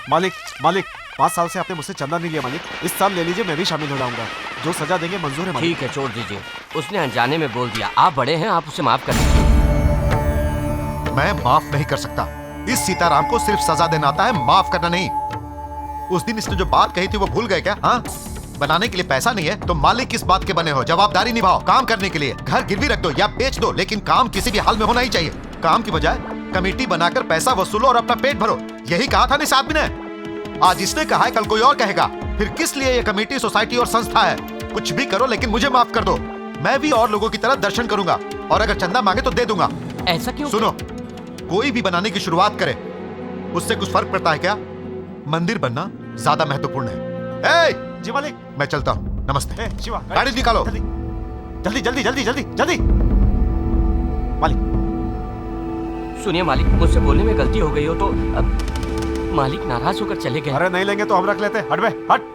मालिक मालिक 5 साल से आपने मुझसे चंदा नहीं लिया मालिक, इस साल ले लीजिए, मैं भी शामिल हो जाऊंगा। जो सजा देंगे मंजूर है मालिक। ठीक है, छोड़ दीजिए। उसने अनजाने में बोल दिया, आप बड़े हैं, आप उसे माफ कर दीजिए। मैं माफ नहीं कर सकता। इस सीताराम को सिर्फ सजा देना आता है, माफ करना नहीं। उस दिन इसने जो बात कही थी वो भूल गए क्या? हाँ, बनाने के लिए पैसा नहीं है तो मालिक किस बात के बने हो? जवाबदारी निभाओ। काम करने के लिए घर गिरवी रख दो या बेच दो, लेकिन काम किसी भी हाल में होना ही चाहिए। काम की बजाय कमेटी बनाकर पैसा वसूलो और अपना पेट भरो, यही कहा था ना इस आदमी ने। आज इसने कहा है, कल कोई और कहेगा। फिर किस लिए ये कमेटी, सोसाइटी और संस्था है? कुछ भी करो लेकिन मुझे माफ कर दो। मैं भी और लोगों की तरह दर्शन करूंगा और अगर चंदा मांगे तो दे दूंगा। ऐसा क्यों? सुनो, कोई भी बनाने की शुरुआत करे उससे कुछ फर्क पड़ता है क्या? मंदिर बनना ज्यादा महत्वपूर्ण है। जी मालिक। मैं चलता हूँ, नमस्ते। शिवा, गाड़ी निकालो। जल्दी जल्दी जल्दी जल्दी जल्दी। मालिक सुनिए मालिक, मुझसे बोलने में गलती हो गई हो तो अब मालिक नाराज होकर चले गए। अरे नहीं लेंगे तो हम रख लेते। हट बे हट।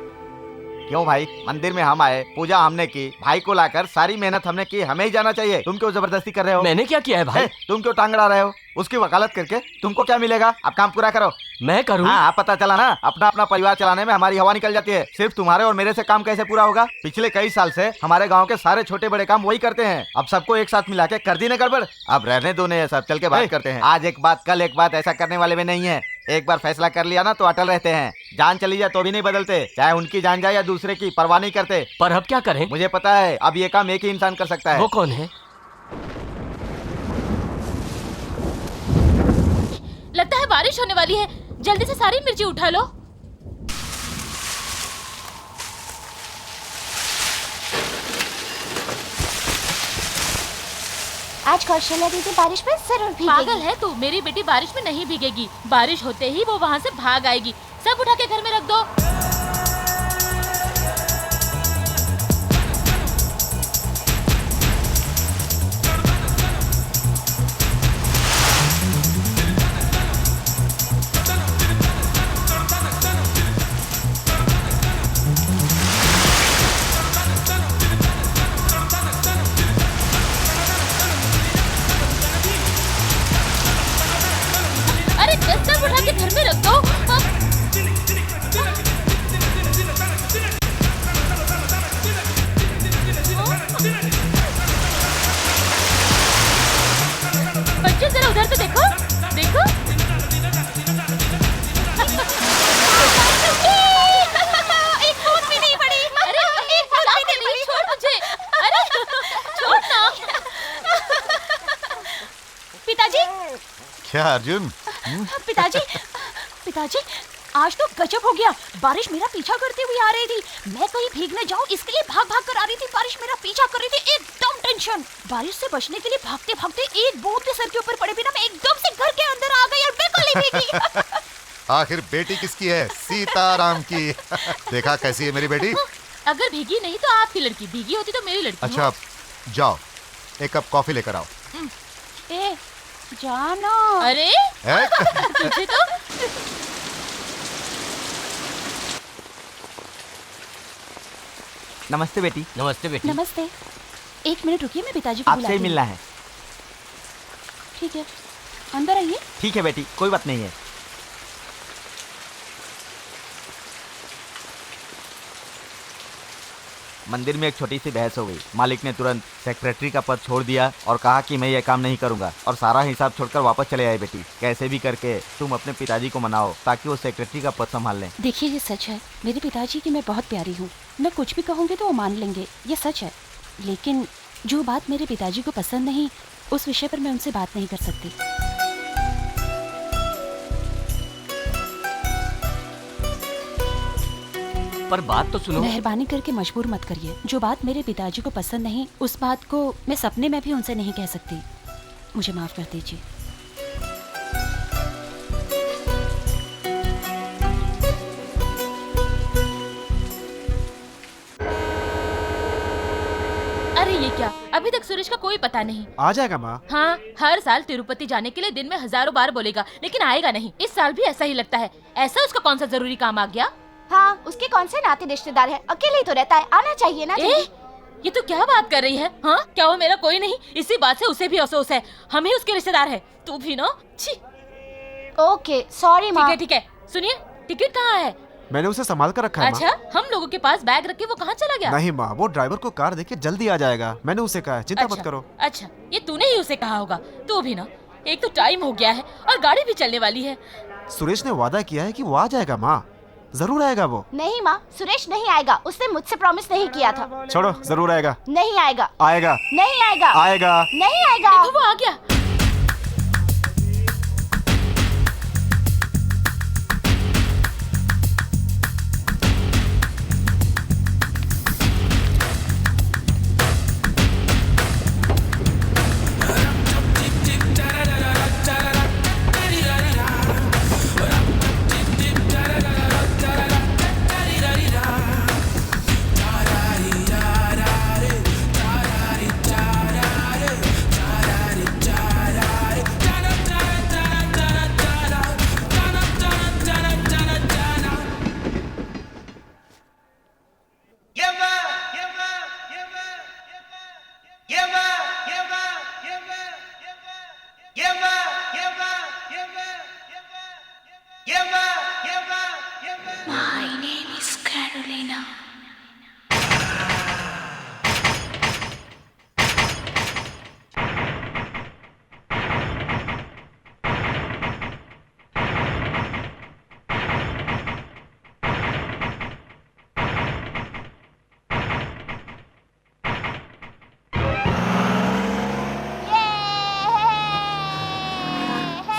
क्यों भाई, मंदिर में हम आए, पूजा हमने की, भाई को लाकर सारी मेहनत हमने की, हमें ही जाना चाहिए। तुम क्यों जबरदस्ती कर रहे हो? मैंने क्या किया है भाई? तुम क्यों टांग अड़ा रहे हो? उसकी वकालत करके तुमको क्या मिलेगा? आप काम पूरा करो। मैं करूं? हाँ, पता चला ना, अपना अपना परिवार चलाने में हमारी हवा निकल जाती है। सिर्फ तुम्हारे और मेरे से काम कैसे पूरा होगा? पिछले कई साल से हमारे गांव के सारे छोटे बड़े काम वही करते हैं। अब सबको एक साथ मिला के कर दी ना गड़बड़। अब रहने दो, नहीं सब चल के बात करते हैं। आज एक बात कल एक बात ऐसा करने वाले में नहीं है। एक बार फैसला कर लिया ना तो अटल रहते हैं। जान चली जाए तो भी नहीं बदलते, चाहे उनकी जान जाए या दूसरे की, परवाह नहीं करते। पर अब क्या करें? मुझे पता है, अब ये काम एक ही इंसान कर सकता है। वो कौन है? लगता है बारिश होने वाली है, जल्दी से सारी मिर्ची उठा लो। आज कौशल्या दीदी बारिश में जरूर भीगेगी। पागल है तू, मेरी बेटी बारिश में नहीं भीगेगी। बारिश होते ही वो वहाँ से भाग आएगी। सब उठा के घर में रख दो। सब उठा के घर में रख दो। बच्चे जरा उधर तो देखो, देखो। एक बूंद भी नहीं पड़ी। अरे एक बूंद भी नहीं, छोड़ मुझे। अरे छोड़ ना। पिताजी। क्या अर्जुन? पिताजी, आज तो गजब हो गया। बारिश मेरा पीछा करती हुई आ रही थी। मैं कहीं भीगने जाऊं इसके लिए भाग भाग कर आ रही थी। बारिश मेरा पीछा कर रही थी, एकदम टेंशन। बारिश से बचने के लिए भागते भागते एक बूंद भी सर के ऊपर पड़े बिना मैं एकदम से घर के अंदर आ गई और बिल्कुल ही भीगी। आखिर बेटी किसकी है? सीताराम की। देखा कैसी है मेरी बेटी? अगर भीगी नहीं तो आपकी लड़की, भीगी होती तो मेरी लड़की। अच्छा, जाओ एक कप कॉफी लेकर आओ। ए, जानो। अरे तुझे तो। नमस्ते बेटी। नमस्ते बेटी। नमस्ते। एक मिनट रुकिए, मैं पिताजी को आपसे बुलाती ही हूँ। मिलना है। ठीक है, अंदर आइए। ठीक है बेटी, कोई बात नहीं है। मंदिर में एक छोटी सी बहस हो गई। मालिक ने तुरंत सेक्रेटरी का पद छोड़ दिया और कहा कि मैं ये काम नहीं करूंगा और सारा हिसाब छोड़कर वापस चले आए। बेटी, कैसे भी करके तुम अपने पिताजी को मनाओ ताकि वो सेक्रेटरी का पद संभाल लें। देखिए, ये सच है, मेरे पिताजी की मैं बहुत प्यारी हूँ। मैं कुछ भी कहूँगी तो वो मान लेंगे, ये सच है। लेकिन जो बात मेरे पिताजी को पसंद नहीं, उस विषय पर मैं उनसे बात नहीं कर सकती। पर बात तो सुनो। मेहरबानी करके मजबूर मत करिए। जो बात मेरे पिताजी को पसंद नहीं, उस बात को मैं सपने में भी उनसे नहीं कह सकती। मुझे माफ कर दीजिए। अरे ये क्या, अभी तक सुरेश का कोई पता नहीं। आ जाएगा माँ। हाँ, हर साल तिरुपति जाने के लिए दिन में हजारों बार बोलेगा, लेकिन आएगा नहीं। इस साल भी ऐसा ही लगता है। ऐसा उसका कौन सा जरूरी काम आ गया? हाँ, उसके कौन से नाते रिश्तेदार है? अकेले ही तो रहता है, आना चाहिए ना। ये तो क्या बात कर रही है? हाँ, क्या वो मेरा कोई नहीं? इसी बात से उसे भी अफसोस है। हम ही उसके रिश्तेदार है। तू भी ना। छी। ओके, सॉरी माँ। ठीक है, सुनिए, टिकट कहाँ है? मैंने उसे संभाल कर रखा है माँ। अच्छा, हम लोगों के पास बैग रख के वो कहाँ चला गया? नहीं माँ, वो ड्राइवर को कार देके जल्दी आ जाएगा। मैंने उसे कहा है, चिंता मत करो। अच्छा, ये तूने ही उसे कहा होगा। तू भी ना, एक तो टाइम हो गया है और गाड़ी भी चलने वाली है। सुरेश ने वादा किया है कि वो आ जाएगा माँ, जरूर आएगा वो। नहीं माँ, सुरेश नहीं आएगा, उसने मुझसे प्रॉमिस नहीं किया था। छोड़ो, जरूर आएगा। नहीं आएगा। आएगा। नहीं आएगा। आएगा। नहीं आएगा। देखो वो आ गया।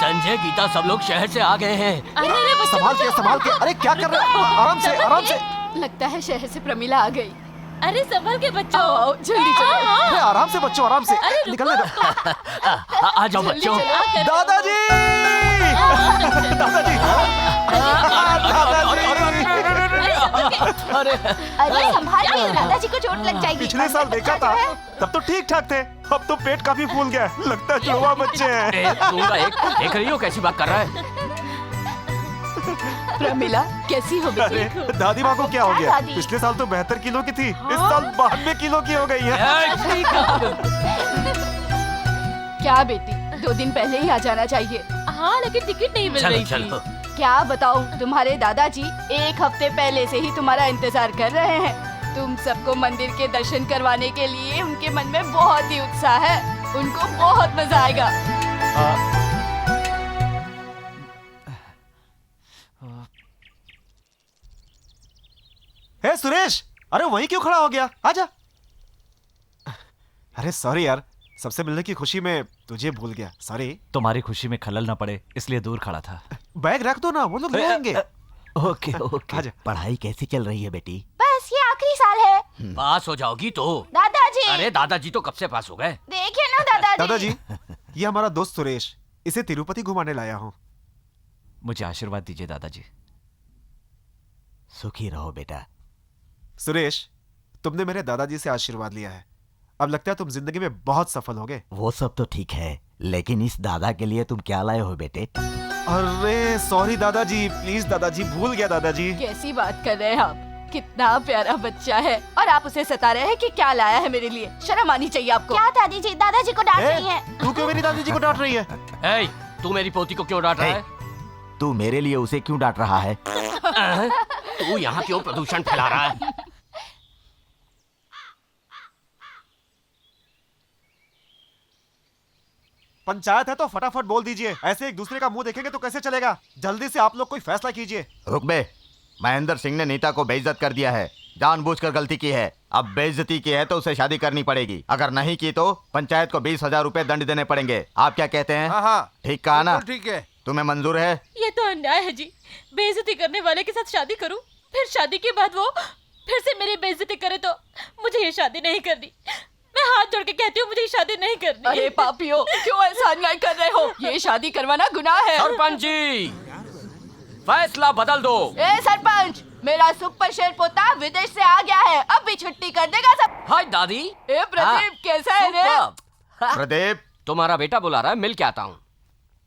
संजय, गीता, सब लोग शहर से आ गए हैं। अरे अरे बच्चों, संभाल के। अरे क्या कर रहे हो? आराम से, आराम से। लगता है शहर से प्रमिला आ गई। अरे संभल के बच्चों। आओ, जल्दी चलो। अरे आराम से बच्चों, आराम से। अरे रुको। निकलने दो। आ जाओ बच्चों। दादाजी, दादाजी, अरे अरे संभाल के, दादाजी को चोट लग जाएगी। पिछले साल देखा था, तब तो ठीक ठाक थे। अब तो पेट काफी फूल गया है। लगता है जुड़वा बच्चे हैं। दूंगा एक। देख रही हो कैसी बात कर रहा है? प्रमिला कैसी हो बेटी? अरे दादी माँ को क्या हो गया? दादी? पिछले साल तो 72 किलो की थी, इस साल 92 किलो की हो गई है। क्या बेटी, 2 दिन पहले ही आ जाना चाहिए। हाँ, लेकिन टिकट नहीं मिल रही चलो थी। क्या बताऊं, तुम्हारे दादाजी 1 हफ्ते पहले से ही तुम्हारा इंतजार कर रहे हैं। तुम सबको मंदिर के दर्शन करवाने के लिए उनके मन में बहुत ही उत्साह है। उनको बहुत मजा आएगा। हे सुरेश, अरे वहीं क्यों खड़ा हो गया? आजा। अरे सॉरी यार, सबसे मिलने की खुशी में तुझे भूल गया। सॉरी। तुम्हारी खुशी में खलल ना पड़े इसलिए दूर खड़ा था। बैग रख दो ना, वो लोग ले आएंगे। Okay okay. आजा। पढ़ाई कैसी चल रही है बेटी? बस ये आखिरी साल है। पास हो जाओगी तो। दादाजी, अरे दादाजी तो कब से पास हो गए। देखिए ना दादाजी। दादाजी, ये हमारा दोस्त सुरेश, इसे तिरुपति घुमाने लाया हूँ। मुझे आशीर्वाद दीजिए दादाजी। सुखी रहो बेटा। सुरेश, तुमने मेरे दादाजी से आशीर्वाद लिया है। अब लगता है तुम जिंदगी में बहुत सफल होगे। वो सब तो ठीक है, लेकिन इस दादा के लिए तुम क्या लाए हो बेटे? अरे सॉरी दादाजी, प्लीज दादाजी, भूल गया दादाजी। कैसी बात कर रहे हैं आप? कितना प्यारा बच्चा है और आप उसे सता रहे हैं कि क्या लाया है मेरे लिए। शर्म आनी चाहिए आपको। क्या दादी जी, दादाजी को डांट रही हैं। तू क्यों मेरी दादाजी को डांट रही है? ए, तू मेरी पोती को क्यों डांट रहा है? तू मेरे लिए उसे क्यों डांट रहा है? तू यहाँ क्यों प्रदूषण फैला रहा है? पंचायत है तो फटाफट बोल दीजिए। ऐसे एक दूसरे का मुंह देखेंगे तो कैसे चलेगा? जल्दी से आप लोग कोई फैसला कीजिए। रुक बे, महेंद्र सिंह ने नीता को बेइज्जत कर दिया है। जानबूझकर गलती की है। अब बेइज्जती की है तो उसे शादी करनी पड़ेगी। अगर नहीं की तो पंचायत को 20,000 रुपए दंड देने पड़ेंगे। आप क्या कहते हैं? हाँ, ठीक कहा ना? ठीक है। तुम्हें मंजूर है? ये तो अन्याय है जी। बेइज्जती करने वाले के साथ शादी करूं, फिर शादी के बाद वो फिर से मेरी बेइज्जती करे तो मुझे ये शादी नहीं करनी। मैं हाथ जोड़ के कहती हूँ, मुझे ये शादी नहीं करनी। अरे पापियों, क्यों ऐसा अन्याय कर रहे हो? ये शादी करवाना गुनाह है। सरपंच जी, फैसला बदल दो। ए सरपंच, मेरा सुपर शेर पोता विदेश से आ गया है, अब भी छुट्टी कर देगा सब। हाय दादी। ए प्रदीप, कैसा है रे? प्रदीप, तुम्हारा बेटा बुला रहा है, मिल के आता हूँ।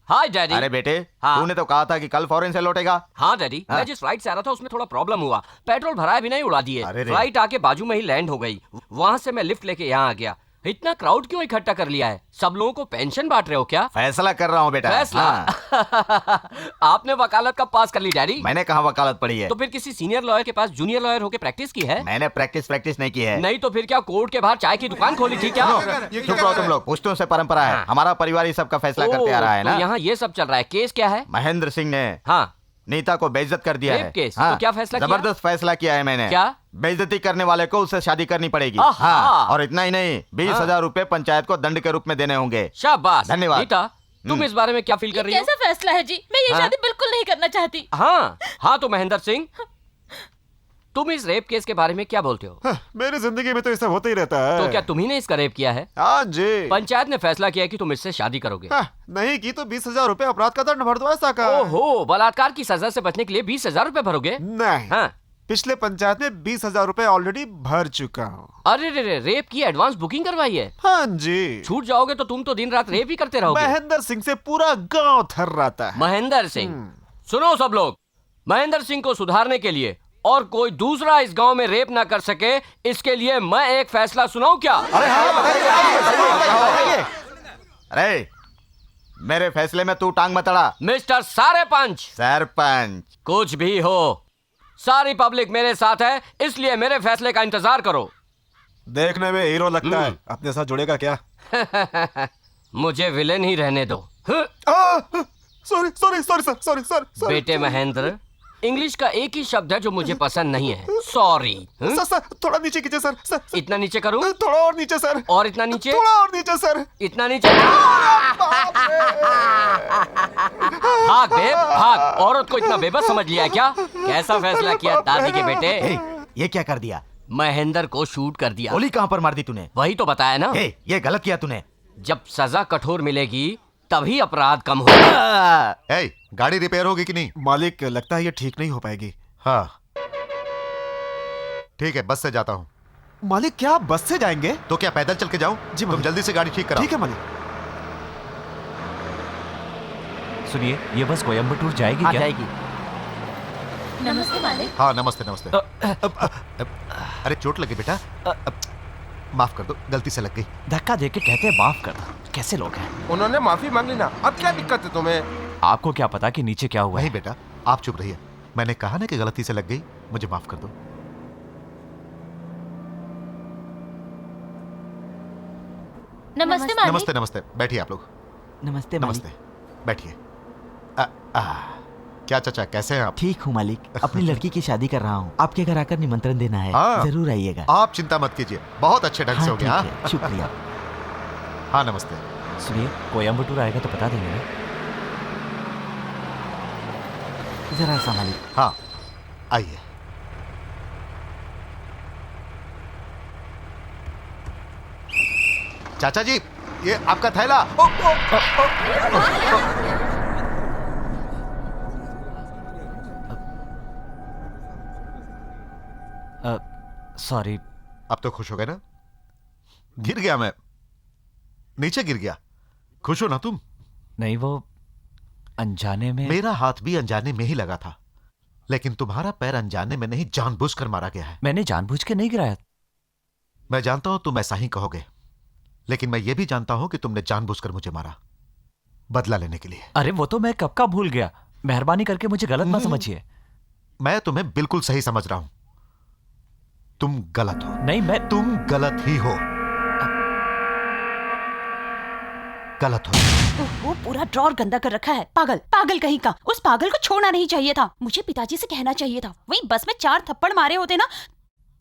हाय डैडी। अरे बेटे, हाँ। तूने तो कहा था कि कल फॉरेन से लौटेगा। हाँ डैडी, हाँ। मैं जिस फ्लाइट से आ रहा था उसमें थोड़ा प्रॉब्लम हुआ। पेट्रोल भराया भी नहीं, उड़ा दिए। अरे रे। फ्लाइट आके बाजू में ही लैंड हो गई। वहाँ से मैं लिफ्ट लेके यहाँ आ गया। इतना क्राउड क्यों इकट्ठा कर लिया है? सब लोगों को पेंशन बांट रहे हो क्या? फैसला कर रहा हूँ बेटा। फैसला? हाँ। आपने वकालत कब पास कर ली डैडी? मैंने कहा वकालत पढ़ी है। तो फिर किसी सीनियर लॉयर के पास जूनियर लॉयर होके प्रैक्टिस की है? मैंने प्रैक्टिस नहीं की है। नहीं तो फिर क्या कोर्ट के बाहर चाय की दुकान खोली थी क्या? चुप रहो तुम लोग, पुश्तों से परंपरा है। हमारा परिवार ही सबका फैसला करते आ रहा है तो ना। यहाँ ये सब चल रहा है। केस क्या है? महेंद्र सिंह ने हाँ, नीता को बेइज्जत कर दिया रेप है। केस? हाँ, तो क्या फैसला किया? जबरदस्त फैसला किया है मैंने। क्या? बेइज्जती करने वाले को उससे शादी करनी पड़ेगी। आहा। हाँ, और इतना ही नहीं, 20,000 रुपए पंचायत को दंड के रूप में देने होंगे। शाबाश। धन्यवाद। नीता, तुम इस बारे में क्या फील कर रही हो? कैसा फैसला है जी? मैं ये हाँ? शादी बिल्कुल नहीं करना चाहती। हाँ तो महेंद्र सिंह, तुम इस रेप केस के बारे में क्या बोलते हो? हाँ, मेरी जिंदगी में तो ऐसा होता ही रहता है। तो क्या तुम्ही ने इसका रेप किया है? हाँ जी। पंचायत ने फैसला किया कि तुम इससे शादी करोगे। हाँ, नहीं की तो 20,000 रुपए अपराध का दंड भर दो, ऐसा का। ओहो, बलात्कार की सजा से बचने के लिए 20,000 रुपए भरोगे? नहीं, हाँ। पिछले पंचायत में 20,000 रुपए ऑलरेडी भर चुका हूँ। अरे रे, रेप की एडवांस बुकिंग करवाई है? हाँ जी। छूट जाओगे तो तुम तो दिन रात रेप ही करते रहोगे। महेंद्र सिंह से पूरा गांव थर्राता है। महेंद्र सिंह, सुनो सब लोग, महेंद्र सिंह को सुधारने के लिए और कोई दूसरा इस गांव में रेप ना कर सके, इसके लिए मैं एक फैसला सुनाऊं क्या? अरे मेरे फैसले में तू टांग मत अड़ा। मिस्टर सारे पंच, सरपंच, कुछ भी हो, सारी पब्लिक मेरे साथ है, इसलिए मेरे फैसले का इंतजार करो। देखने में हीरो लगता है, अपने साथ जुड़ेगा क्या? मुझे विलेन ही रहने दो। Sorry sorry sorry sir, sorry sir. बेटे महेंद्र, इंग्लिश का एक ही शब्द है जो मुझे पसंद नहीं है, सॉरी। सर सर, थोड़ा नीचे खींचे सर, सर। इतना नीचे करूं? थोड़ा और नीचे सर। और इतना नीचे? थोड़ा और नीचे सर। इतना नीचे? भाग बे भाग, औरत को इतना बेबस समझ लिया क्या? कैसा फैसला किया दादी के बेटे? ये क्या कर दिया? महेंद्र को शूट कर दिया। गोली कहाँ पर मार दी तूने? वही तो बताया ना। ये गलत किया तूने। जब सजा कठोर मिलेगी तभी अपराध कम होगा। गाड़ी रिपेयर होगी कि नहीं? मालिक, लगता है ये ठीक नहीं हो पाएगी। हाँ ठीक है, बस से जाता हूँ। मालिक, क्या आप बस से जाएंगे? तो क्या पैदल चल के जाऊँ? जी तुम मालिक। जल्दी से गाड़ी ठीक कराओ। ठीक है मालिक। सुनिए, ये बस कोयम्बटूर जाएगी हाँ, क्या? जाएगी। नमस्ते मालिक। हाँ नमस्ते नमस्ते। अरे चोट लगी बेटा? माफ कर दो, गलती से लग गई। धक्का देके कहते हैं माफ कर दो, कैसे लोग हैं? उन्होंने माफी मांग ली ना, अब क्या दिक्कत है तुम्हें? आपको क्या पता कि नीचे क्या हुआ नहीं है? बेटा, आप चुप रहिए। मैंने कहा ना कि गलती से लग गई, मुझे माफ कर दो। नमस्ते मालिक। नमस्ते नमस्ते, बैठिए आप लोग। नमस्ते नमस्ते, बैठिए। क्या चाचा, कैसे हैं आप? ठीक हूँ मालिक, अपनी लड़की की शादी कर रहा हूँ, आपके घर आकर निमंत्रण देना है। हाँ। जरूर आइएगा। आप चिंता मत कीजिए, बहुत अच्छे ढंग से हो ठीक गया। है, शुक्रिया। हाँ नमस्ते। सुनिए, कोयम्बटूर आएगा तो बता देंगे ना? जरा सा मालिक। हाँ आइए। चाचा जी, ये आपका थैला। सॉरी। अब तो खुश हो गए ना? गिर गया मैं, नीचे गिर गया। खुश हो ना तुम? नहीं, वो अनजाने में। मेरा हाथ भी अनजाने में ही लगा था, लेकिन तुम्हारा पैर अनजाने में नहीं, जानबूझकर मारा गया है। मैंने जानबूझ के नहीं गिराया। मैं जानता हूं तुम ऐसा ही कहोगे, लेकिन मैं ये भी जानता हूं कि तुमने जानबूझकर मुझे मारा, बदला लेने के लिए। अरे वो तो मैं कब का भूल गया। मेहरबानी करके मुझे गलत मत समझिए। मैं तुम्हें बिल्कुल सही समझ रहा हूं। तुम गलत हो। नहीं, तुम गलत ही हो, गलत हो। वो पूरा ड्रॉर गंदा कर रखा है। पागल, पागल कहीं का। उस पागल को छोड़ना नहीं चाहिए था। मुझे पिताजी से कहना चाहिए था। वहीं बस में 4 थप्पड़ मारे होते ना,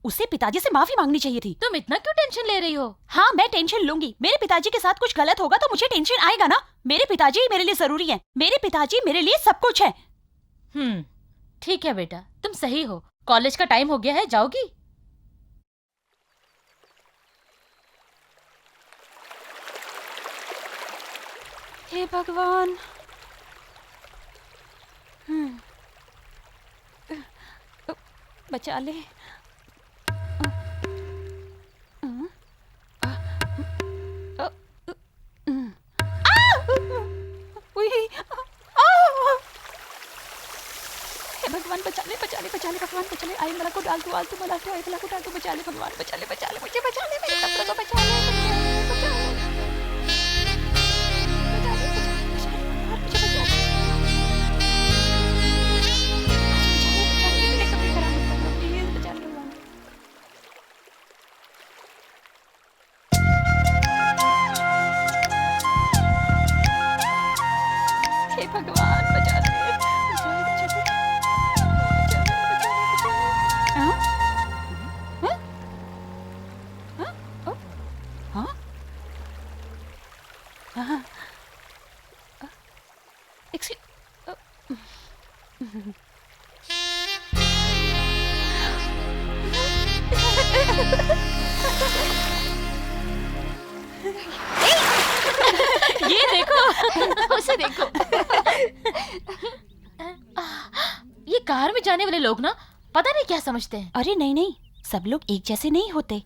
उसे पिताजी से माफी मांगनी चाहिए थी। तुम इतना क्यों टेंशन ले रही हो? हाँ, मैं टेंशन लूंगी। मेरे पिताजी के साथ कुछ गलत होगा तो मुझे टेंशन आएगा ना। मेरे पिताजी ही मेरे लिए जरूरी है। मेरे पिताजी मेरे लिए सब कुछ है। ठीक है बेटा, तुम सही हो। कॉलेज का टाइम हो गया है, जाओगी? हे भगवान। बचा ले। हे भगवान, बचा ले, बचा ले, बचा ले भगवान, बचा ले। आई मला को डाल तू, आल तू मला, आई मला को डाल तू, बचा ले भगवान, बचा ले, मुझे बचा ले, मेरे कपड़ों को बचा ले। ये देखो, उसे देखो। ये कार में जाने वाले लोग ना पता नहीं क्या समझते हैं। अरे नहीं नहीं, सब लोग एक जैसे नहीं होते,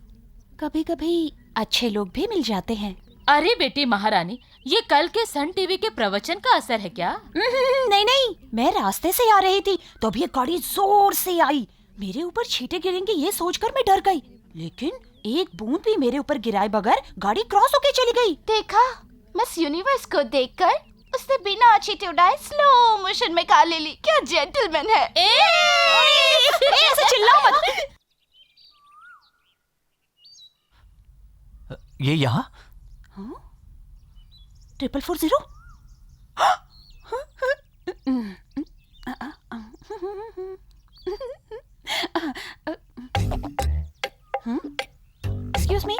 कभी कभी अच्छे लोग भी मिल जाते हैं। अरे बेटी महारानी, ये कल के सन टीवी के प्रवचन का असर है क्या? नहीं नहीं, मैं रास्ते से आ रही थी तो अभी एक गाड़ी जोर से आई, मेरे ऊपर छींटे गिरेंगे ये सोचकर मैं डर गई, लेकिन एक बूंद भी मेरे ऊपर गिराए बगैर गाड़ी क्रॉस होके चली गई। देखा, मिस यूनिवर्स को देखकर उसने बिना छींटे उड़ाए स्लो मोशन में कार ले ली। क्या जेंटलमैन है। ऐसे चिल्लाओ मत। ये यहाँ 440? एक्सक्यूज मी,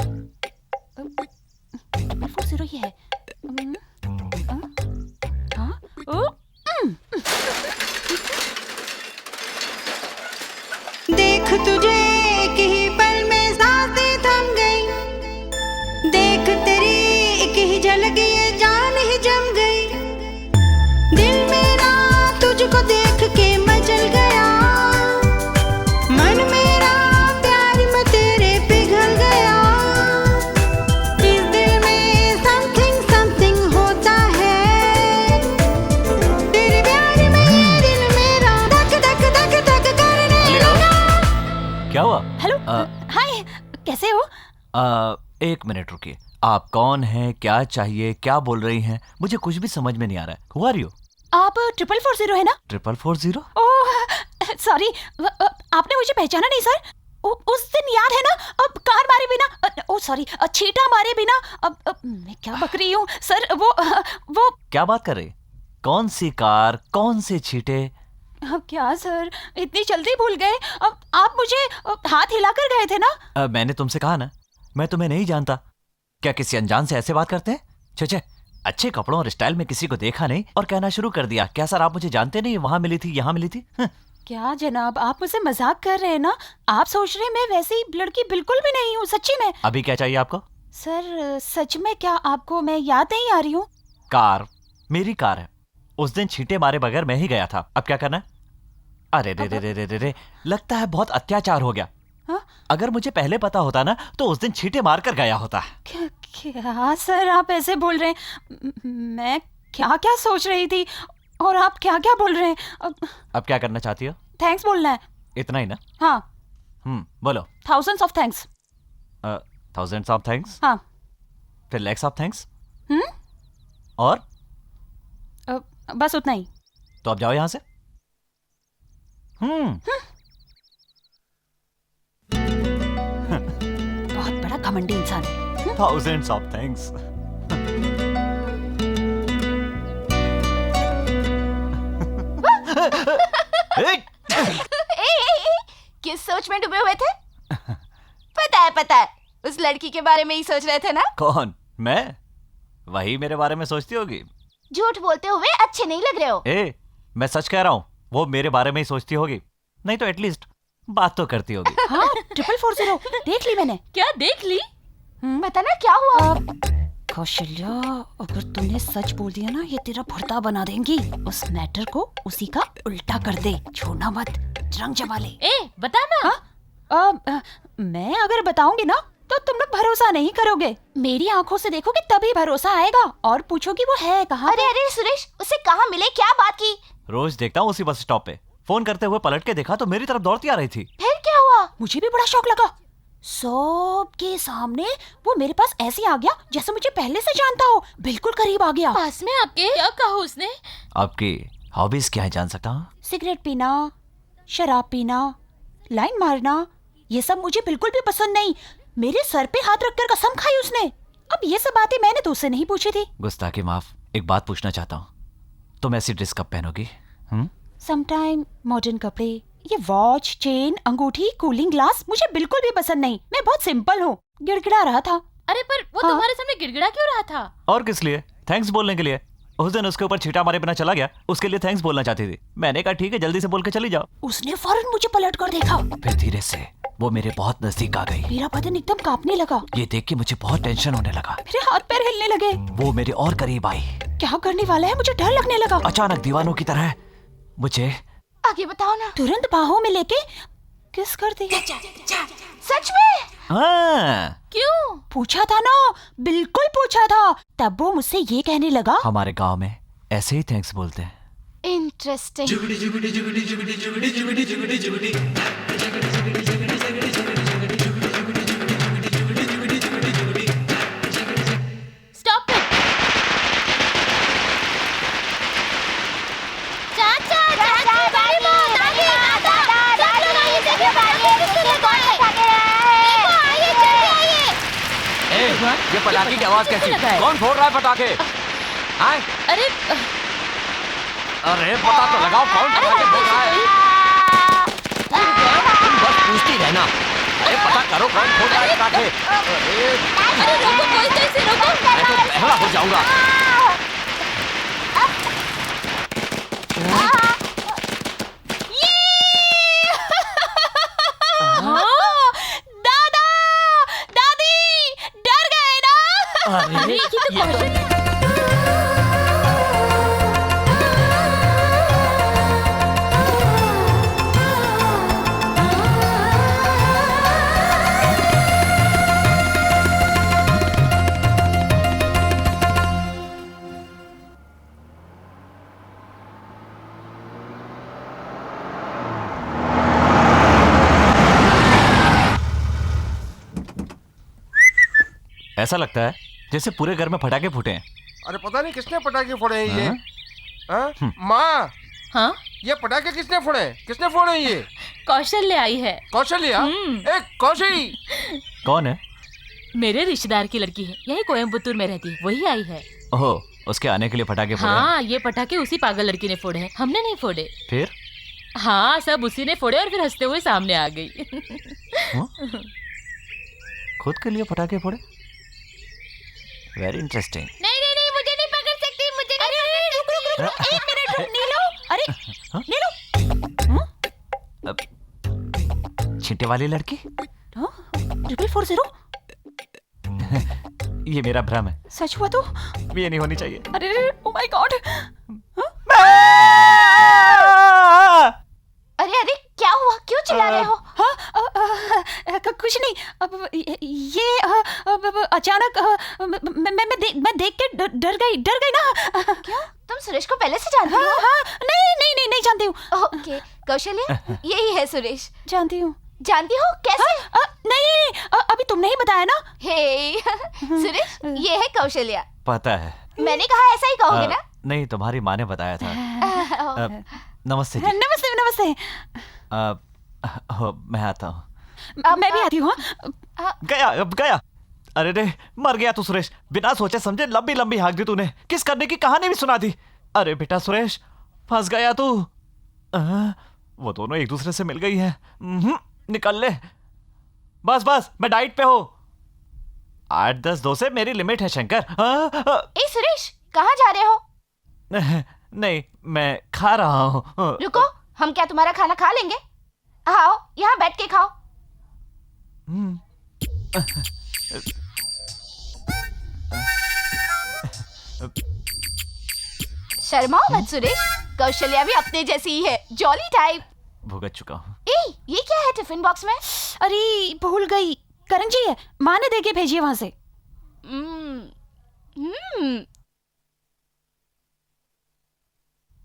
440 ये है। देख तुझे एक ही पल में सांसें थम गई, देख तेरी एक ही झलक ये जान ही जम गई, दिल मेरा तुझको देख के मचल गया, मन मेरा प्यार में तेरे पिघल गया, इस दिल में समथिंग समथिंग होता है, तेरे प्यार में ये दिल मेरा धक धक धक धक करने लगा। क्या हुआ? हेलो, हाय, कैसे हो? एक मिनट रुकिए। आप कौन हैं, क्या चाहिए, क्या बोल रही हैं? मुझे कुछ भी समझ में नहीं आ रहा है। Who are you? आप 440 है ना? 440? ओह सॉरी, आपने मुझे पहचाना नहीं सर? उस दिन याद है ना, अब कार मारे बिना, ओ सॉरी, छींटा मारे बिना, अब मैं क्या बक रही हूँ सर, वो क्या बात कर रही? कौन सी कार, कौन से छींटे? अब क्या सर, इतनी जल्दी भूल गए? अब आप मुझे हाथ हिलाकर गए थे ना? मैंने तुमसे कहा ना, मैं तुम्हें नहीं जानता। क्या किसी अनजान से ऐसे बात करते हैं? छे, अच्छे कपड़ों और स्टाइल में किसी को देखा नहीं और कहना शुरू कर दिया, क्या सर आप मुझे जानते नहीं, वहाँ मिली थी, यहाँ मिली थी? क्या जनाब, आप मुझसे मजाक कर रहे हैं ना? आप सोच रहे हैं मैं वैसी लड़की बिल्कुल भी नहीं हूँ, सच्ची में। अभी क्या चाहिए आपको? सर सच में, क्या आपको मैं याद नहीं आ रही हूँ? कार मेरी कार है, उस दिन छींटे मारे बगैर मैं ही गया था। अब क्या करना है? अरे रे, लगता है बहुत अत्याचार हो गया। हा? अगर मुझे पहले पता होता ना तो उस दिन छींटे मार कर गया होता। क्या सर आप ऐसे बोल रहे हैं? मैं क्या क्या सोच रही थी और आप क्या क्या बोल रहे हैं? अब क्या करना चाहती हो? थैंक्स बोलना है। इतना ही ना? हाँ। बोलो। Thousands of thanks. Thousands of thanks? हाँ। फिर लैक्स ऑफ थैंक्स? और? बस उतना ही। तो अब जाओ यहाँ से। बहुत बड़ा घमंडी इंसान है। Thousands of thanks. किस सोच में डूबे हुए थे? पता है, उस लड़की के बारे में ही सोच रहे थे ना? कौन? मैं? वही मेरे बारे में सोचती होगी। झूठ बोलते हुए अच्छे नहीं लग रहे हो। मैं सच कह रहा हूँ, वो मेरे बारे में ही सोचती होगी, नहीं तो एटलीस्ट बात तो करती होगी। हाँ, 440 देख ली मैंने। क्या देख ली? बताना क्या हुआ? कौशल्या, अगर तूने सच बोल दिया ना, ये तेरा भर्ता बना देंगी। उस मैटर को उसी का उल्टा कर दे, छोड़ना मत, रंग जमा ले। बता ना। मैं अगर बताऊंगी ना तो तुम लोग भरोसा नहीं करोगे। मेरी आंखों से देखोगे तभी भरोसा आएगा, और पूछोगे वो है कहाँ। अरे सुरेश, उसे कहाँ मिले, क्या बात की? रोज देखता हूँ उसी बस स्टॉप पे, फोन करते हुए पलट के देखा तो मेरी तरफ दौड़ती आ रही थी। फिर क्या हुआ? मुझे भी बड़ा शौक लगा। सबके सामने वो मेरे पास ऐसे आ गया जैसे मुझे पहले से जानता हो, बिल्कुल करीब आ गया। पास में आपके? क्या कहा उसने? आपकी हॉबीज क्या है जान सकता हूँ? सिगरेट पीना, शराब पीना, लाइन मारना, ये सब मुझे बिल्कुल भी पसंद नहीं। मेरे सर पे हाथ रखकर कसम खाई उसने। अब ये सब बातें मैंने तो उससे नहीं पूछी थी। गुस्ताखी माफ, एक बात पूछना चाहता हूँ, तुम ऐसी ड्रेस कब पहनोगी? समटाइम मॉडर्न कपड़े, ये वॉच, चेन, अंगूठी, कूलिंग ग्लास मुझे बिल्कुल भी पसंद नहीं। मैं बहुत सिंपल हूँ। गिड़गिड़ा रहा था। अरे पर वो तुम्हारे सामने गिड़गिड़ा क्यों रहा था? और किस लिए? थैंक्स बोलने के लिए। उस दिन उसके ऊपर छींटा मारे बिना चला गया, उसके लिए थैंक्स बोलना चाहती थी। मैंने कहा ठीक है, जल्दी से बोल के चली जाओ। उसने फौरन मुझे पलट कर देखा, फिर धीरे से वो मेरे बहुत नजदीक आ गई। मेरा बदन एकदम कांपने लगा। ये देख के मुझे बहुत टेंशन होने लगा। मेरे हाथ पैर हिलने लगे। वो मेरे और करीब आई। क्या करने वाला है, मुझे डर लगने लगा। अचानक दीवानों की तरह मुझे आगे बताओ ना। तुरंत बाहों में लेके किस कर दी। सच में? हाँ। क्यों? पूछा था ना, बिल्कुल पूछा था। तब वो मुझसे ये कहने लगा, हमारे गांव में ऐसे ही थैंक्स बोलते हैं। इंटरेस्टिंग। Stop it. चाचा, चाचा, बारी बहुत आगे, दादा, सब लोग आइए, देखिए बारी है, किसको देखो आइए, जल्दी आइए। ये पटाखे की आवाज कैसी? कौन फोड़ रहा है पटाखे? आए? अरे पता तो लगाओ कौन पटाखे फोड़ रहा है? तुम बस पूछती रहना। अरे पता करो कौन फोड़ रहा है पटाखे? अरे रोको, कोई तो इसे रोको। मैं तो पहला हो जाऊंगा। दादा, दादी, डर गए ना? अरे ये तो कौशल। ऐसा लगता है जैसे पूरे घर में पटाखे फूटे हैं। अरे पता नहीं किसने पटाखे फोड़े हैं ये। हाँ? माँ, हाँ, ये पटाखे किसने फोड़े? किसने फोड़े हैं ये? कौशल्य आई है। कौशल्या? एक कौशली। कौन है? मेरे रिश्तेदार की लड़की है, यही कोयम्बतूर में रहती है, वही आई है। ओह, उसके आने के लिए पटाखे फोड़े हैं। हाँ, ये पटाखे उसी पागल लड़की ने फोड़े हैं, हमने नहीं फोड़े। फिर? हाँ, सब उसी ने फोड़े और फिर हंसते हुए सामने आ गई। खुद के लिए पटाखे फोड़े? Very interesting. नहीं नहीं नहीं, मुझे नहीं पकड़ सकती, मुझे नहीं पकड़ सकती। एक मिनट रुक नीलू। अरे नीलू, छींटे वाली लड़की? 440? ये मेरा भ्रम है। सच हुआ तो? ये नहीं होनी चाहिए। अरे ओ माय गॉड। अरे अरे क्या हुआ, क्यों चिल्ला रहे हो? कुछ नहीं, अब ये अचानक मैं देख के डर गई ना। क्यों? तुम सुरेश को पहले से जानती हो? हाँ, नहीं जानती हूँ। ओके, कौशल्या, यही है सुरेश। जानती हूँ। जानती हो कैसे? नहीं, अभी तुमने ही बताया ना। हे सुरेश, ये है कौशल्या। पता है। मैंने कहा ऐसा ही कहोगे ना? नहीं, तुम्हारी माँ ने बताया था। नमस्ते जी। नमस्ते। मैं आता हूँ। मैं भी आती हूँ। गया। अरे रे, मर गया तू सुरेश। बिना सोचे समझे लंबी लंबी हाँक दी तूने। किस करने की कहानी भी सुना दी। अरे बेटा सुरेश, फंस गया तू। वो दोनों एक दूसरे से मिल गई है। निकल ले। बस, मैं डाइट पे हूँ। 8-10 डोसे मेरी लिमिट है शंकर। ए सुरेश, कहाँ जा रहे हो? नहीं, मैं खा रहा हूँ। रुको, हम क्या तुम्हारा खाना खा लेंगे? आओ, यहाँ बैठ के खाओ। शर्माओ मत सुरेश, कौशल्या भी अपने जैसी ही है, जॉली टाइप। भुगत चुका हूँ। ये क्या है टिफिन बॉक्स में? अरे भूल गई, करण जी है, माँ ने देके भेजी है वहां से।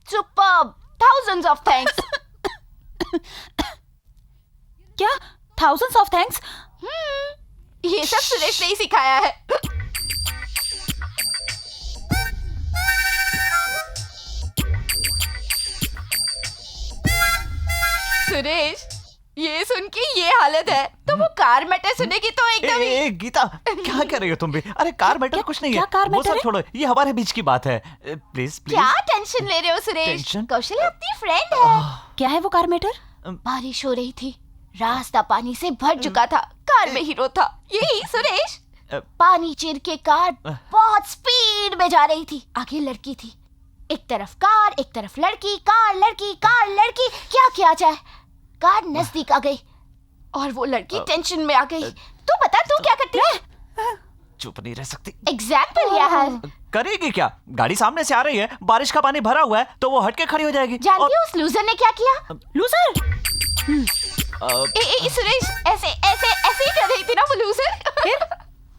Superb, thousands of thanks। क्या? thousands of thanks? ये सब सुरेश ने ही सिखाया है। सुरेश, ये सुन के ये हालत है तो वो कार मैटर सुनेगी तो एकदम ही। गीता, क्या कर रही हो तुम भी? अरे कार मैटर कुछ नहीं है। कार वो मैटर सब है? छोड़ो, ये हमारे बीच की बात है। प्लीज। क्या टेंशन ले रहे हो सुरेश? टेंशन? कौशल्या अपनी फ्रेंड है। क्या है वो कार मैटर? बारिश हो रही थी, रास्ता पानी से भर चुका था, कार में हीरो था यही सुरेश। पानी चीर के कार बहुत स्पीड में जा रही थी, आगे लड़की थी। एक तरफ कार, एक तरफ लड़की, कार लड़की, कार लड़की, क्या किया जाए? कार नजदीक आ गई, और वो लड़की टेंशन में आ गई। तू बता तू क्या करती है? चुप नहीं रह सकती। एग्जाम्पल यार। करेगी क्या? गाड़ी सामने से आ रही है, बारिश का पानी भरा हुआ है, तो वो हट के खड़ी हो जाएगी। जानती हो उस लूजर ने क्या किया? लूजर? सुरेश ऐसे ऐसे ऐसे ही कर रही थी ना वो लूजर।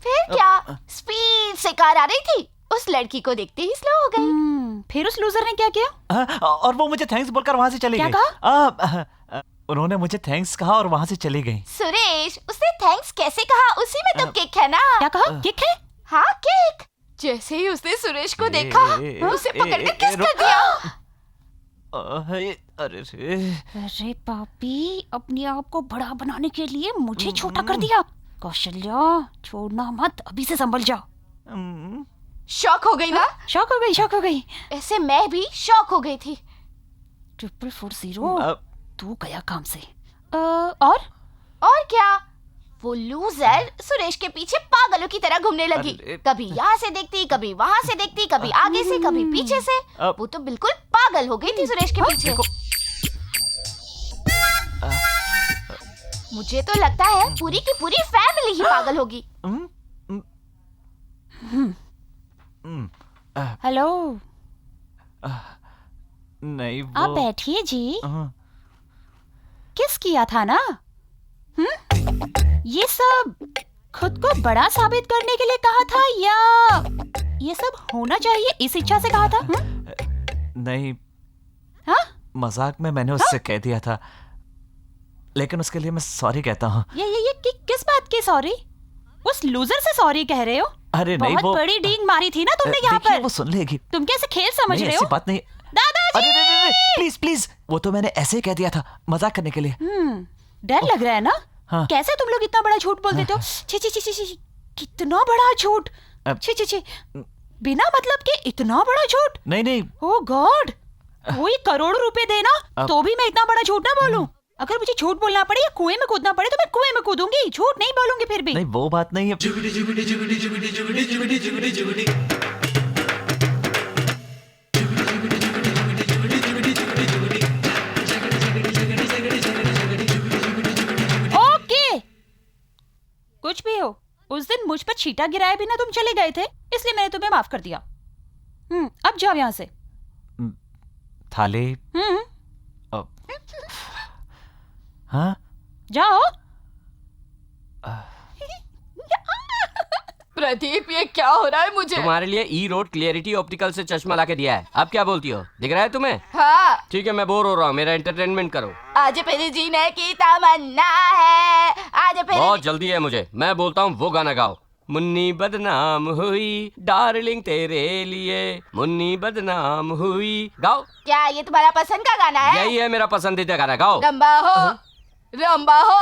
फिर क्या? स्पीड से कार आ रही थी, उस लड़की को देखते ही स्लो हो गई। फिर उस लूजर ने क्या किया? और वो मुझे थैंक्स बोलकर वहाँ से चली क्या गई। उन्होंने मुझे थैंक्स कहा और वहाँ से चली गई। सुरेश उसने थैंक्स कैसे कहा? उसी में तो किक है ना। क्या कहा? किक है? हाँ किक। जैसे ही उसने सुरेश को देखा उसे पकड़कर किस कर दिया। अरे पापी, अपने आप को बड़ा बनाने के लिए मुझे छोटा कर दिया। कौशल्या छोड़ना मत, अभी से संभल जाओ। शॉक हो गई ना? शॉक हो गई। ऐसे मैं भी शॉक हो गई थी। 440 तू गया काम से। और क्या? वो लूजर सुरेश के पीछे पागलों की तरह घूमने लगी। कभी यहाँ से देखती, कभी वहाँ से देखती, कभी आगे से, कभी पीछे से। वो तो बिल्कुल पागल हो गई थी सुरेश के पीछे। मुझे तो लगता है पूरी की पूरी फैमिली ही पागल होगी। हेलो, नहीं वो... आप बैठिए जी। किस किया था ना? ये सब खुद को बड़ा साबित करने के लिए कहा था या ये सब होना चाहिए इस इच्छा से कहा था? नहीं, हाँ? मजाक में मैंने उससे कह दिया था, लेकिन उसके लिए मैं सॉरी कहता हूँ। ये किस बात की सॉरी? उस लूजर से सॉरी कह रहे हो? अरे नहीं, बहुत वो बड़ी डींग मारी थी ना तुमने यहाँ पर। वो सुन लेगी। तुम कैसे खेल समझ रहे हो? ऐसी बात नहीं। दादाजी! अरे प्लीज प्लीज, वो तो मैंने ऐसे ही कह दिया था, मजाक करने के लिए। डर लग रहा है ना? हाँ। कैसे तुम लोग इतना बड़ा झूठ बोल देते हो? छी, कितना बड़ा झूठ! छी, बिना मतलब के इतना बड़ा झूठ! नहीं। ओह गॉड, कोई करोड़ रुपए देना तो भी मैं इतना बड़ा झूठ ना बोलूं। अगर मुझे झूठ बोलना पड़े या कुएं में कूदना पड़े तो मैं कुएं में कूदूंगी, झूठ नहीं बोलूंगी फिर भी। नहीं वो बात नहीं है। ओके, कुछ भी हो, उस दिन मुझ पर छींटा गिराए बिना तुम चले गए थे, इसलिए मैंने तुम्हें माफ कर दिया। अब जाओ यहाँ से। थाली। हाँ? जाओ। प्रदीप ये क्या हो रहा है मुझे? तुम्हारे लिए ई रोड क्लियरिटी ऑप्टिकल से चश्मा लाके दिया है। अब क्या बोलती हो? दिख रहा है तुम्हें? हाँ। ठीक है, मैं बोर हो रहा हूँ, मेरा एंटरटेनमेंट करो। आज फिर जीने की तमन्ना है, आज फिर। बहुत जल्दी है मुझे, मैं बोलता हूँ वो गाना गाओ। मुन्नी बदनाम हुई डार्लिंग तेरे लिए, मुन्नी बदनाम हुई। गाओ। क्या ये तुम्हारा पसंद का गाना है? यही है मेरा पसंदीदा गाना, गाओ। रंबा हो, रंबा हो,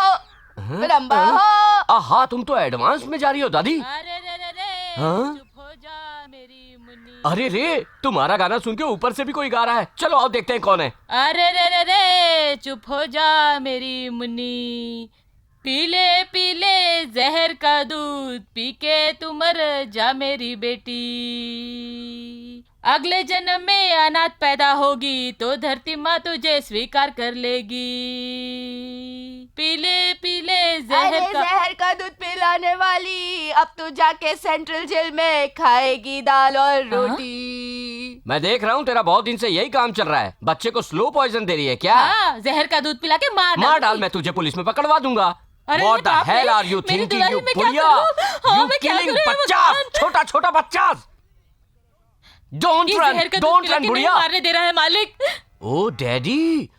रंबा हो। आहा, तुम तो एडवांस में जा रही हो दादी। हाँ? चुप हो जा मेरी मुन्नी। अरे रे, तुम्हारा गाना सुन के ऊपर से भी कोई गा रहा है। चलो आओ देखते हैं कौन है। अरे रे चुप हो जा मेरी मुन्नी, पीले पीले जहर का दूध पी के तू मर जा मेरी बेटी। अगले जन्म में अनाथ पैदा होगी तो धरती माँ तुझे स्वीकार कर लेगी। पीले पीले जहर का दूध पिलाने वाली, अब तू जाके सेंट्रल जेल में खाएगी दाल और रोटी। मैं देख रहा हूँ तेरा बहुत दिन से यही काम चल रहा है। बच्चे को स्लो पॉइजन दे रही है क्या? हाँ, जहर का दूध पिला के मार डाल, मैं तुझे पुलिस में पकड़वा दूंगा। What the hell are you thinking, you बुढ़िया? You killing बच्चा, छोटा बच्चा। Don't run बुढ़िया। मारने दे रहा है मालिक। ओ डैडी,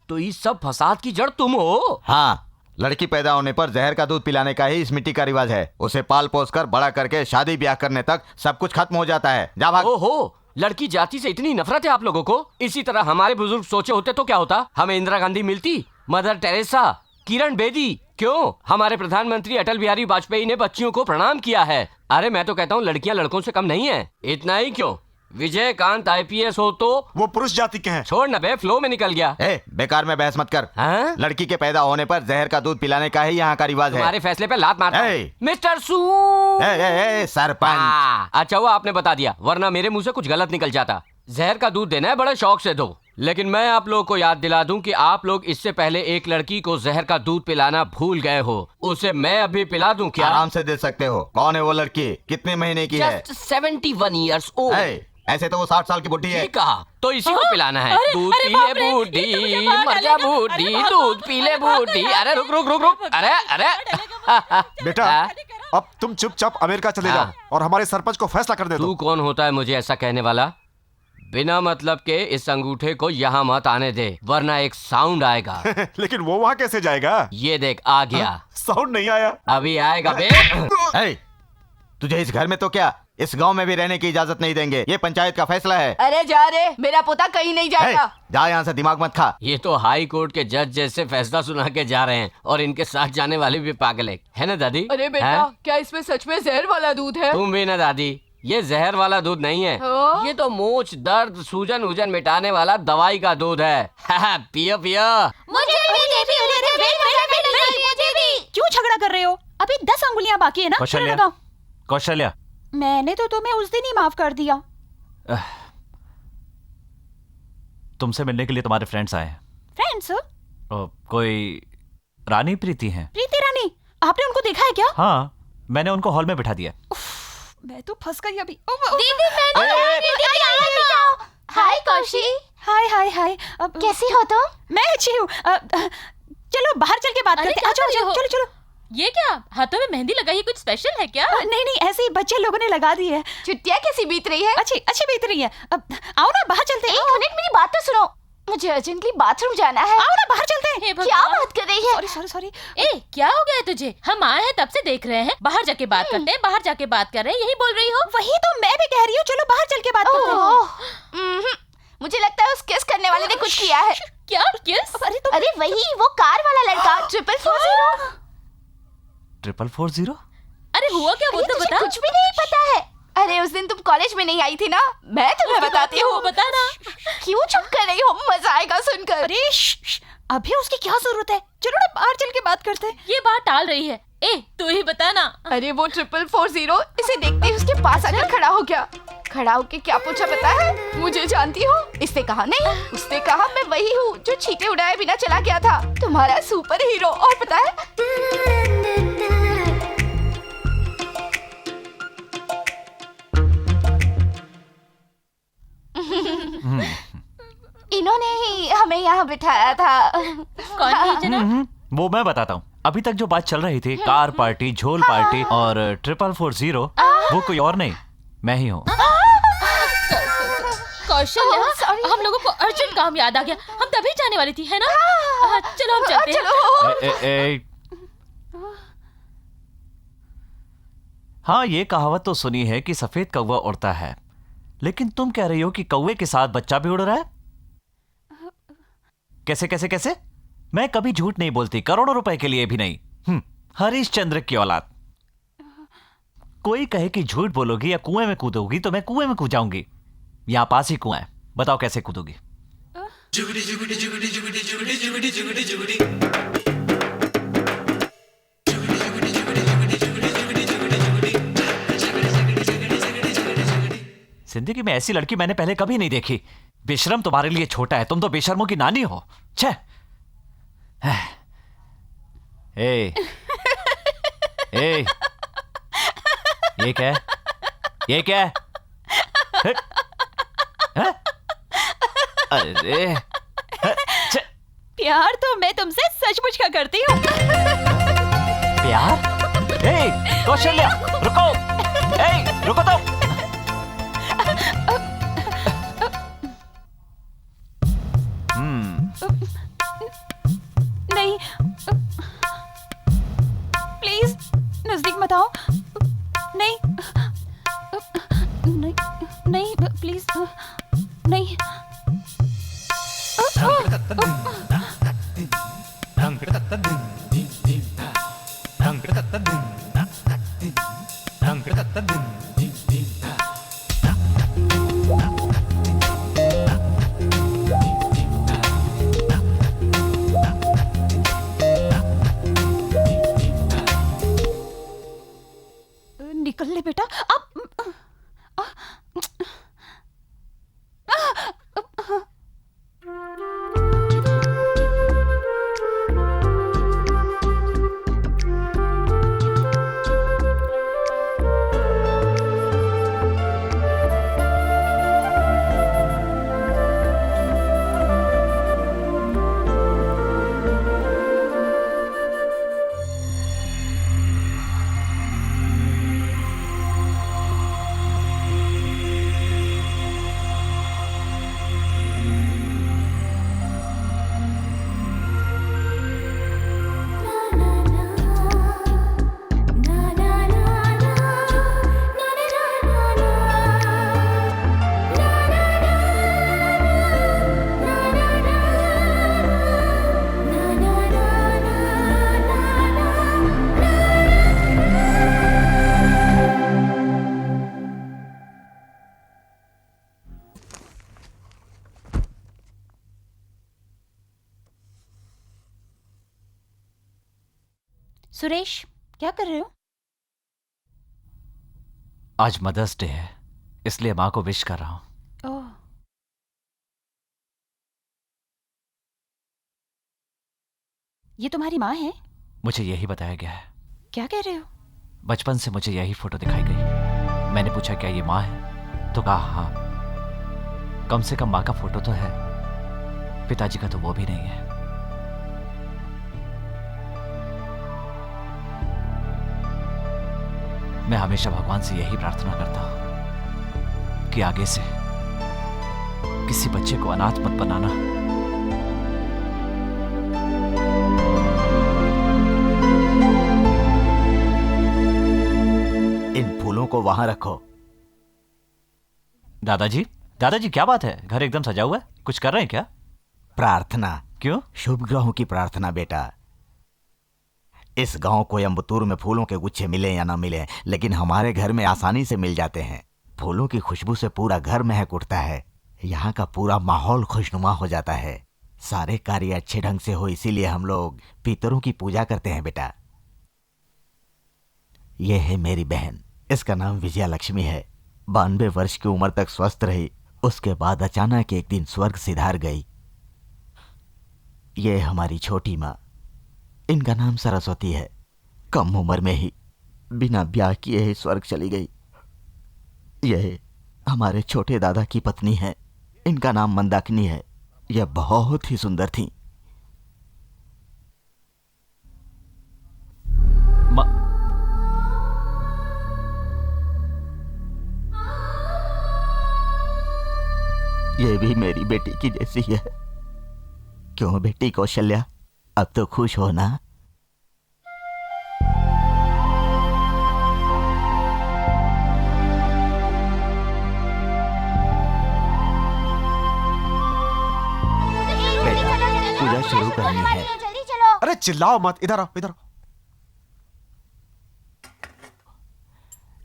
तो इस सब फसाद की जड़ तुम हो? हाँ, लड़की पैदा होने पर जहर का दूध पिलाने का ही इस मिट्टी का रिवाज है। उसे पाल पोस कर बड़ा करके शादी ब्याह करने तक सब कुछ खत्म हो जाता है। जा भाग। ओहो, लड़की जाति से इतनी नफरत है आप लोगों को? इसी तरह हमारे बुजुर्ग सोचे होते तो क्या होता? हमें इंदिरा गांधी मिलती, मदर टेरेसा, किरण बेदी। क्यों? हमारे प्रधानमंत्री अटल बिहारी वाजपेयी ने बच्चियों को प्रणाम किया है। अरे मैं तो कहता हूँ लड़कियां लड़कों से कम नहीं है। इतना ही क्यों, विजयकांत IPS हो तो वो पुरुष जाति के हैं। छोड़ ना बे, फ्लो में निकल गया। बेकार में बहस मत कर। हाँ? लड़की के पैदा होने पर जहर का दूध पिलाने का ही यहाँ का रिवाज है। तुम्हारे फैसले पे लात मारता हूं। मिस्टर सू। सरपंच। अच्छा हुआ आपने बता दिया, वरना मेरे मुंह से कुछ गलत निकल जाता। जहर का दूध देना है, बड़े शौक से दो। लेकिन मैं आप लोगों को याद दिला दूं कि आप लोग इससे पहले एक लड़की को जहर का दूध पिलाना भूल गए हो। उसे मैं अभी पिला दूं क्या? आराम से दे सकते हो। कौन है वो लड़की? कितने महीने की है? Just 71 years old. ऐसे तो वो 60 साल की बुढ़ी है। कहा तो इसी को पिलाना है। दूध पी ले बूढ़ी, मर जा बूढ़ी, दूध पी ले बूढ़ी। अरे रुक रुक रुक रुक, अरे अरे बेटा अब तुम चुपचाप अमेरिका चले जाओ और हमारे सरपंच को फैसला कर दे दो। तू कौन होता है मुझे ऐसा कहने वाला? बिना मतलब के इस अंगूठे को यहाँ मत आने दे, वरना एक साउंड आएगा। लेकिन वो वहाँ कैसे जाएगा? ये देख आ गया। साउंड नहीं आया। अभी आएगा बे। तुझे इस घर में तो क्या, इस गांव में भी रहने की इजाजत नहीं देंगे। ये पंचायत का फैसला है। अरे जा रे, मेरा पोता कहीं नहीं जाएगा। जा यहाँ से, दिमाग मत खा। ये तो हाई कोर्ट के जज जैसे फैसला सुना के जा रहे हैं और इनके साथ जाने वाले भी पागल है ना दादी? अरे बेटा, क्या इसमें सच में जहर वाला दूध है? तुम भी ना दादी, ये जहर वाला दूध नहीं है। ये तो मोच दर्द सूजन उजन मिटाने वाला दवाई का दूध है। पियो पियो। मुझे भी। क्यों झगड़ा कर रहे हो? अभी 10 अंगुलियां बाकी है ना? कौशल्या, कौशल्या, मैंने तो तुम्हें उस दिन ही माफ कर दिया। तुमसे मिलने के लिए तुम्हारे फ्रेंड्स आए हैं। फ्रेंड्स? कोई रानी प्रीति हैं। प्रीति रानी? आपने उनको देखा है क्या? हाँ, मैंने उनको हॉल में बिठा दिया। मैं तो फंस गई अभी। हाय कौशी। हाय हाय हाय। कैसी हो तुम? मैं अच्छी हूँ। चलो बाहर चल के बात करते हैं। चलो चलो चलो। ये क्या हाथों में मेहंदी लगाई है? कुछ स्पेशल है क्या? नहीं नहीं, ऐसे ही बच्चे लोगों ने लगा दी है। छुट्टियाँ कैसी बीत रही है? अच्छी अच्छी बीत रही है। अब आओ ना बाहर चलते हैं। 1 मिनट मेरी बात तो सुनो, मुझे अर्जेंटली बाथरूम जाना है। आओ ना बाहर चलते हैं। क्या बात कर रही है? Sorry sorry sorry. ए क्या हो गया है तुझे? हम आए हैं तब से देख रहे हैं, बाहर जाके बात करते हैं, बाहर जाके बात कर रहे हैं, यही बोल रही हो? वही तो मैं भी कह रही हूँ, चलो बाहर चल के बात करते हैं। मुझे लगता है उस किस करने वाले ने कुछ किया है। क्या किस? अरे वही वो कार वाला लड़का 440। 440? अरे हुआ क्या वो तो बता। कुछ भी नहीं पता है। अरे उस दिन तुम कॉलेज में नहीं आई थी ना, मैं तुम्हें बताती हूँ। बता ना। क्यों चुप कर रही हो? मजा आएगा सुनकर। अरे अभी उसकी क्या जरूरत है? चलो ना बाहर चल के बात करते हैं। ये बात टाल रही है। ए तू ही बता ना। अरे वो 440 इसे देखते ही उसके पास आकर खड़ा हो गया। खड़ा होके क्या पूछा पता है? मुझे जानती हो? इसने कहा नहीं। उसने कहा मैं वही हूँ जो छींटे उड़ाए बिना चला गया था, तुम्हारा सुपर हीरो। और पता है इन्होंने ही हमें यहाँ बिठाया था। कौन है जनाब? वो मैं बताता हूँ। अभी तक जो बात चल रही थी, कार पार्टी, झोल पार्टी और 440, वो कोई और नहीं, मैं ही हूँ। कौशल्या, हम लोगों को अर्जेंट काम याद आ गया, हम तभी जाने वाली थी, है ना? चलो हम चलते हैं। हाँ, ये कहावत तो सुनी है कि सफेद कौवा उड़ता है, लेकिन तुम कह रही हो कि कौवे के साथ बच्चा भी उड़ रहा है? कैसे कैसे कैसे? मैं कभी झूठ नहीं बोलती, करोड़ों रुपए के लिए भी नहीं। हरिश्चंद्र की औलाद। कोई कहे कि झूठ बोलोगी या कुएं में कूदोगी तो मैं कुएं में कूद जाऊंगी। यहां पास ही कुआं है, बताओ कैसे कूदोगी? जिंदगी में ऐसी लड़की मैंने पहले कभी नहीं देखी। बेशरम तुम्हारे लिए छोटा है, तुम तो बेशर्मों की नानी हो। छे। ए, ए, ये क्या है? ये क्या है? अरे प्यार तो मैं तुमसे सचमुच का करती हूँ। प्यार? ए, कौशल्या, रुको। ए, रुको तो। नहीं, प्लीज नजदीक मत आओ। नहीं नहीं नहीं प्लीज नहीं। निकल ले बेटा अब। सुरेश, क्या कर रहे हो? आज मदर्स डे है, इसलिए माँ को विश कर रहा हूँ। ओह, ये तुम्हारी माँ है? मुझे यही बताया गया है। क्या कह रहे हो? बचपन से मुझे यही फोटो दिखाई गई। मैंने पूछा क्या ये माँ है, तो कहा हाँ। कम से कम माँ का फोटो तो है, पिताजी का तो वो भी नहीं है। मैं हमेशा भगवान से यही प्रार्थना करता हूं कि आगे से किसी बच्चे को अनाथ मत बनाना। इन फूलों को वहां रखो। दादाजी, दादाजी क्या बात है, घर एकदम सजा हुआ है, कुछ कर रहे हैं क्या? प्रार्थना। क्यों? शुभ ग्रहों की प्रार्थना बेटा। इस गांव कोयम्बतूर में फूलों के गुच्छे मिले या ना मिले, लेकिन हमारे घर में आसानी से मिल जाते हैं। फूलों की खुशबू से पूरा घर महक उठता है, यहाँ का पूरा माहौल खुशनुमा हो जाता है। सारे कार्य अच्छे ढंग से हो, इसीलिए हम लोग पितरों की पूजा करते हैं बेटा। यह है मेरी बहन, इसका नाम विजया लक्ष्मी है। 92 वर्ष की उम्र तक स्वस्थ रही, उसके बाद अचानक एक दिन स्वर्ग सिधार गई। ये हमारी छोटी माँ, इनका नाम सरस्वती है। कम उम्र में ही बिना ब्याह किए ही स्वर्ग चली गई। यह हमारे छोटे दादा की पत्नी है, इनका नाम मंदाकिनी है। यह बहुत ही सुंदर थी। ये भी मेरी बेटी की जैसी है। क्यों बेटी कौशल्या, अब तो खुश हो ना? बेटा, पूजा शुरू करनी है। जल्दी चलो। अरे चिल्लाओ मत, इधर आओ, इधर आओ।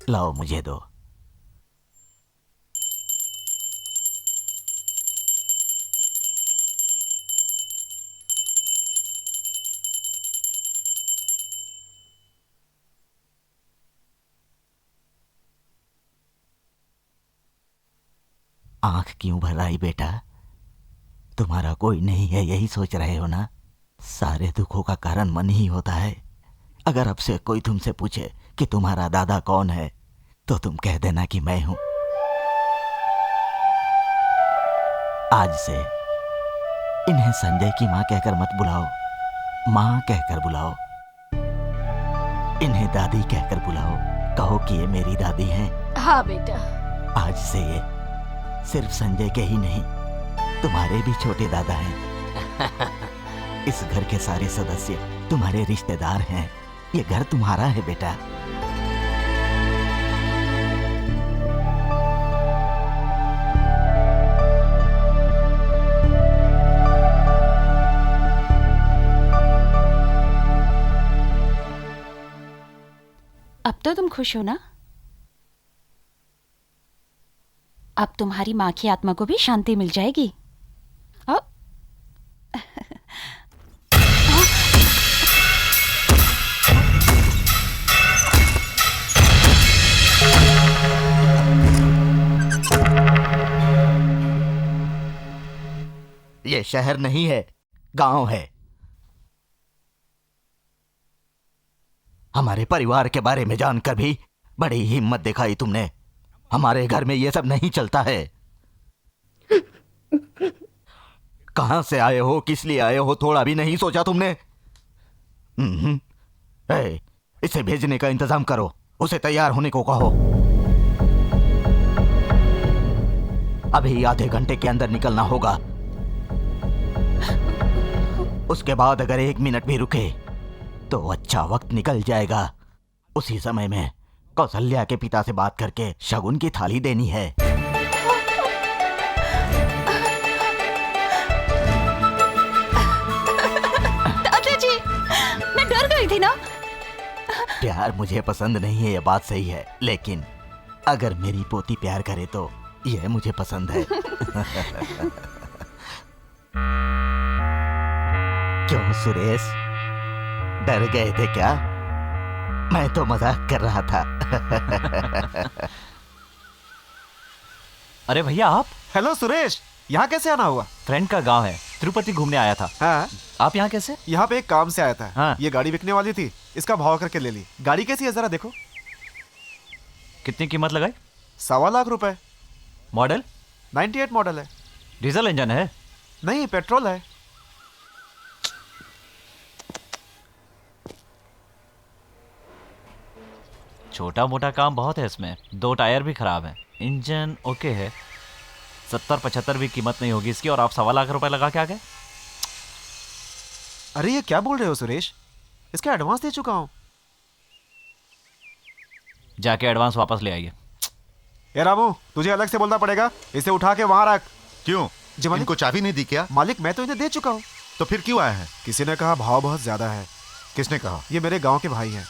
लाओ मुझे दो। आंख क्यों भर आई बेटा? तुम्हारा कोई नहीं है यही सोच रहे हो ना? सारे दुखों का कारण मन ही होता है। अगर अब से कोई तुमसे पूछे कि तुम्हारा दादा कौन है, तो तुम कह देना कि मैं हूं। आज से इन्हें संजय की मां कहकर मत बुलाओ, मां कहकर बुलाओ। इन्हें दादी कहकर बुलाओ, कहो कि ये मेरी दादी हैं। हाँ बेटा। आज से ये सिर्फ संजय के ही नहीं, तुम्हारे भी छोटे दादा हैं। इस घर के सारे सदस्य तुम्हारे रिश्तेदार हैं। ये घर तुम्हारा है बेटा। अब तो तुम खुश हो ना? अब तुम्हारी माँ की आत्मा को भी शांति मिल जाएगी। अब ये शहर नहीं है, गांव है। हमारे परिवार के बारे में जानकर भी बड़ी हिम्मत दिखाई तुमने। हमारे घर में ये सब नहीं चलता है। कहां से आए हो, किस लिए आए हो, थोड़ा भी नहीं सोचा तुमने? इसे भेजने का इंतजाम करो, उसे तैयार होने को कहो। अभी आधे घंटे के अंदर निकलना होगा। उसके बाद अगर 1 मिनट भी रुके तो अच्छा वक्त निकल जाएगा। उसी समय में कौशल्या के पिता से बात करके शगुन की थाली देनी है। दादाजी, मैं डर गई थी ना। प्यार मुझे पसंद नहीं है, ये बात सही है, लेकिन अगर मेरी पोती प्यार करे तो यह मुझे पसंद है। क्यों सुरेश, डर गए थे क्या? मैं तो मजाक कर रहा था। अरे भैया आप? हेलो सुरेश, यहाँ कैसे आना हुआ? फ्रेंड का गांव है, तिरुपति घूमने आया था। हाँ, आप यहाँ कैसे? यहाँ पे एक काम से आया था। हाँ। ये गाड़ी बिकने वाली थी, इसका भाव करके ले ली। गाड़ी कैसी है जरा देखो। कितनी कीमत लगाई? 1.25 लाख रुपए। मॉडल? 98 मॉडल है। डीजल इंजन है? नहीं, पेट्रोल है। छोटा मोटा काम बहुत है इसमें। 2 टायर भी खराब हैं, इंजन ओके है। 70-75 भी कीमत नहीं होगी इसकी, और आप 1.25 लाख रुपए लगा के आ गए। अरे ये क्या बोल रहे हो सुरेश? इसका एडवांस दे चुका हूँ। जाके एडवांस वापस ले आइए। ए रामू, तुझे अलग से बोलना पड़ेगा। इसे उठा के वहां रख। क्यों? इनको चाबी नहीं दी क्या? मालिक, मैं तो इन्हें दे चुका हूँ। तो फिर क्यों आए हैं? किसी ने कहा भाव बहुत ज्यादा है। किसने कहा? ये मेरे गांव के भाई हैं।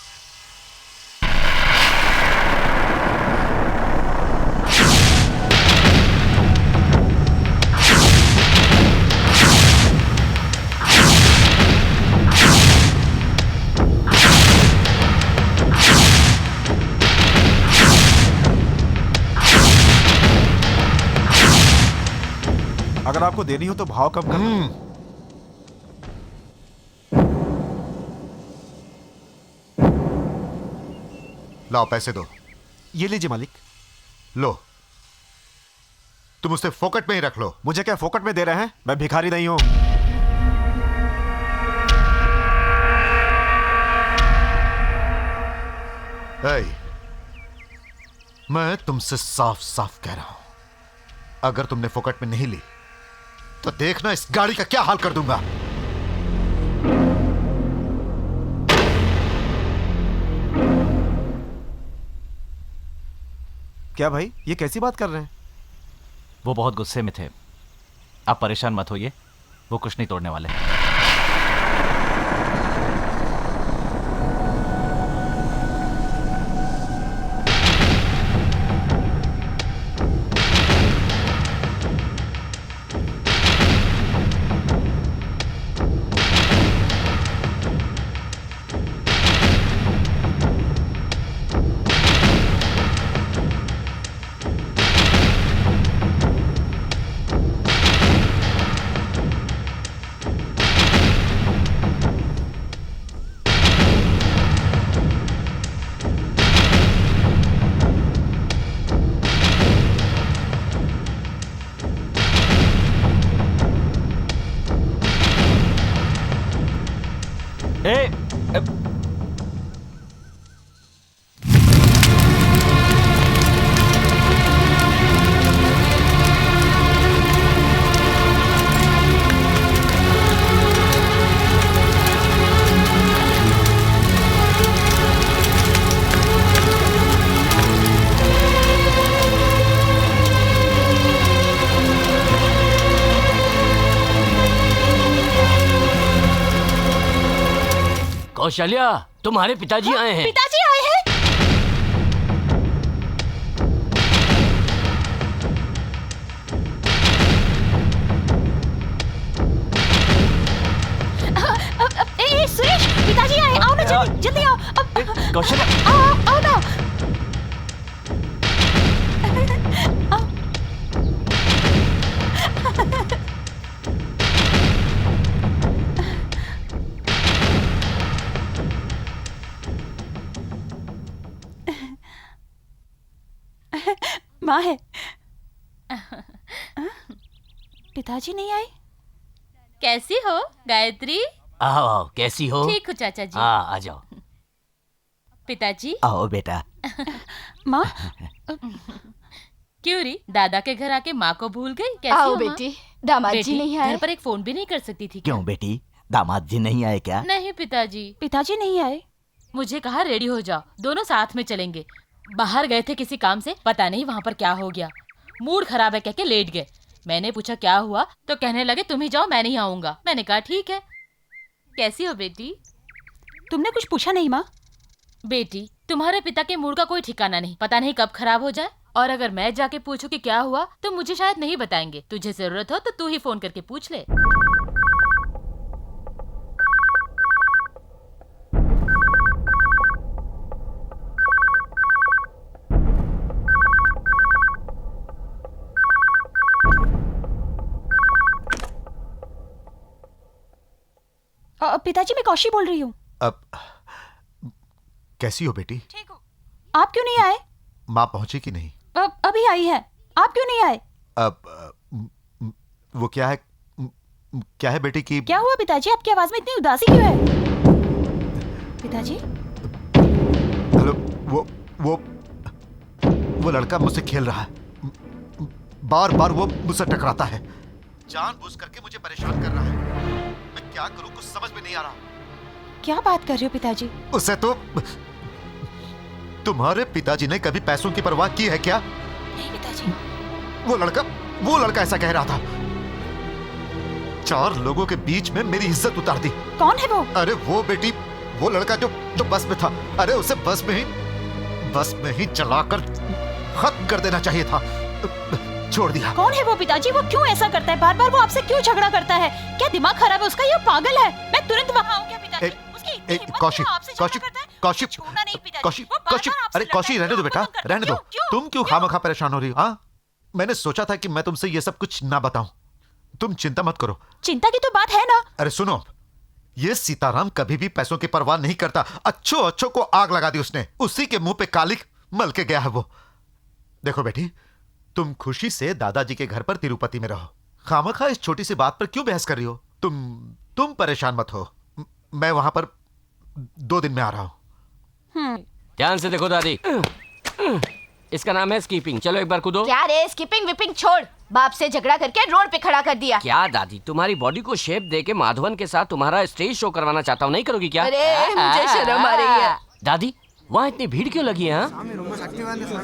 अगर आपको देनी हो तो भाव कम कर। लाओ पैसे दो। ये लीजिए मालिक। लो, तुम उसे फोकट में ही रख लो। मुझे क्या फोकट में दे रहे हैं? मैं भिखारी नहीं हूं। मैं तुमसे साफ साफ कह रहा हूं, अगर तुमने फोकट में नहीं ली तो देखना इस गाड़ी का क्या हाल कर दूंगा। क्या भाई, ये कैसी बात कर रहे हैं? वो बहुत गुस्से में थे। आप परेशान मत होइए, वो कुछ नहीं तोड़ने वाले। कौशल्या, तुम्हारे पिताजी आए हैं। पिताजी आए हैं? ए सुरेश, पिताजी आए। आओ ना जल्दी, जल्दी आओ। कौशल्या, आओ आओ ना। माँ है। पिताजी नहीं आए? कैसी हो गायत्री? आओ आओ, कैसी हो? ठीक हो चाचा जी। हाँ, आ जाओ। पिताजी। आओ बेटा। माँ, क्यों री, दादा के घर आके माँ को भूल गई? कैसी आओ हो माँ? बेटी, दामाद जी बेटी, नहीं आए? घर पर एक फोन भी नहीं कर सकती थी क्या? क्यों बेटी, दामाद जी नहीं आए क्या? नहीं पिताजी। पिताजी नहीं आए? मुझे कहा रेडी हो जाओ, दोनों साथ में चलेंगे। बाहर गए थे किसी काम से, पता नहीं वहाँ पर क्या हो गया। मूड खराब है कह के लेट गए। मैंने पूछा क्या हुआ तो कहने लगे तुम ही जाओ, मैं नहीं आऊंगा। मैंने कहा ठीक है। कैसी हो बेटी? तुमने कुछ पूछा नहीं माँ? बेटी, तुम्हारे पिता के मूड का कोई ठिकाना नहीं, पता नहीं कब खराब हो जाए। और अगर मैं जाके पूछूं कि क्या हुआ तो मुझे शायद नहीं बताएंगे। तुझे जरूरत हो तो तू ही फोन करके पूछ ले। पिताजी मैं कौशी बोल रही हूँ। अब कैसी हो बेटी? ठीक हूँ। आप क्यों नहीं आए? माँ पहुंची कि नहीं? अभी आई है। आप क्यों नहीं आए? अब वो क्या है बेटी की? क्या हुआ पिताजी, आपकी आवाज में इतनी उदासी क्यों है? पिताजी? हेलो, वो लड़का मुझसे खेल रहा है। बार बार वो मुझसे टकराता है, जानबूझ करके मुझे परेशान कर रहा है। मैं क्या करूं, कुछ समझ में नहीं आ रहा। क्या बात कर रहे हो पिताजी? उसे तो तुम्हारे पिताजी ने कभी पैसों की परवाह की है क्या? नहीं पिताजी। वो लड़का ऐसा कह रहा था। 4 लोगों के बीच में मेरी इज्जत उतार दी। कौन है वो? अरे वो बेटी, वो लड़का जो बस में था। अरे उसे बस में ही चलाकर खत्म कर देना चाहिए था, छोड़ दिया। कौन है वो पिताजी? वो क्यों ऐसा करता है? बार बार वो आपसे क्यों झगड़ा करता है? क्या दिमाग खराब है उसका? ये पागल है। मैं तुरंत वहाँ आऊंगा पिताजी। उसकी इतनी हिम्मत है, वो आपसे झगड़ा करता है? छोड़ना नहीं पिताजी। वो बार-बार आपसे अरे कौशी, लड़ता है। रहने दो बेटा, क्यों? रहने दो। क्यों? तुम क्यों खामखा परेशान हो रही हो? हाँ, मैंने सोचा था कि मैं तुमसे ये सब कुछ ना बताऊं। तुम चिंता मत करो। चिंता की तो बात है ना। अरे सुनो, ये सीताराम कभी भी पैसों की परवाह नहीं करता। अच्छों को आग लगा दी उसने। उसी के मुंह पे कालिक मल के गया है वो। देखो बेटी, तुम खुशी से दादाजी के घर पर तिरुपति में रहो। खामखा इस छोटी सी बात पर क्यों बहस कर रही हो? तुम परेशान मत हो। मैं वहां पर 2 दिन में आ रहा हूं। ध्यान से देखो दादी, इसका नाम है स्कीपिंग। चलो एक बार कूदो। क्या रे, स्किपिंग विपिंग छोड़। बाप से झगड़ा करके रोड पे खड़ा कर दिया। क्या दादी, तुम्हारी बॉडी को शेप दे के माधवन के साथ तुम्हारा स्टेज शो करवाना चाहता हूँ, नहीं करोगी क्या? अरे मुझे शर्म आ रही है। दादी, वहाँ इतनी भीड़ क्यों लगी है?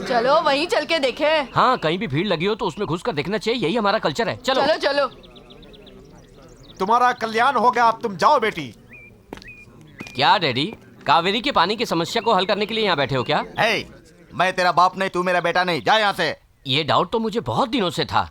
चलो वहीं चल के देखे। हाँ, कहीं भी भीड़ लगी हो तो उसमें घुसकर देखना चाहिए, यही हमारा कल्चर है। चलो चलो चलो। तुम्हारा कल्याण हो गया, अब तुम जाओ बेटी। क्या डैडी, कावेरी के पानी की समस्या को हल करने के लिए यहाँ बैठे हो क्या? मैं तेरा बाप नहीं, तू मेरा बेटा नहीं। जा यहाँ से। ये डाउट तो मुझे बहुत दिनों से था।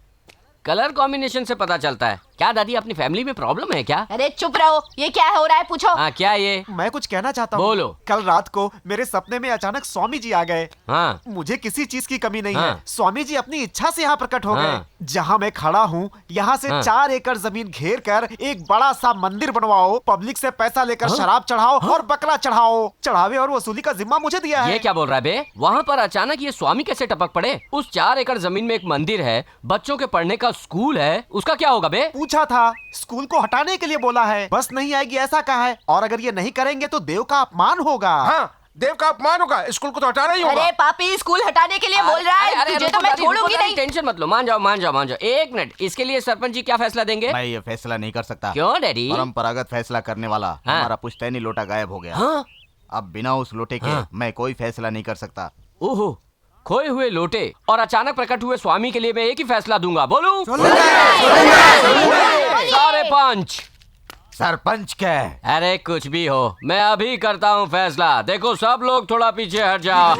कलर कॉम्बिनेशन से पता चलता है। क्या दादी, अपनी फैमिली में प्रॉब्लम है क्या? अरे चुप रहो, ये क्या हो रहा है पूछो। हाँ, क्या ये? मैं कुछ कहना चाहता हूँ। बोलो। कल रात को मेरे सपने में अचानक स्वामी जी आ गए। हाँ। मुझे किसी चीज की कमी नहीं हाँ। है। स्वामी जी अपनी इच्छा से यहाँ प्रकट हो हाँ। गए। जहाँ मैं खड़ा हूँ, यहाँ से हाँ। 4 एकड़ जमीन घेर कर एक बड़ा सा मंदिर बनवाओ, पब्लिक से पैसा लेकर शराब चढ़ाओ और बकरा चढ़ाओ। चढ़ावे और वसूली का जिम्मा मुझे दिया है। ये क्या बोल रहा है बे? वहाँ पर अचानक ये स्वामी कैसे टपक पड़े? उस 4 एकड़ जमीन में एक मंदिर है, बच्चों के पढ़ने का स्कूल है, उसका क्या होगा बे? पूछा था, स्कूल को हटाने के लिए बोला है। बस नहीं आएगी ऐसा कहा है, और अगर ये नहीं करेंगे तो देव का अपमान होगा। हाँ, देव का अपमान होगा। स्कूल को तो हटाना ही होगा। अरे पापी, स्कूल हटाने के लिए बोल रहा है। तुझे तो मैं छोड़ूंगी नहीं। टेंशन मत लो, मान जाओ। एक मिनट, इसके लिए सरपंच जी क्या फैसला देंगे? मैं ये फैसला नहीं कर सकता। क्यों डैडी? परंपरागत फैसला करने वाला हमारा पुश्तैनी लोटा गायब हो गया। हाँ? अब बिना उस लोटे के मैं कोई फैसला नहीं कर सकता। ओहो, खोए हुए लोटे और अचानक प्रकट हुए स्वामी के लिए मैं एक ही फैसला दूंगा। बोलूं? सारे पंच। सरपंच क्या? अरे कुछ भी हो, मैं अभी करता हूँ फैसला। देखो सब लोग थोड़ा पीछे हट जाओ।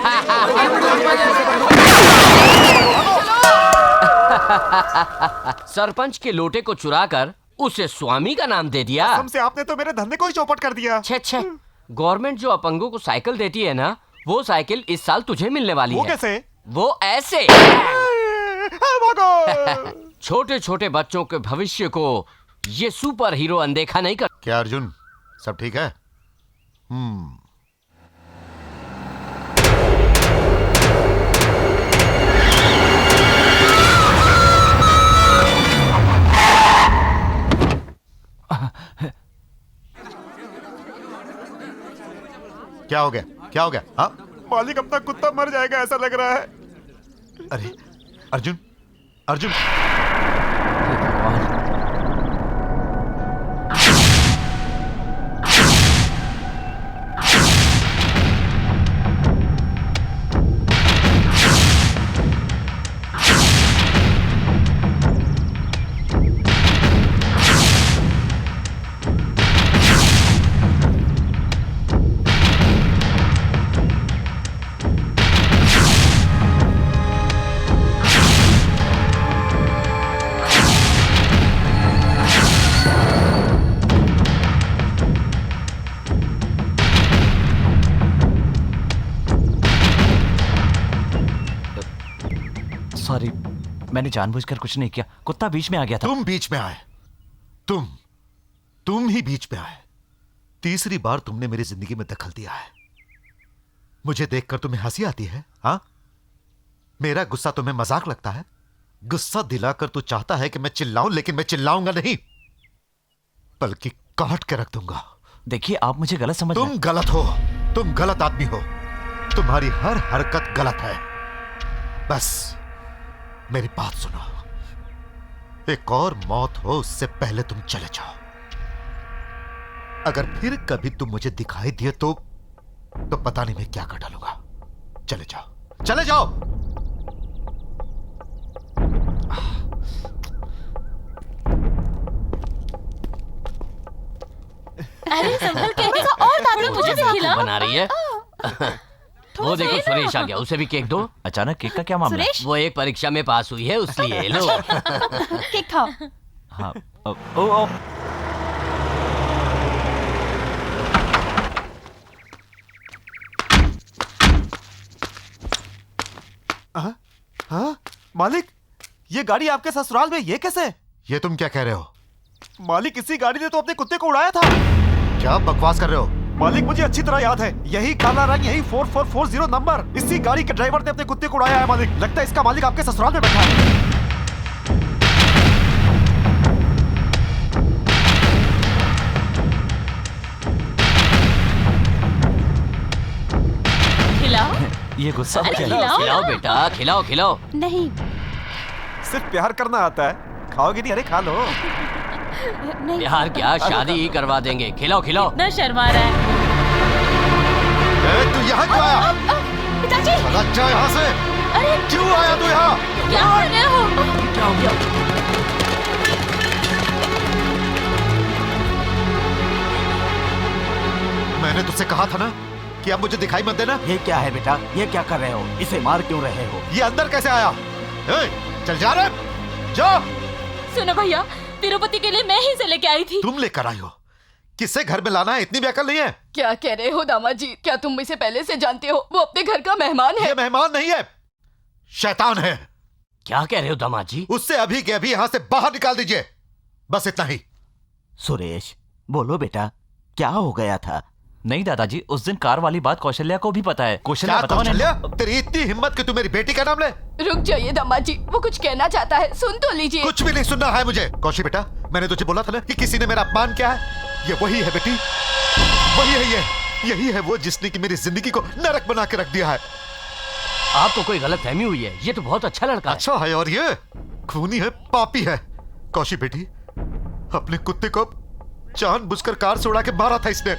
सरपंच के लोटे को चुराकर उसे स्वामी का नाम दे दिया। कसम से आपने तो मेरे धंधे को ही चौपट कर दिया। छे, गवर्नमेंट जो अपंगों को साइकिल देती है ना, वो साइकिल इस साल तुझे मिलने वाली है। वो कैसे? वो ऐसे। छोटे छोटे बच्चों के भविष्य को ये सुपर हीरो अनदेखा नहीं कर। क्या अर्जुन, सब ठीक है? क्या हो गया? हाँ? मालिक, अपना कुत्ता मर जाएगा ऐसा लग रहा है। अरे अर्जुन, सॉरी, मैंने जानबूझकर कुछ नहीं किया। कुत्ता बीच में आ गया था। तुम बीच में आए। तुम ही बीच में आए। तीसरी बार तुमने मेरी जिंदगी में दखल दिया है। मुझे देखकर तुम्हें हंसी आती है? हाँ, मेरा गुस्सा तुम्हें मजाक लगता है? गुस्सा दिलाकर तू चाहता है कि मैं चिल्लाऊं, लेकिन मैं चिल्लाऊंगा नहीं, बल्कि काट के रख दूंगा। देखिए, आप मुझे गलत समझ तुम गलत हो, तुम गलत आदमी हो, तुम्हारी हर हरकत गलत है। बस मेरी बात सुनो, एक और मौत हो उससे पहले तुम चले जाओ। अगर फिर कभी तुम मुझे दिखाई दिए तो पता नहीं मैं क्या कर डालूंगा। चले जाओ, चले जाओ। अरे संभल के और दादी मुझे भी खिलाओ। बना रही है। वो देखो सुरेश आ गया, उसे भी केक दो। अचानक केक का क्या मामला? सुरेश? वो एक परीक्षा में पास हुई है उसलिए। लो। केक खाओ। हाँ। ओ। हाँ? मालिक, ये गाड़ी आपके ससुराल में, ये कैसे? ये तुम क्या कह रहे हो? मालिक, इसी गाड़ी ने तो अपने कुत्ते को उड़ाया था। क्या बकवास कर रहे हो? मालिक, मुझे अच्छी तरह याद है, यही काला रंग, यही 4440 नंबर, इसी गाड़ी के ड्राइवर ने अपने कुत्ते को उड़ाया है। मालिक, लगता है इसका मालिक आपके ससुराल में बैठा है। खिलाओ। ये गुस्सा हो अरे गया। खिलाओ। खिलाओ बेटा, खिलाओ खिलाओ। नहीं सिर्फ प्यार करना आता है, खाओगे नहीं? अरे खा लो। नहीं। यार क्या, शादी ही करवा देंगे। खिलाओ खिलाओ। इतना शर्मा रहा है। तू यहाँ क्यों आया? पिताजी! चला जा यहाँ से। अरे क्यों आया तू यहाँ? क्या कर रहे हो? क्या हो गया? मैंने तुझसे कहा था ना कि अब मुझे दिखाई मत देना। ये क्या है बेटा, ये क्या कर रहे हो? इसे मार क्यों रहे हो? ये अंदर कैसे आया? चल जा रे, जा। सुनो भैया, तिरुपति के लिए मैं ही से लेके आई थी। तुम लेकर आई हो? किससे घर में लाना है? इतनी भी अकल नहीं है? क्या कह रहे हो दामाद जी? क्या तुम इसे पहले से जानते हो? वो अपने घर का मेहमान है। ये मेहमान नहीं है, शैतान है। क्या कह रहे हो दामाद जी? उससे अभी के अभी यहाँ से बाहर निकाल दीजिए, बस इतना ही। सुरेश, बोलो बेटा, क्या हो गया था? नहीं दादाजी, उस दिन कार वाली बात कौशल्या को भी पता है। कौशल्या क्या बताओ ना। कौशल्या? तेरी इतनी हिम्मत कि तू मेरी बेटी का नाम ले? रुक जाइए दामाद जी, वो कुछ कहना चाहता है, सुन तो लीजिए। कुछ भी नहीं सुनना है मुझे। कौशी बेटा, मैंने तुझे बोला था ना कि किसी ने मेरा अपमान किया है। ये वही है बेटी, वही है ये। यही है वो जिसने कि मेरी जिंदगी को नरक बना के रख दिया है। आपको कोई गलत फहमी हुई है, ये तो बहुत अच्छा लड़का है। अच्छा है, और ये खूनी है, पापी है। कौशी बेटी, अपने कुत्ते को जानबूझकर कार से उड़ा के मारा था इसने।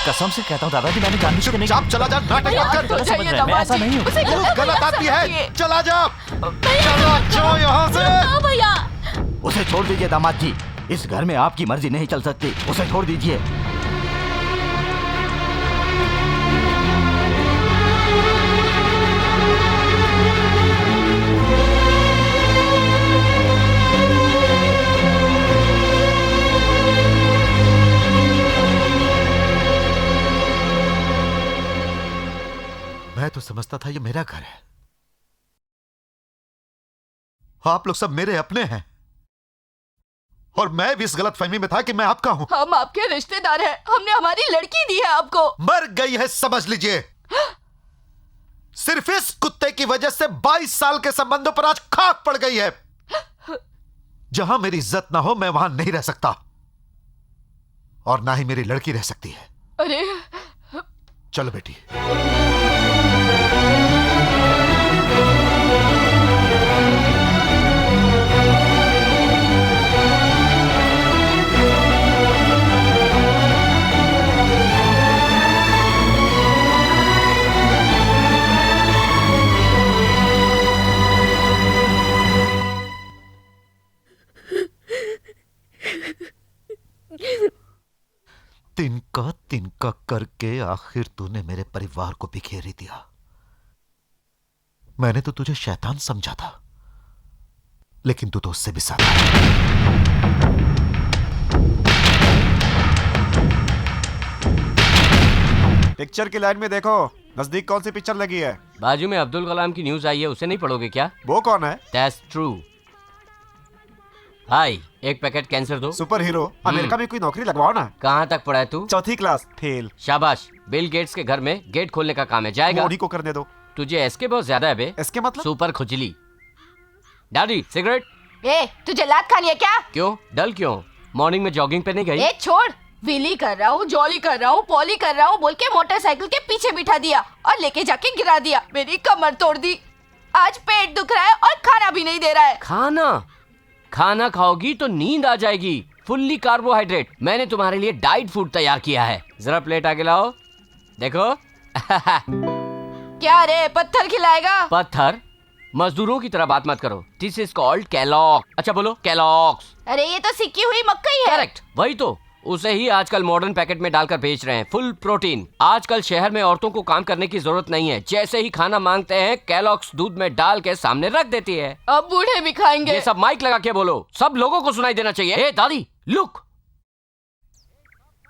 कसम से कहता हूँ दादाजी, मैंने जानबूझ के नहीं। चुपचाप चला जा, नाटक मत कर। गलत समझ रहे हैं, मैं ऐसा नहीं हूँ। तू गलत आदमी है, चला जा, चला जाओ यहाँ से। हाँ भैया। उसे छोड़ दीजिए दामाद जी, इस घर में आपकी मर्जी नहीं चल सकती, उसे छोड़ दीजिए। मैं तो समझता था ये मेरा घर है, आप लोग सब मेरे अपने हैं, और मैं भी इस गलतफहमी में था कि मैं आपका हूं। हम आपके रिश्तेदार हैं, हमने हमारी लड़की दी है आपको। मर गई है, समझ लीजिए। सिर्फ इस कुत्ते की वजह से 22 साल के संबंधों पर आज खाक पड़ गई है। जहां मेरी इज्जत ना हो, मैं वहां नहीं रह सकता, और ना ही मेरी लड़की रह सकती है। अरे चलो बेटी। तिनका तिनका करके आखिर तूने मेरे परिवार को बिखेर ही दिया। मैंने तो तुझे शैतान समझा था, लेकिन तू तो उससे भी ज्यादा है। पिक्चर की लाइन में देखो, नजदीक कौन सी पिक्चर लगी है? बाजू में अब्दुल कलाम की न्यूज आई है, उसे नहीं पढ़ोगे क्या? वो कौन है? That's true. हाय, एक पैकेट कैंसर दो। सुपर हीरो, अमेरिका में कोई नौकरी लगवाओ ना। कहाँ तक पढ़ा है तू? चौथी क्लास, फेल। शाबाश, बिल गेट्स के घर में गेट खोलने का काम है, जाएगा? मोदी को करने दो। तुझे एसके बहुत ज्यादा है बे। एसके मतलब? सुपर खुजली। Daddy cigarette. ए, तुझे लात खानी है क्या? क्यों, डल क्यों? मॉर्निंग में जॉगिंग पे नहीं गई? ए छोड़, व्हीली कर रहा हूँ, जॉली कर रहा हूँ, पॉली कर रहा हूँ बोल के मोटरसाइकिल के पीछे बिठा दिया और लेके जाके गिरा दिया, मेरी कमर तोड़ दी। आज पेट दुख रहा है और खाना भी नहीं दे रहा है। खाना खाओगी तो नींद आ जाएगी। Fully carbohydrate. मैंने तुम्हारे लिए डाइट फूड तैयार किया है। जरा प्लेट आगे लाओ, देखो। क्या रे, पत्थर खिलाएगा? पत्थर? मजदूरों की तरह बात मत करो। This is called Kellogg. अच्छा बोलो, कैलॉग्स। अरे ये तो सिक्की हुई मक्कई है। करेक्ट, वही तो। उसे ही आजकल मॉडर्न पैकेट में डालकर बेच रहे हैं, फुल प्रोटीन। आजकल शहर में औरतों को काम करने की जरूरत नहीं है, जैसे ही खाना मांगते हैं कैलॉग्स दूध में डाल के सामने रख देती है। अब बूढ़े भी खाएंगे। ये सब माइक लगा के बोलो, सब लोगों को सुनाई देना चाहिए। ए दादी, look.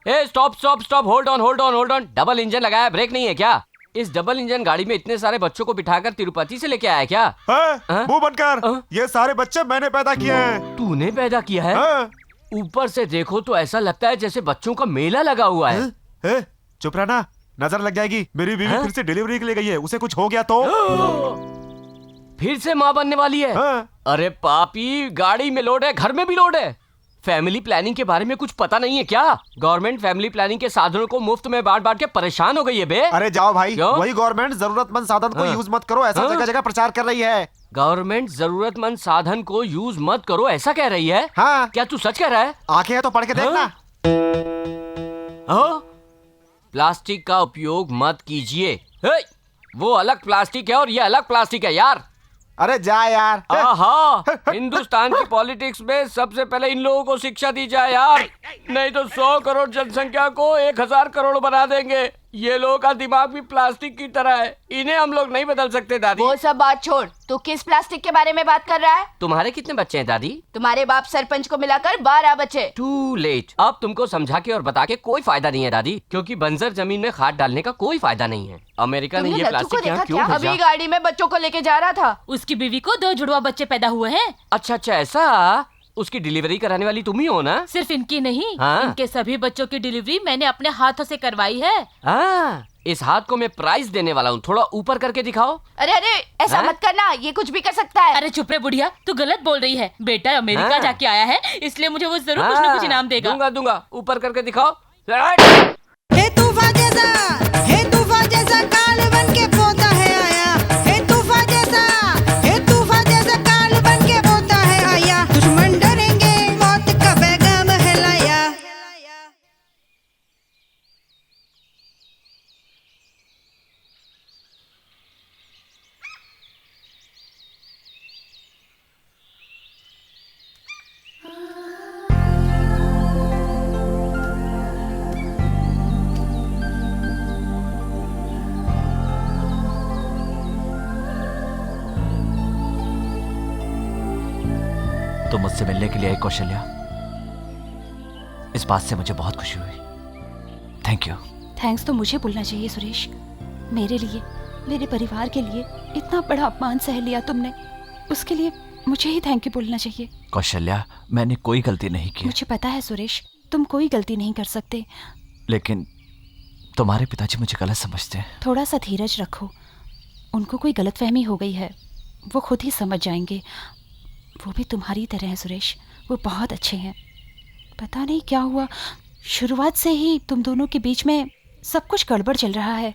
A stop stop stop, hold on hold on hold on. Double engine लगाया, ब्रेक नहीं है क्या? इस डबल इंजन गाड़ी में इतने सारे बच्चों को बिठाकर तिरुपति से लेके आया क्या? मुंह बंद कर। ये सारे बच्चे मैंने पैदा किए हैं। तूने पैदा किया है? ऊपर से देखो तो ऐसा लगता है जैसे बच्चों का मेला लगा हुआ है। चुप रहना, नजर लग जाएगी। मेरी बीवी फिर से डिलीवरी के लिए गई है, उसे कुछ हो गया तो? फिर से माँ बनने वाली है? अरे पापी, गाड़ी में लोड है, घर में भी लोड है। फैमिली प्लानिंग के बारे में कुछ पता नहीं है क्या? गवर्नमेंट फैमिली प्लानिंग के साधनों को मुफ्त में बांट बांट के परेशान हो गई है बे। अरे जाओ भाई, वही गवर्नमेंट जरूरतमंद साधन को यूज मत करो ऐसा जगह जगह प्रचार कर रही है। गवर्नमेंट जरूरतमंद साधन को यूज मत करो ऐसा कह रही है? हाँ। क्या तू सच कह रहा है? आंखें हैं तो पढ़ के देखना। प्लास्टिक का उपयोग मत कीजिए। वो अलग प्लास्टिक है और ये अलग प्लास्टिक है यार। अरे जा यार। हिंदुस्तान की पॉलिटिक्स में सबसे पहले इन लोगों को शिक्षा दी जाए यार, नहीं तो 100 करोड़ जनसंख्या को 1000 करोड़ बना देंगे। ये लोगों का दिमाग भी प्लास्टिक की तरह है, इन्हें हम लोग नहीं बदल सकते दादी। वो सब बात छोड़, तू किस प्लास्टिक के बारे में बात कर रहा है? तुम्हारे कितने बच्चे हैं दादी? तुम्हारे बाप सरपंच को मिलाकर 12 बच्चे। Too late. अब तुमको समझा के और बता के कोई फायदा नहीं है दादी, क्योंकि बंजर जमीन में खाद डालने का कोई फायदा नहीं है। अमेरिका ने ये प्लास्टिक यहाँ क्यों भेजा? अभी गाड़ी में बच्चों को लेके जा रहा था। उसकी बीवी को 2 जुड़वा बच्चे पैदा हुए हैं। अच्छा ऐसा? उसकी डिलीवरी कराने वाली तुम ही हो ना? सिर्फ इनकी नहीं, हाँ? इनके सभी बच्चों की डिलीवरी मैंने अपने हाथों से करवाई है। इस हाथ को मैं प्राइज देने वाला हूँ, थोड़ा ऊपर करके दिखाओ। अरे अरे ऐसा मत करना, ये कुछ भी कर सकता है। अरे चुप रे बुढ़िया, तू गलत बोल रही है। बेटा अमेरिका जाके आया है, इसलिए मुझे वो जरूर कुछ न कुछ इनाम देगा। दूंगा, ऊपर करके दिखाओ। हे तूफान जैसा काल बन के पोता है आया। हे तूफान जैसा काल बन के पोता है आया। दुश्मन डरेंगे, मौत का पैगाम है लाया। तुम मुझसे मिलने के लिए आई कौशल्या, इस बात से मुझे बहुत खुशी हुई। Thank you. थैंक्स तो मुझे बोलना चाहिए सुरेश। मेरे लिए, मेरे परिवार के लिए इतना बड़ा अपमान सह लिया तुमने, उसके लिए मुझे ही थैंक यू बोलना चाहिए। कौशल्या, मैंने कोई गलती नहीं की। मुझे पता है सुरेश, तुम कोई गलती नहीं कर सकते, लेकिन तुम्हारे पिताजी मुझे गलत समझते हैं। थोड़ा सा धीरज रखो, उनको कोई गलतफहमी हो गई है, वो खुद ही समझ जाएंगे। वो भी तुम्हारी तरह है सुरेश, वो बहुत अच्छे हैं। पता नहीं क्या हुआ, शुरुआत से ही तुम दोनों के बीच में सब कुछ गड़बड़ चल रहा है।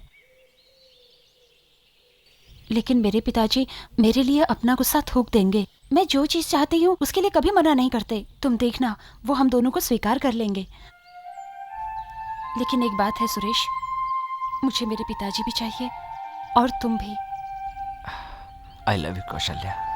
लेकिन मेरे पिताजी मेरे लिए अपना गुस्सा थूक देंगे। मैं जो चीज़ चाहती हूँ उसके लिए कभी मना नहीं करते। तुम देखना, वो हम दोनों को स्वीकार कर लेंगे। लेकिन एक बात है सुरेश, मुझे मेरे पिताजी भी चाहिए और तुम भी। I love you Kaushalya.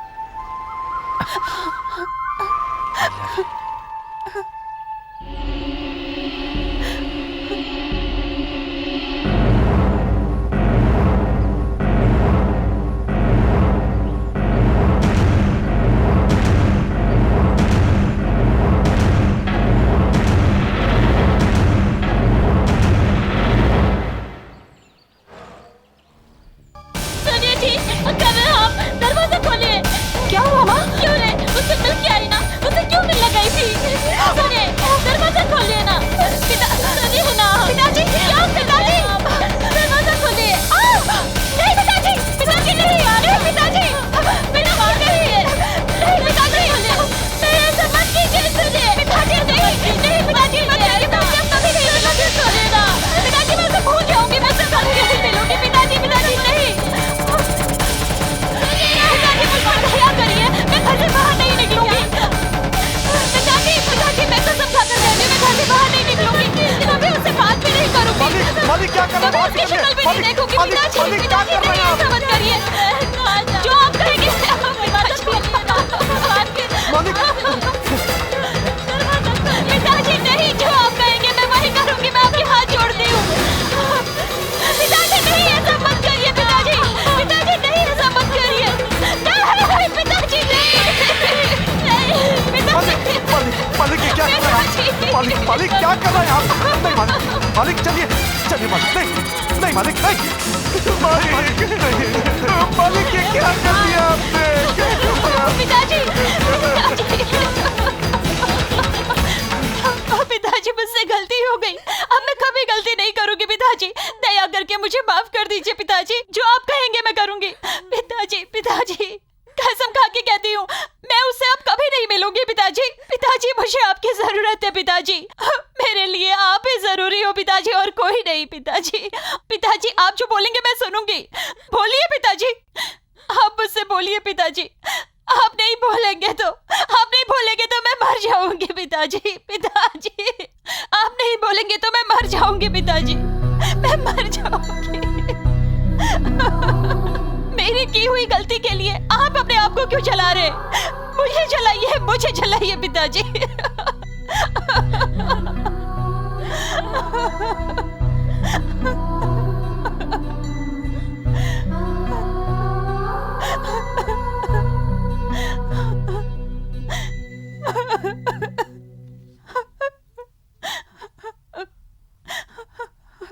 सुनिए जी, कब हम दरवाजा खोलिए। क्या हुआ माँ? क्यों रे, उससे मिल के आई ना, उसे क्यों मिलना क्या कर रहे कभी हैं? उसकी शक्ल भी नहीं देखूंगी मालिक, पिताजी। मालिक, क्या पिताजी कर रहे हैं नहीं, ऐसा मत करिए। जो आप कहेंगे पिताजी नहीं, जो आप कहेंगे मैं वही करूंगी। मैं आपके हाथ जोड़ती हूँ। पिताजी नहीं, ऐसा मत करिए पिताजी। पिताजी नहीं, ऐसा मत करिए। नहीं, पिताजी नहीं, पिताजी। मालिक ये क्या कर रहा है? मालिक क्या कर रहा है आप? नहीं मालिक चलिए चलिए मालिक, नहीं नहीं मालिक नहीं, मालिक ये क्या कर दिया आपने? पिताजी पिताजी मुझसे गलती हो गई। अब मैं कभी गलती नहीं करूंगी पिताजी। दया करके मुझे माफ कर दीजिए पिताजी। जो आप कहेंगे मैं करूंगी। पिताजी कसम खा के कहती हूँ, मैं उससे अब कभी नहीं मिलूंगी पिताजी। पिताजी मुझे आपकी जरूरत है पिताजी। मेरे लिए आप ही जरूरी हो पिताजी, और कोई नहीं पिताजी। पिताजी आप जो बोलेंगे मैं सुनूंगी। बोलिए पिताजी, आप मुझसे बोलिए पिताजी। आप नहीं बोलेंगे तो मैं मर जाऊंगी पिताजी। पिताजी आप नहीं बोलेंगे तो मैं मर जाऊंगी पिताजी। मैं मर जाऊंगी। मेरी की हुई गलती के लिए आप अपने आप को क्यों जला रहे? मुझे जलाइए पिताजी।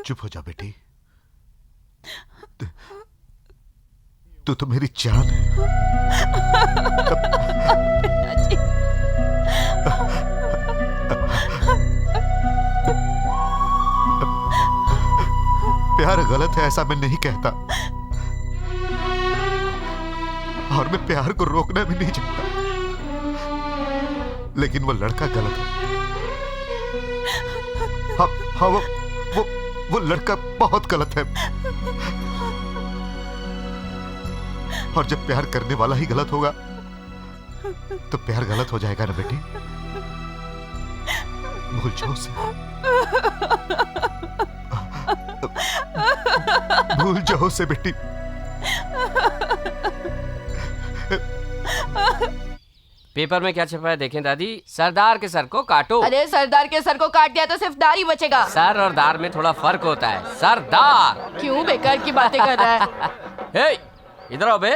चुप हो जा बेटी, तू तो मेरी जान है। प्यार गलत है ऐसा मैं नहीं कहता, और मैं प्यार को रोकना भी नहीं चाहता, लेकिन वो लड़का गलत है। हाँ वो लड़का बहुत गलत है। और जब प्यार करने वाला ही गलत होगा तो प्यार गलत हो जाएगा ना बेटी। भूल जाओ उसे, भूल जाओ उसे बेटी। पेपर में क्या छपा है देखें दादी। सरदार के सर को काटो। अरे सरदार के सर को काट दिया तो सिर्फ दाढ़ ही बचेगा। सर और दार में थोड़ा फर्क होता है। सरदार क्यों बेकार की बातें कर रहा है? हे, इधर आओ बे।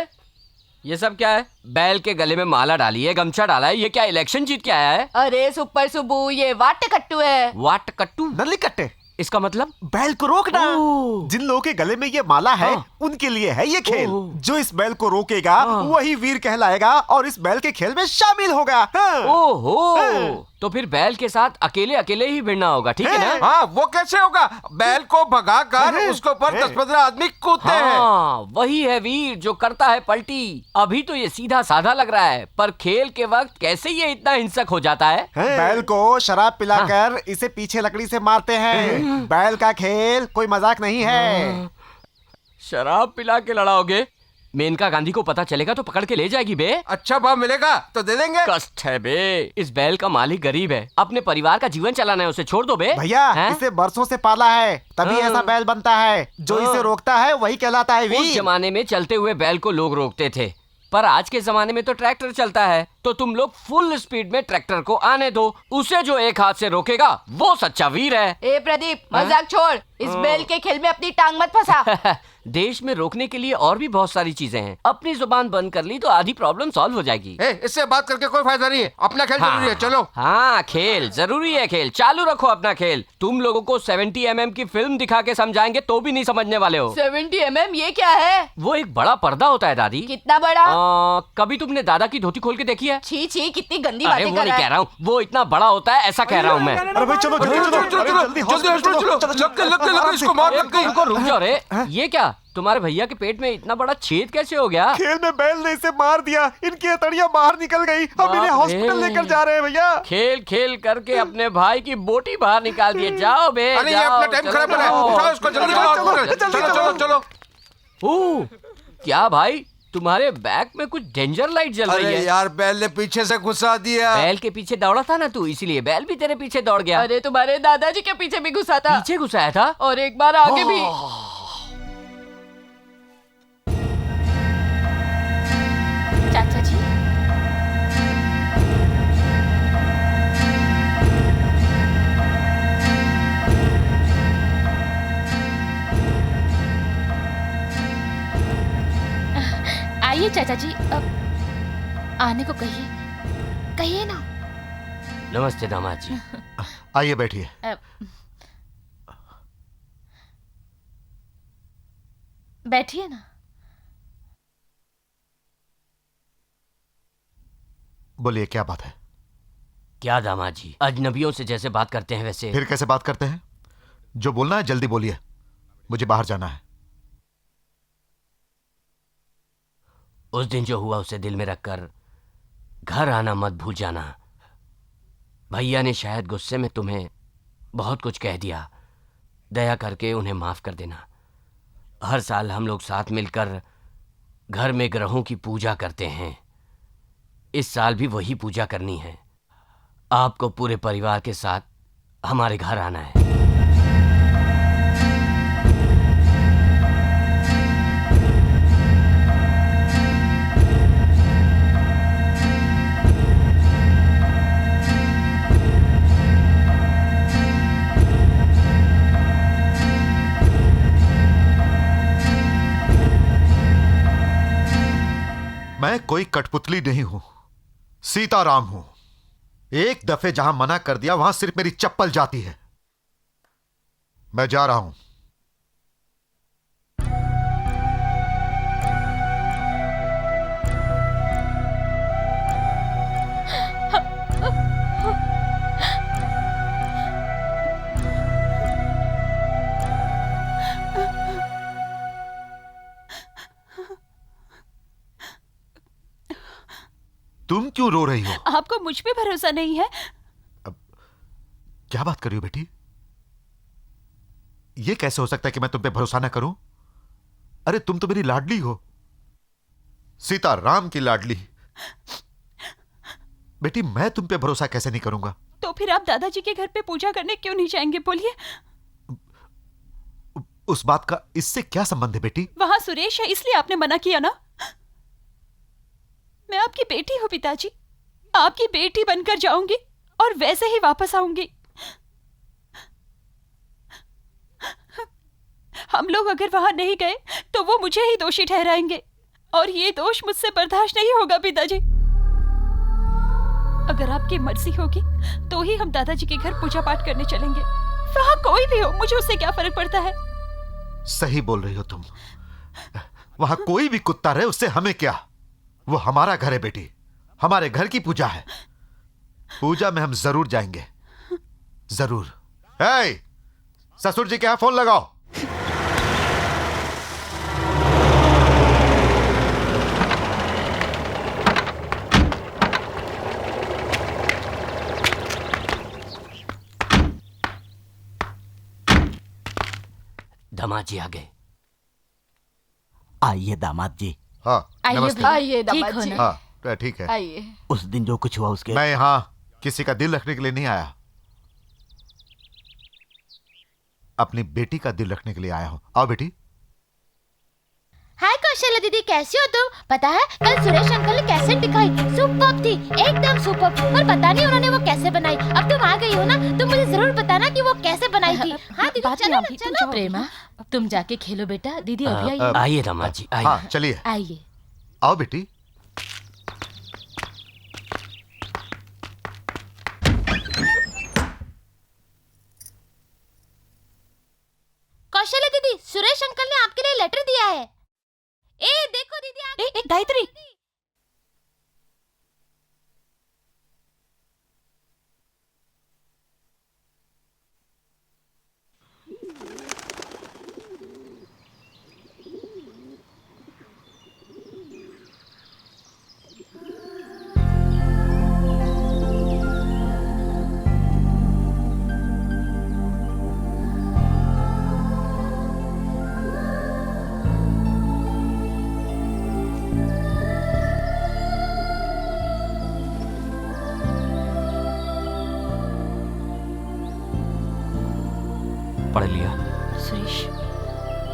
ये सब क्या है? बैल के गले में माला डाली है, गमछा डाला है। ये क्या इलेक्शन जीत के आया है? अरे सुपर सुबू, ये वाट कट्टू है। वाट कट्टू? नली कट्टे। इसका मतलब बैल को रोकना। जिन लोगों के गले में ये माला है उनके लिए है ये खेल। जो इस बैल को रोकेगा वही वीर कहलाएगा और इस बैल के खेल में शामिल होगा। ओहो, तो फिर बैल के साथ अकेले अकेले ही भिड़ना होगा, ठीक है ना? हाँ, वो कैसे होगा? बैल को भगाकर उसके ऊपर 10-15 आदमी कूदते हैं। वही है वीर जो करता है पलटी। अभी तो ये सीधा साधा लग रहा है, पर खेल के वक्त कैसे ये इतना हिंसक हो जाता है? बैल को शराब पिलाकर इसे पीछे लकड़ी से मारते हैं। बैल का खेल कोई मजाक नहीं है। शराब पिला के लड़ाओगे? मेनका गांधी को पता चलेगा तो पकड़ के ले जाएगी बे। अच्छा भाव मिलेगा तो दे देंगे। कष्ट है बे। इस बैल का मालिक गरीब है, अपने परिवार का जीवन चलाना है, उसे छोड़ दो बे। भैया इसे बरसों से पाला है, तभी ऐसा बैल बनता है। जो इसे रोकता है वही कहलाता है वीर। उस जमाने में चलते हुए बैल को लोग रोकते थे, पर आज के जमाने में तो ट्रैक्टर चलता है, तो तुम लोग फुल स्पीड में ट्रैक्टर को आने दो। उसे जो एक हाथ से रोकेगा वो सच्चा वीर है। ए प्रदीप, मजाक छोड़। इस बैल के खेल में अपनी टांग मत फंसा। देश में रोकने के लिए और भी बहुत सारी चीजें हैं। अपनी जुबान बंद कर ली तो आधी प्रॉब्लम सॉल्व हो जाएगी। इससे बात करके कोई फायदा नहीं है। अपना खेल जरूरी है, चलो। हाँ, खेल जरूरी है। खेल चालू रखो अपना खेल। तुम लोगों को 70 mm की फिल्म दिखा के समझाएंगे तो भी नहीं समझने वाले हो। 70 mm ये क्या है? वो एक बड़ा पर्दा होता है दादी। कितना बड़ा? कभी तुमने दादा की धोती खोल के देखी है? छी छी, कितनी गंदी अरे बातें वो कर नहीं रहा कह है। रहा हूँ, वो इतना बड़ा होता है ऐसा कह रहा हूँ मैं। अरे भाई चलो रुक जाओ रे। ये क्या, तुम्हारे भैया के पेट में इतना बड़ा छेद कैसे हो गया? खेल में बैल ने इसे मार दिया, इनकी हथेलियां बाहर निकल गई। हम इन्हें हॉस्पिटल लेकर जा रहे हैं भैया। खेल खेल करके अपने भाई की बोटी बाहर निकाल दिए। जाओ बे, अरे ये अपना टाइम खराब कर रहा है। उठाओ इसको जल्दी, चलो। क्या भाई, तुम्हारे बैग में कुछ डेंजर लाइट जल रही अरे है। यार बैल ने पीछे से घुसा दिया। बैल के पीछे दौड़ा था ना तू, इसीलिए बैल भी तेरे पीछे दौड़ गया। अरे तुम्हारे दादाजी के पीछे भी घुसा था। पीछे घुसाया था और एक बार आगे भी। चाचा जी, आइए चाचा जी, अब आने को कहिए ना। नमस्ते दामाद जी। आइए बैठिए। बैठिए ना। बोलिए क्या बात है? क्या दामाद जी, अजनबियों से जैसे बात करते हैं वैसे। फिर कैसे बात करते हैं? जो बोलना है जल्दी बोलिए, मुझे बाहर जाना है। उस दिन जो हुआ उसे दिल में रखकर घर आना मत भूल जाना। भैया ने शायद गुस्से में तुम्हें बहुत कुछ कह दिया, दया करके उन्हें माफ कर देना। हर साल हम लोग साथ मिलकर घर में ग्रहों की पूजा करते हैं। इस साल भी वही पूजा करनी है। आपको पूरे परिवार के साथ हमारे घर आना है। मैं कोई कठपुतली नहीं हूं, सीताराम हूं। एक दफे जहां मना कर दिया वहां सिर्फ मेरी चप्पल जाती है। मैं जा रहा हूं। तुम क्यों रो रही हो? आपको मुझ पे भरोसा नहीं है? क्या बात कर रही हो बेटी? यह कैसे हो सकता है कि मैं तुम पे भरोसा ना करूं? अरे तुम तो मेरी लाडली हो, सीताराम की लाडली। बेटी मैं तुम पे भरोसा कैसे नहीं करूंगा? तो फिर आप दादाजी के घर पे पूजा करने क्यों नहीं जाएंगे, बोलिए? उस बात का इससे क्या संबंध है बेटी? वहां सुरेश है इसलिए आपने मना किया ना। मैं आपकी बेटी हूं पिताजी, आपकी बेटी बनकर जाऊंगी और वैसे ही वापस आऊंगी। हम लोग अगर वहां नहीं गए तो वो मुझे ही दोषी ठहराएंगे और ये दोष मुझसे बर्दाश्त नहीं होगा पिताजी। अगर आपकी मर्जी होगी तो ही हम दादाजी के घर पूजा पाठ करने चलेंगे। वहां कोई भी हो, मुझे उससे क्या फर्क पड़ता है। सही बोल रही हो तुम। वहां कोई भी कुत्ता रहे उससे हमें क्या, वो हमारा घर है बेटी, हमारे घर की पूजा है। पूजा में हम जरूर जाएंगे, जरूर। ससुर जी के यहां फोन लगाओ। दामाद जी आ गए। आइए दामाद जी। हाँ आइए दामाद जी। हाँ ठीक है। आइए। उस दिन जो कुछ हुआ उसके, मैं यहाँ किसी का दिल रखने के लिए नहीं आया, अपनी बेटी का दिल रखने के लिए आया हूँ। आओ बेटी। हाय कौशल्या दीदी, कैसी हो तुम? पता है कल सुरेश अंकल ने कैसे दिखाई, सुपर्ब थी, एकदम सुपर्ब। और पता नहीं उन्होंने वो कैसे बनाई। अब तुम आ गई हो ना, तुम मुझे जरूर बताना कि वो कैसे बनाई थी। हाँ दीदी चलो ना, चलो। प्रेमा तुम जाके खेलो बेटा, दीदी अभी आई। आइए दामाद जी, आइए। हाँ चलिए, आइए। आओ बेटी। कौशल्या दीदी, सुरेश अंकल ने आपके लिए लेटर दिया है। ए देखो दीदी, गायत्री। पढ़ लिया। सुरेश,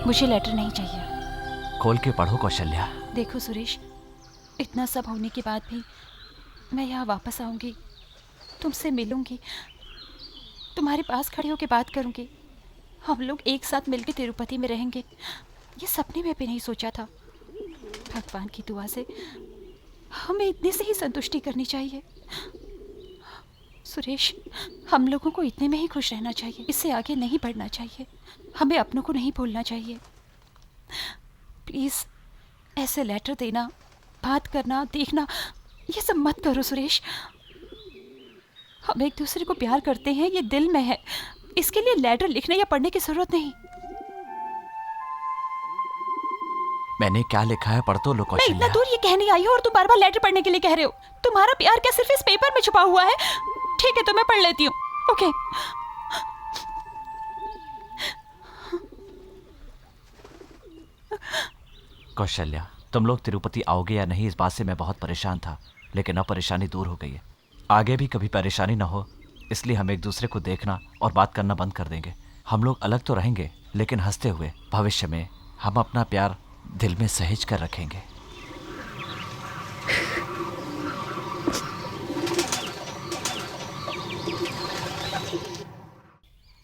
मुझे लेटर नहीं चाहिए। खोल के पढ़ो कौशल्या। देखो सुरेश, इतना सब होने के बाद भी मैं यहाँ वापस आऊँगी, तुमसे मिलूँगी, तुम्हारे पास खड़े होकर बात करूँगी, हम लोग एक साथ मिलकर तिरुपति में रहेंगे। ये सपने में भी नहीं सोचा था। भगवान की दुआ से हमें इतने से ही संतुष्टि करनी चाहिए। सुरेश, हम लोगों को इतने में ही खुश रहना चाहिए, इससे आगे नहीं बढ़ना चाहिए। हमें अपनों को नहीं भूलना चाहिए। प्लीज़ ऐसे लेटर देना, बात करना, देखना, ये सब मत करो सुरेश। हम एक दूसरे को प्यार करते हैं, ये दिल में है। इसके लिए लेटर लिखने या पढ़ने की जरूरत नहीं। मैंने क्या लिखा है पढ़ तो लो मैं कौशल्या। इतना दूर ये कहने आई हूँ और तुम बार बार लेटर पढ़ने के लिए कह रहे हो। तुम्हारा प्यार क्या सिर्फ इस पेपर में छुपा हुआ है? ठीक है, तो मैं पढ़ लेती हूँ। ओके। कौशल्या, तुम लोग तिरुपति आओगे या नहीं इस बात से मैं बहुत परेशान था, लेकिन अब परेशानी दूर हो गई है। आगे भी कभी परेशानी ना हो, इसलिए हम एक दूसरे को देखना और बात करना बंद कर देंगे। हम लोग अलग तो रहेंगे, लेकिन हंसते हुए। भविष्य में हम अपना प्यार दिल में सहेज कर रखेंगे।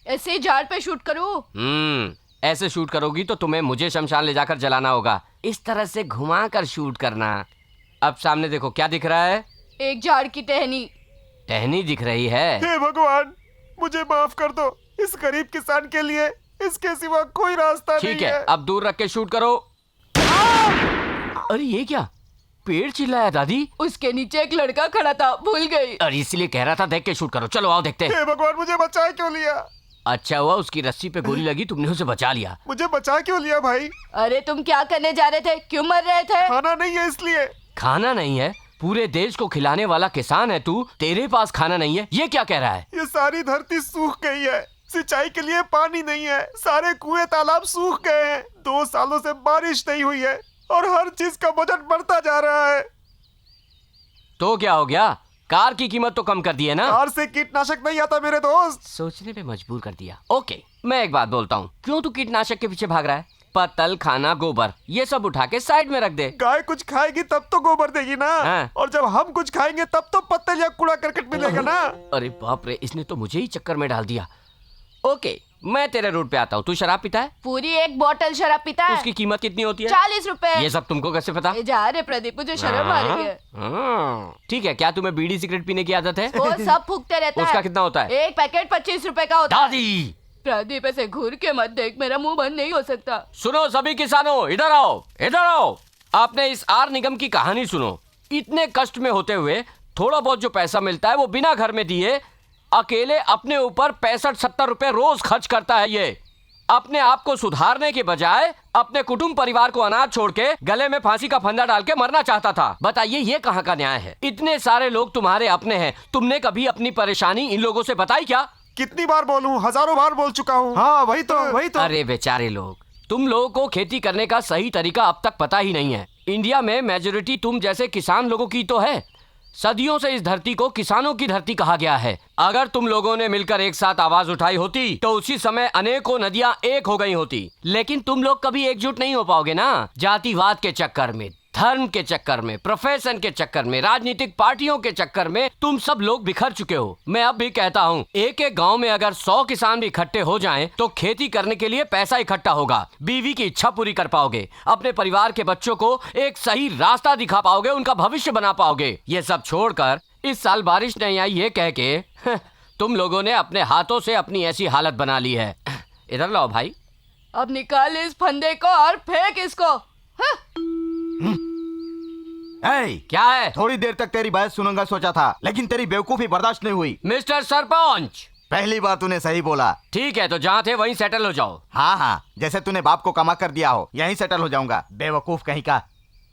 ऐसे झाड़ पे शूट करूं? ऐसे शूट करोगी तो तुम्हें मुझे शमशान ले जाकर जलाना होगा। इस तरह से घुमा कर शूट करना। अब सामने देखो, क्या दिख रहा है? एक झाड़ की टहनी। टहनी दिख रही है। हे भगवान, मुझे माफ कर दो। इस गरीब किसान के लिए इसके सिवा कोई रास्ता नहीं है। ठीक है, अब दूर रख के शूट करो। अरे ये क्या? पेड़ चिल्लाया दादी। उसके नीचे एक लड़का खड़ा था, भूल गई। अरे इसलिए कह रहा था देख के शूट करो। चलो आओ देखते हैं। हे भगवान, मुझे बचा क्यों लिया? अच्छा हुआ उसकी रस्सी पे गोली लगी, तुमने उसे बचा लिया। मुझे बचा क्यों लिया भाई? अरे तुम क्या करने जा रहे थे? क्यों मर रहे थे? खाना नहीं है इसलिए। खाना नहीं है? पूरे देश को खिलाने वाला किसान है तू, तेरे पास खाना नहीं है? ये क्या कह रहा है? ये सारी धरती सूख गई है, सिंचाई के लिए पानी नहीं है, सारे कुएं तालाब सूख गए हैं, 2 सालों से बारिश नहीं हुई है और हर चीज का बजट बढ़ता जा रहा है। तो क्या हो गया? कार की कीमत तो कम कर दी है ना? कार से कीटनाशक नहीं आता मेरे दोस्त। सोचने पे मजबूर कर दिया। ओके, मैं एक बात बोलता हूँ, क्यों तू कीटनाशक के पीछे भाग रहा है? पत्तल, खाना, गोबर, ये सब उठा के साइड में रख दे। गाय कुछ खाएगी तब तो गोबर देगी ना। हाँ। और जब हम कुछ खाएंगे तब तो पत्तल या कूड़ा करकट मिलेगा ना। अरे बाप रे, इसने तो मुझे ही चक्कर में डाल दिया। ओके, मैं तेरे रूट पे आता हूँ। तू शराब पीता है? पूरी एक बोतल शराब पीता है। उसकी कीमत कितनी होती है? 40 रुपए। ये सब तुमको कैसे पता? जा रे प्रदीप, मुझे शर्म आ रही है। ठीक है, क्या तुम्हें बीड़ी सिगरेट पीने की आदत है? वो सब फूकते रहता है। उसका कितना होता है? एक पैकेट 25 रुपए का होता है। दादी, प्रदीप ऐसे घूर के मत देख, मेरा मुंह बंद नहीं हो सकता। सुनो सभी किसानों, इधर आओ, इधर आओ। आपने इस आर निगम की कहानी सुनो। इतने कष्ट में होते हुए थोड़ा बहुत जो पैसा मिलता है वो बिना घर में दिए अकेले अपने ऊपर 65-70 रुपए रोज खर्च करता है। ये अपने आप को सुधारने के बजाय अपने कुटुंब परिवार को अनाथ छोड़ के गले में फांसी का फंदा डाल के मरना चाहता था। बताइए ये कहाँ का न्याय है? इतने सारे लोग तुम्हारे अपने हैं, तुमने कभी अपनी परेशानी इन लोगों से बताई क्या? कितनी बार बोलूं? हजारों बार बोल चुका हूँ। हाँ वही तो। अरे बेचारे लोग, तुम लोगों को खेती करने का सही तरीका अब तक पता ही नहीं है। इंडिया में मेजोरिटी तुम जैसे किसान लोगों की तो है। सदियों से इस धरती को किसानों की धरती कहा गया है। अगर तुम लोगों ने मिलकर एक साथ आवाज उठाई होती तो उसी समय अनेकों नदियां एक हो गई होती। लेकिन तुम लोग कभी एकजुट नहीं हो पाओगे ना। जातिवाद के चक्कर में, धर्म के चक्कर में, प्रोफेशन के चक्कर में, राजनीतिक पार्टियों के चक्कर में तुम सब लोग बिखर चुके हो। मैं अब भी कहता हूँ, एक एक गांव में अगर 100 किसान भी इकट्ठे हो जाएं तो खेती करने के लिए पैसा इकट्ठा होगा, बीवी की इच्छा पूरी कर पाओगे, अपने परिवार के बच्चों को एक सही रास्ता दिखा पाओगे, उनका भविष्य बना पाओगे। ये सब छोड़कर इस साल बारिश नहीं आई ये कह के तुम लोगों ने अपने हाथों से अपनी ऐसी हालत बना ली है। इधर लाओ भाई। अब निकाल इस फंदे को और फेंक इसको। क्या है? थोड़ी देर तक तेरी बात सुनूंगा सोचा था, लेकिन तेरी बेवकूफी बर्दाश्त नहीं हुई। मिस्टर सरपंच, पहली बार तूने सही बोला। ठीक है, तो जहाँ थे वहीं सेटल हो जाओ। हाँ, जैसे तूने बाप को कमा कर दिया हो, यहीं सेटल हो जाऊंगा। बेवकूफ कहीं का।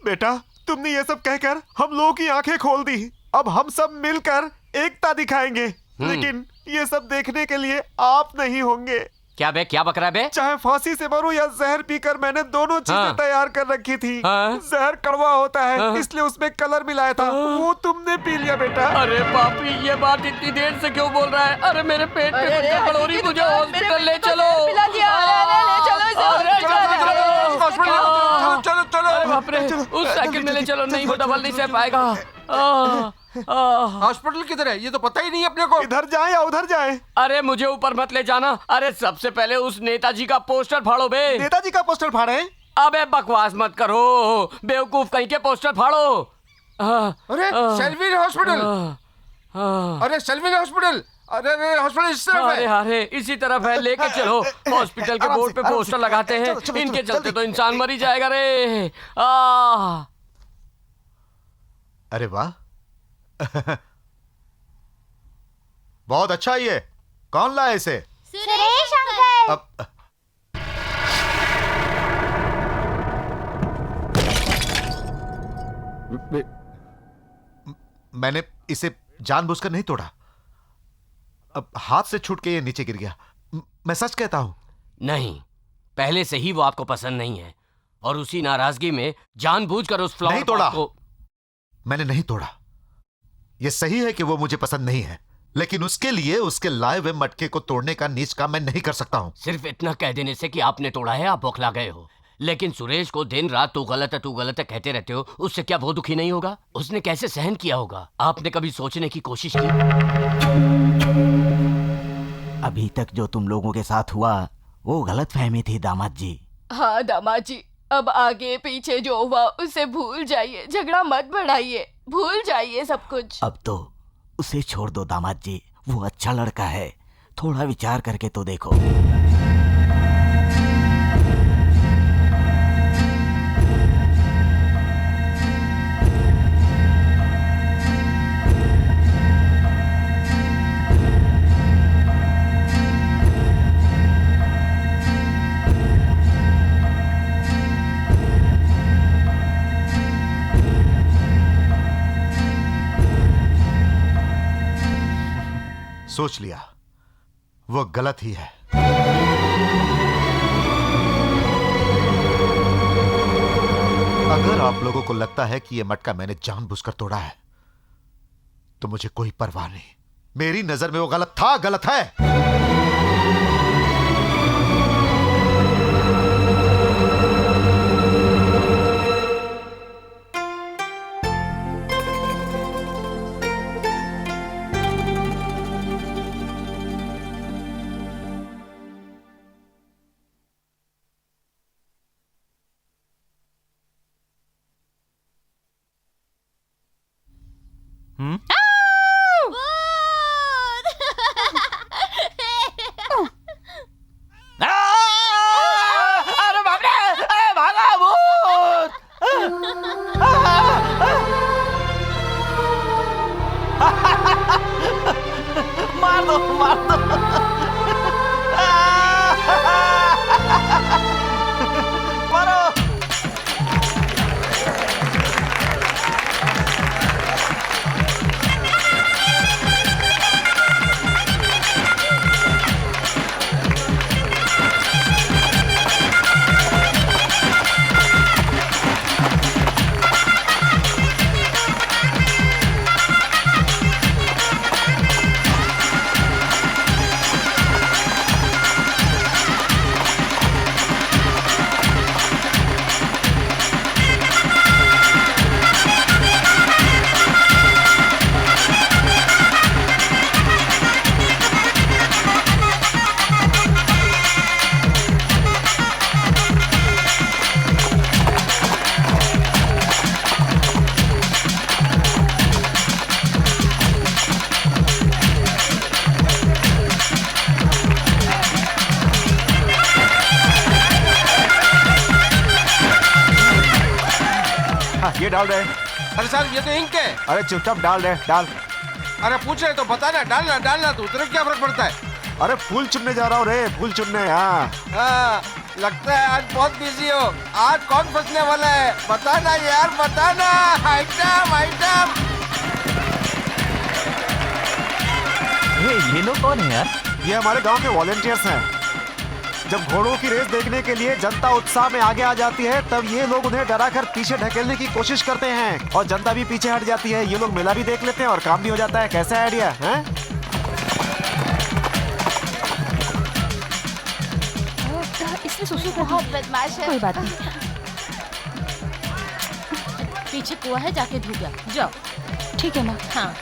बेटा, तुमने ये सब कहकर हम लोगों की आंखें खोल दी। अब हम सब मिलकर एकता दिखाएंगे, लेकिन ये सब देखने के लिए आप नहीं होंगे। क्या बे, क्या बक रहा है बे? चाहे फांसी से मरूं या जहर पीकर, मैंने दोनों चीजें हाँ। तैयार कर रखी थी। हाँ। जहर कड़वा होता है, हाँ। इसलिए उसमें कलर मिलाया था। वो तुमने पी लिया बेटा। अरे पापी, ये बात इतनी देर से क्यों बोल रहा है? अरे मेरे पेट में कुछ गड़बड़ी, मुझे हॉस्पिटल ले चलो। पिला दिया, ले चलो चलो चलो। अरे बाप रे, उस साइकिल में ले चलो। नहीं, वो डबल नहीं सह पाएगा। हॉस्पिटल किधर है? ये तो पता ही नहीं अपने को। इधर जाए या उधर जाए? अरे मुझे ऊपर मत ले जाना। अरे सबसे पहले उस नेताजी का पोस्टर फाड़ो बे। नेताजी का पोस्टर फाड़े? अबे बकवास मत करो, बेवकूफ कहीं के पोस्टर फाड़ो। अरे सेल्विन हॉस्पिटल। अरे सेल्विन हॉस्पिटल। अरे हॉस्पिटल इस तरफ है। अरे इसी तरफ है, लेके चलो। हॉस्पिटल के बोर्ड पे पोस्टर लगाते हैं, इनके चलते तो इंसान मर ही जाएगा रे। अरे वाह बहुत अच्छा। ये कौन लाया इसे? सुरेश अंकल। अब मैंने इसे जानबूझकर नहीं तोड़ा। अब हाथ से छूट के ये नीचे गिर गया। मैं सच कहता हूं। नहीं, पहले से ही वो आपको पसंद नहीं है और उसी नाराजगी में जानबूझकर उस फ्लावर नहीं तोड़ा को। मैंने नहीं तोड़ा। यह सही है कि वो मुझे पसंद नहीं है, लेकिन उसके लिए उसके लाए हुए मटके को तोड़ने का नीच काम मैं नहीं कर सकता हूं। सिर्फ इतना कह देने से कि आपने तोड़ा है आप बौखला गए हो, लेकिन सुरेश को दिन रात तू गलत है, तू गलत है कहते रहते हो। उससे क्या वो दुखी नहीं होगा? उसने कैसे सहन किया होगा? आपने कभी सोचने की कोशिश की? अभी तक जो तुम लोगों के साथ हुआ वो गलत फहमी थी दामाद जी। हाँ दामाद जी, अब आगे पीछे जो हुआ उसे भूल जाइए, झगड़ा मत बढ़ाइए, भूल जाइए सब कुछ। अब तो उसे छोड़ दो दामाद जी, वो अच्छा लड़का है, थोड़ा विचार करके तो देखो। सोच लिया, वो गलत ही है। अगर आप लोगों को लगता है कि यह मटका मैंने जानबूझकर तोड़ा है तो मुझे कोई परवाह नहीं। मेरी नजर में वो गलत था, गलत है। अरे बाप रे, भागा भूत। मार दो, मार दो। मारो। ये डाल रहे। अरे सर ये तो इंक है। अरे चुपचाप डाल रहे, डाल। अरे पूछ रहे तो बताना, डालना डालना, तो उतने क्या फर्क पड़ता है? अरे फूल चुनने जा रहा हूँ रे, फूल चुनने। हाँ, लगता है आज बहुत बिजी हो। आज कौन फंसने वाला है? बताना यार, बताना। Item item. ये लोग कौन है यार? ये हमारे गांव के वॉलेंटियर्स हैं। जब घोड़ों की रेस देखने के लिए जनता उत्साह में आगे आ जाती है, तब ये लोग उन्हें डराकर पीछे ढकेलने की कोशिश करते हैं और जनता भी पीछे हट जाती है। ये लोग मेला भी देख लेते हैं और काम भी हो जाता है। कैसा आइडिया है? इसमें सुसु बहुत बदमाश है। कोई बात नहीं। पीछे कुआं है, जाके धो गया। जाओ। ठीक है माँ। हाँ।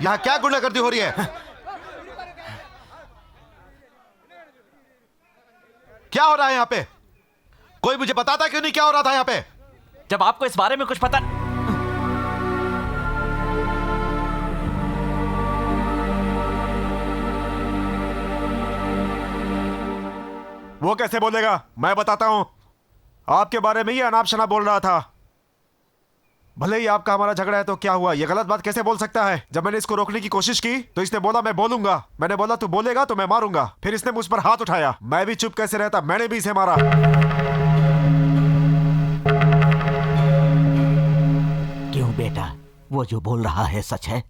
यहाँ क्या गुंडागर्दी हो रही है? क्या हो रहा है यहाँ पे? कोई मुझे बताता क्यों नहीं क्या हो रहा था यहाँ पे? जब आपको इस बारे में कुछ पता। वो कैसे बोलेगा? मैं बताता हूं। आपके बारे में ही अनाप शनाप बोल रहा था। भले ही आपका हमारा झगड़ा है तो क्या हुआ? ये गलत बात कैसे बोल सकता है? जब मैंने इसको रोकने की कोशिश की तो इसने बोला मैं बोलूंगा। मैंने बोला तू बोलेगा तो मैं मारूंगा। फिर इसने मुझ पर हाथ उठाया। मैं भी चुप कैसे रहता? मैंने भी इसे मारा। क्यों बेटा, वो जो बोल रहा है सच है?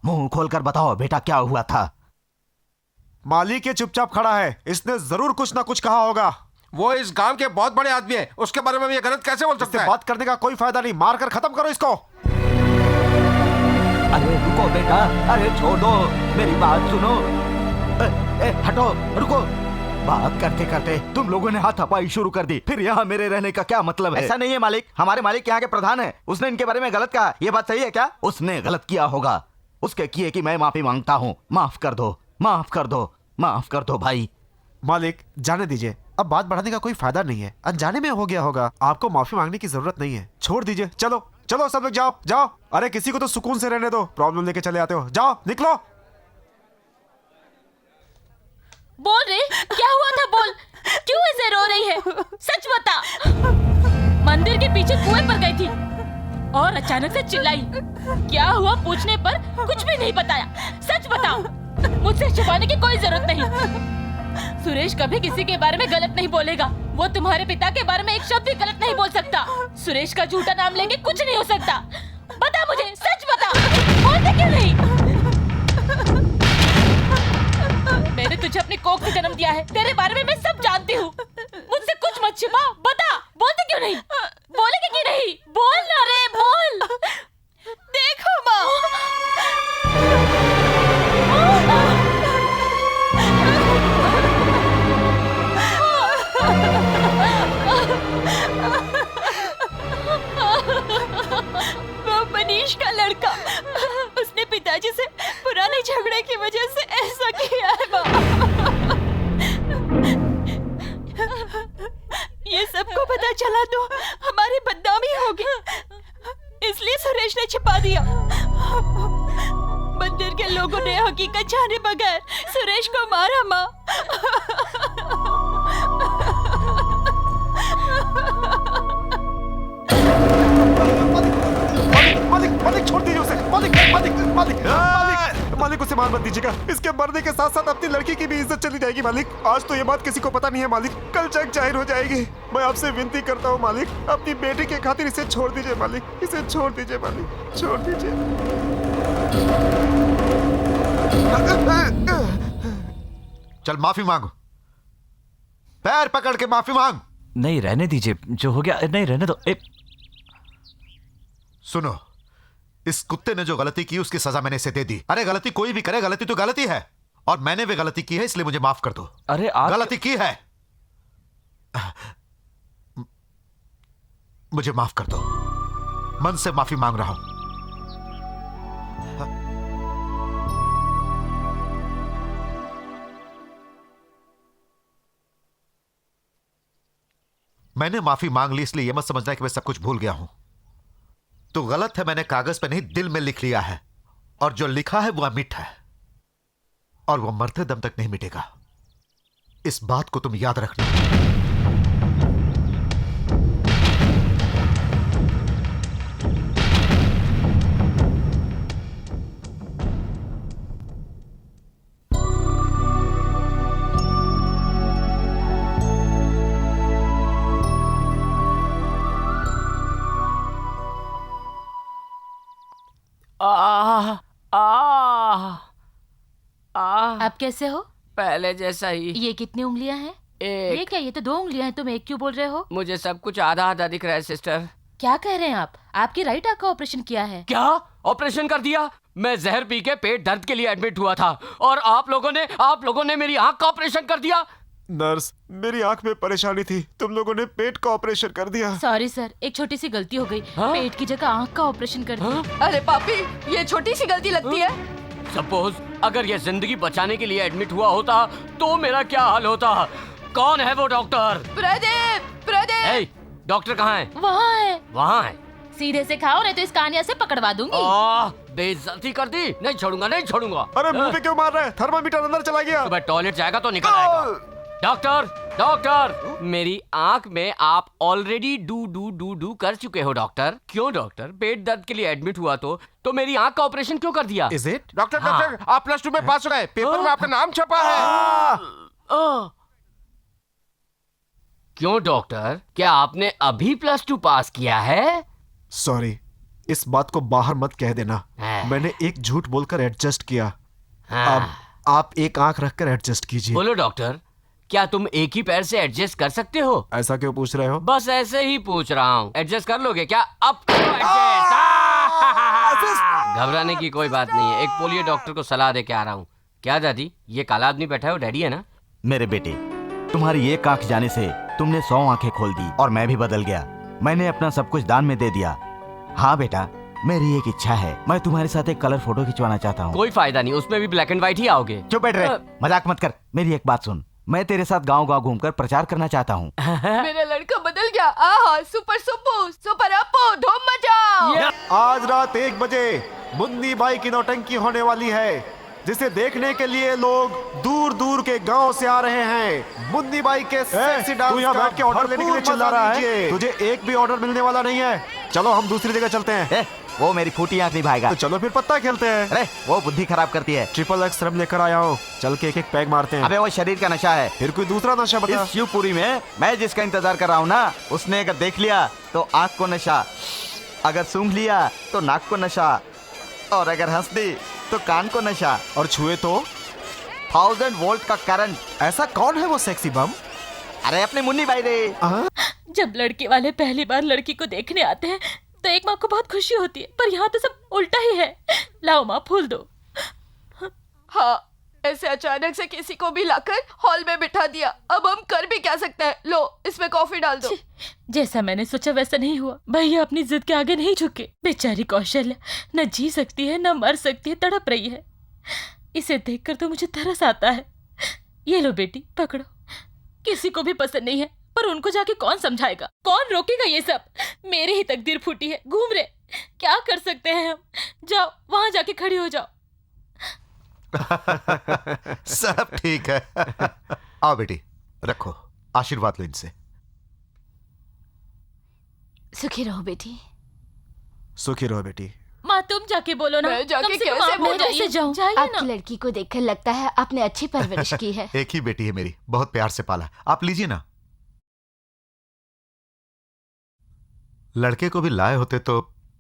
मुंह खोलकर बताओ बेटा क्या हुआ था। मालिक ये चुपचाप खड़ा है, इसने जरूर कुछ ना कुछ कहा होगा। वो इस गांव के बहुत बड़े आदमी है, उसके बारे में ये गलत कैसे बोल सकते इससे हैं? बात करने का कोई फायदा नहीं, मार कर खत्म करो इसको। अरे रुको बेटा, अरे छोड़ दो, मेरी बात सुनो। हटो, रुको। बात करते करते तुम लोगों ने हाथापाई शुरू कर दी, फिर यहाँ मेरे रहने का क्या मतलब है? ऐसा नहीं है मालिक, हमारे मालिक यहाँ के प्रधान है, उसने इनके बारे में गलत कहा। ये बात सही है क्या? उसने गलत किया होगा, उसके किए की मैं माफी मांगता हूँ। माफ कर दो, माफ कर दो, माफ कर दो भाई। मालिक जाने दीजिए, अब बात बढ़ाने का कोई फायदा नहीं है, अनजाने में हो गया होगा, आपको माफी मांगने की जरूरत नहीं है, छोड़ दीजिए। चलो चलो सब लोग जाओ जाओ। अरे किसी को तो सुकून से रहने दो, प्रॉब्लम लेके चले आते हो। जाओ निकलो। बोल रे, क्या हुआ था? बोल, क्यों ऐसे रो रही है? सच बता। मंदिर के पीछे कुएं पर गई थी और अचानक से चिल्लाई। क्या हुआ पूछने पर कुछ भी नहीं बताया। सच बताओ, मुझसे छुपाने की कोई जरूरत नहीं। सुरेश कभी किसी के बारे में गलत नहीं बोलेगा, वो तुम्हारे पिता के बारे में एक शब्द भी गलत नहीं बोल सकता। सुरेश का झूठा नाम लेके कुछ नहीं हो सकता। बता मुझे, सच बता, बोलते क्यों नहीं? मैंने तुझे अपनी कोख से जन्म दिया है, तेरे बारे में मैं सब जानती हूँ। मुझसे कुछ मत छिपा, बता, बोलते क्यों नहीं? बोलेगी क्यों नहीं? बोल ना रे, बोल। देखो माँ, वो मनीष का लड़का, उसने पिताजी से पुराने झगड़े की वजह से ऐसा किया है माँ। ये सबको पता चला तो हमारी बदनामी होगी, इसलिए सुरेश ने छिपा दिया। मंदिर के लोगों ने हकीकत जाने बगैर सुरेश को मारा माँ। मालिक मालिक छोड़ दीजिए उसे। मालिक मालिक मालिक मालिक मालिक उसे मार मत दीजिएगा, इसके मरने के साथ साथ अपनी लड़की की भी इज्जत चली जाएगी। मालिक आज तो ये बात किसी को पता नहीं है मालिक, कल जग जाहिर हो जाएगी। मैं आपसे विनती करता हूँ मालिक, अपनी बेटी के खातिर इसे छोड़ दीजिए मालिक, इसे छोड़ दीजिए मालिक, छोड़ दीजिए। चल माफी मांग, पैर पकड़ के माफी मांग। नहीं रहने दीजिए, जो हो गया नहीं रहने दो। सुनो, इस कुत्ते ने जो गलती की उसकी सजा मैंने इसे दे दी। अरे गलती कोई भी करे, गलती तो गलती है, और मैंने भी गलती की है, इसलिए मुझे माफ कर दो। अरे आप गलती की है, मुझे माफ कर दो, मन से माफी मांग रहा हूं। मैंने माफी मांग ली, इसलिए यह मत समझना कि मैं सब कुछ भूल गया हूं। तो गलत है, मैंने कागज पे नहीं दिल में लिख लिया है, और जो लिखा है वो अमिट है, और वो मरते दम तक नहीं मिटेगा। इस बात को तुम याद रखना। आप कैसे हो? पहले जैसा ही। ये कितनी उंगलियां हैं? एक। ये क्या, ये तो 2 उंगलियां हैं, तुम एक क्यों बोल रहे हो? मुझे सब कुछ आधा आधा दिख रहा है सिस्टर। क्या कह रहे हैं आप? आपकी राइट आंख का ऑपरेशन किया है? क्या ऑपरेशन कर दिया? मैं जहर पी के पेट दर्द के लिए एडमिट हुआ था, और आप लोगों ने मेरी आंख का ऑपरेशन कर दिया। नर्स, मेरी आंख में परेशानी थी, तुम लोगों ने पेट का ऑपरेशन कर दिया। सॉरी सर, एक छोटी सी गलती हो गई। पेट की जगह आंख का ऑपरेशन कर दिया। अरे पापी, ये छोटी सी गलती लगती है। सपोज अगर ये जिंदगी बचाने के लिए एडमिट हुआ होता तो मेरा क्या हाल होता? कौन है वो डॉक्टर? प्रदीप, प्रदीप। डॉक्टर कहाँ है? वहाँ है। वहाँ है? सीधे से खाओ, नहीं तो इस कानिया से पकड़वा दूंगी। बेइज्जती कर दी। नहीं छोड़ूंगा, नहीं छोड़ूंगा। अरे मुंह पे क्यों मार रहा है? थर्मामीटर अंदर चला गया। सुबह टॉयलेट जाएगा तो निकल आएगा। डॉक्टर, डॉक्टर, मेरी आंख में आप already do do do do कर चुके हो डॉक्टर। क्यों डॉक्टर? पेट दर्द के लिए एडमिट हुआ तो मेरी आंख का ऑपरेशन क्यों कर दिया? Is it? डॉक्टर, डॉक्टर, आप +2 में पास हो गए, पेपर में आपका नाम छपा है। क्यों डॉक्टर, क्या आपने अभी +2 पास किया है? सॉरी, इस बात को बाहर मत कह देना। हाँ। मैंने एक झूठ बोलकर एडजस्ट किया। हाँ। अब आप एक आंख रखकर एडजस्ट कीजिए। बोलो डॉक्टर, क्या तुम एक ही पैर से एडजस्ट कर सकते हो? ऐसा क्यों पूछ रहे हो? बस ऐसे ही पूछ रहा हूँ। एडजस्ट कर लोगे क्या? अब करो एडजस्ट। घबराने की कोई बात नहीं है। एक पोलियो डॉक्टर को सलाह दे के आ रहा हूँ। क्या दादी, ये काला आदमी बैठा है वो डैडी है ना? मेरे बेटे, तुम्हारी एक आंख जाने से तुमने 100 आंखें खोल दी और मैं भी बदल गया। मैंने अपना सब कुछ दान में दे दिया। हाँ बेटा, मेरी एक इच्छा है, मैं तुम्हारे साथ एक कलर फोटो खिंचवाना चाहता हूँ। कोई फायदा नहीं, उसमें भी ब्लैक एंड व्हाइट ही आओगे। चुप बैठ रहे, मजाक मत कर। मेरी एक बात सुन, मैं तेरे साथ गांव-गांव घूमकर प्रचार करना चाहता हूँ। मेरा लड़का बदल गया। आहा, सुपर सुपू सुपर अपो, धूम मचाओ। आज रात 1 बजे मुन्नी बाई की नौटंकी होने वाली है, जिसे देखने के लिए लोग दूर दूर के गांव से आ रहे हैं। मुन्नी बाई के सेक्सी डांस तू यहाँ बैठ के ऑर्डर लेने के लिए चिल्ला रहा है? तुझे एक भी ऑर्डर मिलने वाला नहीं है। चलो हम दूसरी जगह चलते हैं। वो मेरी फूटी आंख निभाएगा। तो चलो फिर पत्ता खेलते हैं। अरे वो बुद्धि खराब करती है। XXX रम लेकर आया हूँ, चल के एक पैग मारते हैं। अबे वो शरीर का नशा है। फिर कोई दूसरा नशा बता। इस शिवपुरी में मैं जिसका इंतजार कर रहा हूँ ना, उसने अगर देख लिया तो आंख को नशा, अगर सूंघ लिया तो नाक को नशा, और अगर हंस दी तो कान को नशा, और छुए तो 1000 वोल्ट का करंट। ऐसा कौन है वो सेक्सी बम? अरे अपने मुन्नी भाई रे। जब लड़के वाले पहली बार लड़की को देखने आते हैं तो एक माँ को बहुत खुशी होती है, पर यहाँ तो सब उल्टा ही है। लाओ माँ, फूल दो। हाँ, ऐसे अचानक से किसी को भी लाकर हॉल में बिठा दिया। अब हम कर भी क्या सकते हैं? लो, इसमें कॉफी डाल दो। जैसा मैंने सोचा वैसा नहीं हुआ। भैया अपनी जिद के आगे नहीं झुके। बेचारी कौशल्या न जी सकती है न मर सकती है, तड़प रही है। इसे देखकर तो मुझे तरस आता है। ये लो बेटी, पकड़ो। किसी को भी पसंद नहीं है, पर उनको जाके कौन समझाएगा, कौन रोकेगा? ये सब मेरी ही तकदीर फूटी है। घूम रहे, क्या कर सकते हैं हम? जाओ वहां जाके खड़ी हो जाओ। सब ठीक है। आओ बेटी, रखो, आशीर्वाद लो इनसे। सुखी रहो बेटी। सुखी रहो बेटी। माँ तुम जाके बोलो ना। मैं जाके कम से कम कैसे आप मैं बोलूं? कैसे जाऊं? जाइए आपकी ना। लड़की को देखकर लगता है आपने अच्छी परवरिश की है। एक ही बेटी है मेरी, बहुत प्यार से पाला। आप लीजिए ना। लड़के को भी लाए होते तो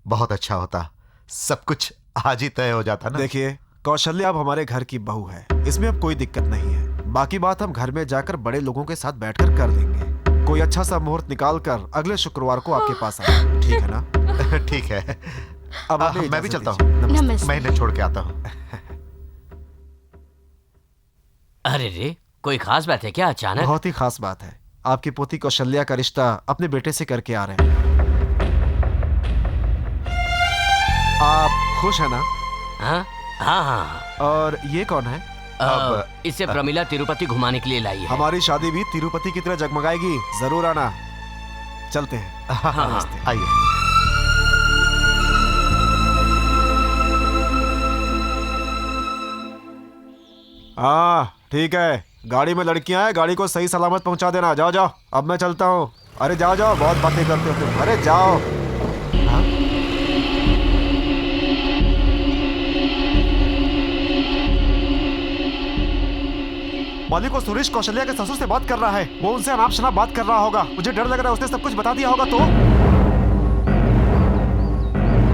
बहुत अच्छा होता, सब कुछ आज ही तय हो जाता ना। देखिए, कौशल्या अब हमारे घर की बहू है, इसमें अब कोई दिक्कत नहीं है। बाकी बात हम घर में जाकर बड़े लोगों के साथ बैठकर कर देंगे। कोई अच्छा सा मुहूर्त निकाल कर अगले शुक्रवार को आपके पास आए, ठीक है ना? ठीक है। अब मैं भी चलता हूँ। नमस्ते। मैं इन्हें छोड़ के आता हूँ। अरे रे, कोई खास बात है क्या अचानक? बहुत ही खास बात है। आपकी पोती कौशल्या का रिश्ता अपने बेटे से करके आ रहे हैं। आप खुश है ना? हाँ हाँ हाँ। और ये कौन है? इसे प्रमिला तिरुपति घुमाने के लिए लाई है। हमारी शादी भी तिरुपति की तरह जगमगाएगी, जरूर आना। चलते हैं। हाँ, नमस्ते। आइए। हाँ ठीक है, गाड़ी में लड़कियां हैं, गाड़ी को सही सलामत पहुंचा देना। जाओ जाओ, अब मैं चलता हूँ। अरे जाओ जाओ, बहुत बातें करते हो तुम। अरे जाओ। हाँ? मालिक को सुरेश कौशल्या के ससुर से बात कर रहा है। वो उनसे अनाप शनाप बात कर रहा होगा। मुझे डर लग रहा है उसने सब कुछ बता दिया होगा तो।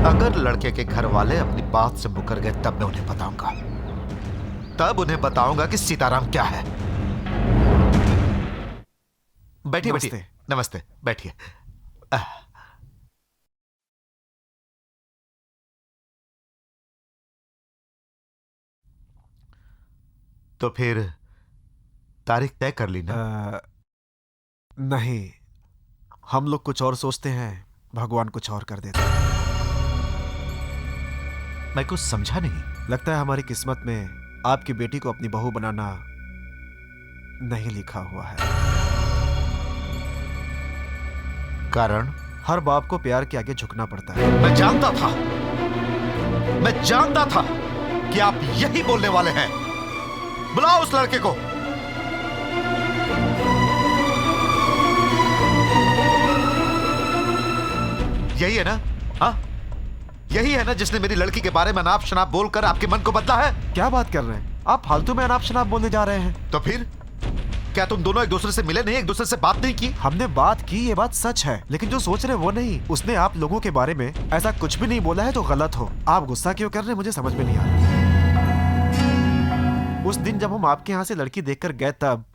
अगर लड़के के घर वाले अपनी बात से मुकर गए तब मैं उन्हें बताऊंगा। तब उन्हें बताऊंगा कि सीताराम क्या है। बैठिए बैठिए। नमस्ते, बैठिए। तो फिर तारीख तय कर ली ना? नहीं, हम लोग कुछ और सोचते हैं, भगवान कुछ और कर देते हैं। मैं कुछ समझा नहीं। लगता है हमारी किस्मत में आपकी बेटी को अपनी बहू बनाना नहीं लिखा हुआ है। कारण? हर बाप को प्यार के आगे झुकना पड़ता है। मैं जानता था कि आप यही बोलने वाले हैं। बुलाओ उस लड़के को। यही है ना? हाँ, यही है ना जिसने मेरी लड़की के बारे में अनाप शनाप बोलकर आपके मन को बदला है? क्या बात कर रहे हैं आप? फालतू में अनाप शनाप बोलने जा रहे हैं। तो फिर क्या तुम दोनों एक दूसरे से मिले नहीं, एक दूसरे से बात नहीं की? हमने बात की, ये बात सच है, लेकिन जो सोच रहे वो नहीं। उसने आप लोगों के बारे में ऐसा कुछ भी नहीं बोला है जो गलत हो। आप गुस्सा क्यों कर रहे हैं मुझे समझ में नहीं आ रहा। उस दिन जब हम आपके यहाँ से लड़की देखकर गए तब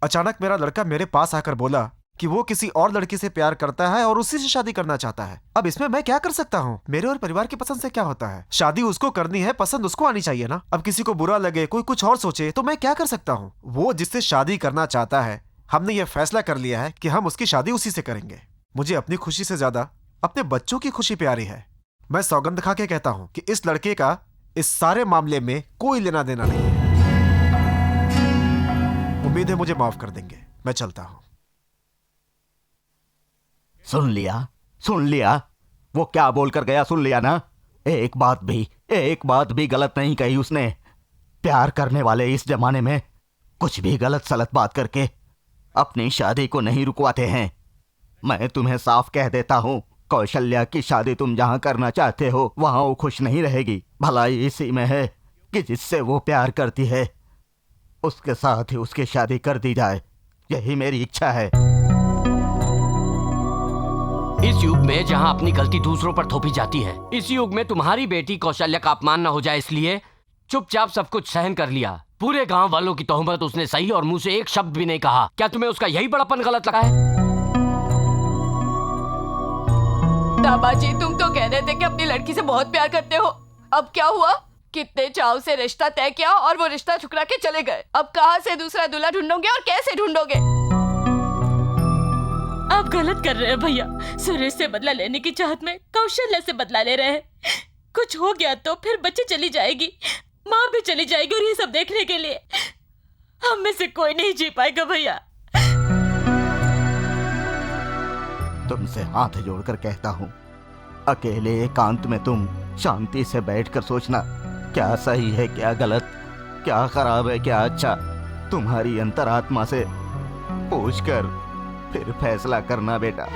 अचानक मेरा लड़का मेरे पास आकर बोला कि वो किसी और लड़की से प्यार करता है और उसी से शादी करना चाहता है। अब इसमें मैं क्या कर सकता हूँ? मेरे और परिवार की पसंद से क्या होता है? शादी उसको करनी है, पसंद उसको आनी चाहिए ना। अब किसी को बुरा लगे, कोई कुछ और सोचे तो मैं क्या कर सकता हूँ? वो जिससे शादी करना चाहता है, हमने ये फैसला कर लिया है कि हम उसकी शादी उसी से करेंगे। मुझे अपनी खुशी से ज्यादा अपने बच्चों की खुशी प्यारी है। मैं सौगंध खा के कहता हूँ कि इस लड़के का इस सारे मामले में कोई लेना देना नहीं है। उम्मीद है मुझे माफ कर देंगे। मैं चलता हूँ। सुन लिया वो क्या बोलकर गया, सुन लिया ना? एक बात भी गलत नहीं कही उसने। प्यार करने वाले इस जमाने में कुछ भी गलत सलत बात करके अपनी शादी को नहीं रुकवाते हैं। मैं तुम्हें साफ कह देता हूँ, कौशल्या की शादी तुम जहाँ करना चाहते हो वहाँ वो खुश नहीं रहेगी। भलाई इसी में है कि जिससे वो प्यार करती है उसके साथ ही उसकी शादी कर दी जाए। यही मेरी इच्छा है। इस युग में जहाँ अपनी गलती दूसरों पर थोपी जाती है, इस युग में तुम्हारी बेटी कौशल्या का अपमान न हो जाए इसलिए चुपचाप सब कुछ सहन कर लिया। पूरे गांव वालों की तोहमत उसने सही और मुंह से एक शब्द भी नहीं कहा। क्या तुम्हें उसका यही बड़ापन गलत लगा है? दामाजी, तुम तो कह रहे थे कि अपनी लड़की से बहुत प्यार करते हो। अब क्या हुआ? कितने चाव से रिश्ता तय किया और वो रिश्ता ठुकरा के चले गए। अब कहाँ से दूसरा दूल्हा ढूंढोगे और कैसे ढूंढोगे? आप गलत कर रहे हैं भैया। सुरेश से बदला लेने की चाहत में कौशल्या से बदला ले रहे हैं। कुछ हो गया तो फिर बच्ची चली जाएगी, माँ भी चली जाएगी, और ये सब देखने के लिए हम में से कोई नहीं जी पाएगा भैया। तुमसे हाथ जोड़कर कहता हूँ, अकेले एकांत में तुम शांति से बैठकर सोचना, क्या सही है क्या गलत, क्या खराब है क्या अच्छा। तुम्हारी अंतरात्मा से पूछकर फिर फैसला करना बेटा।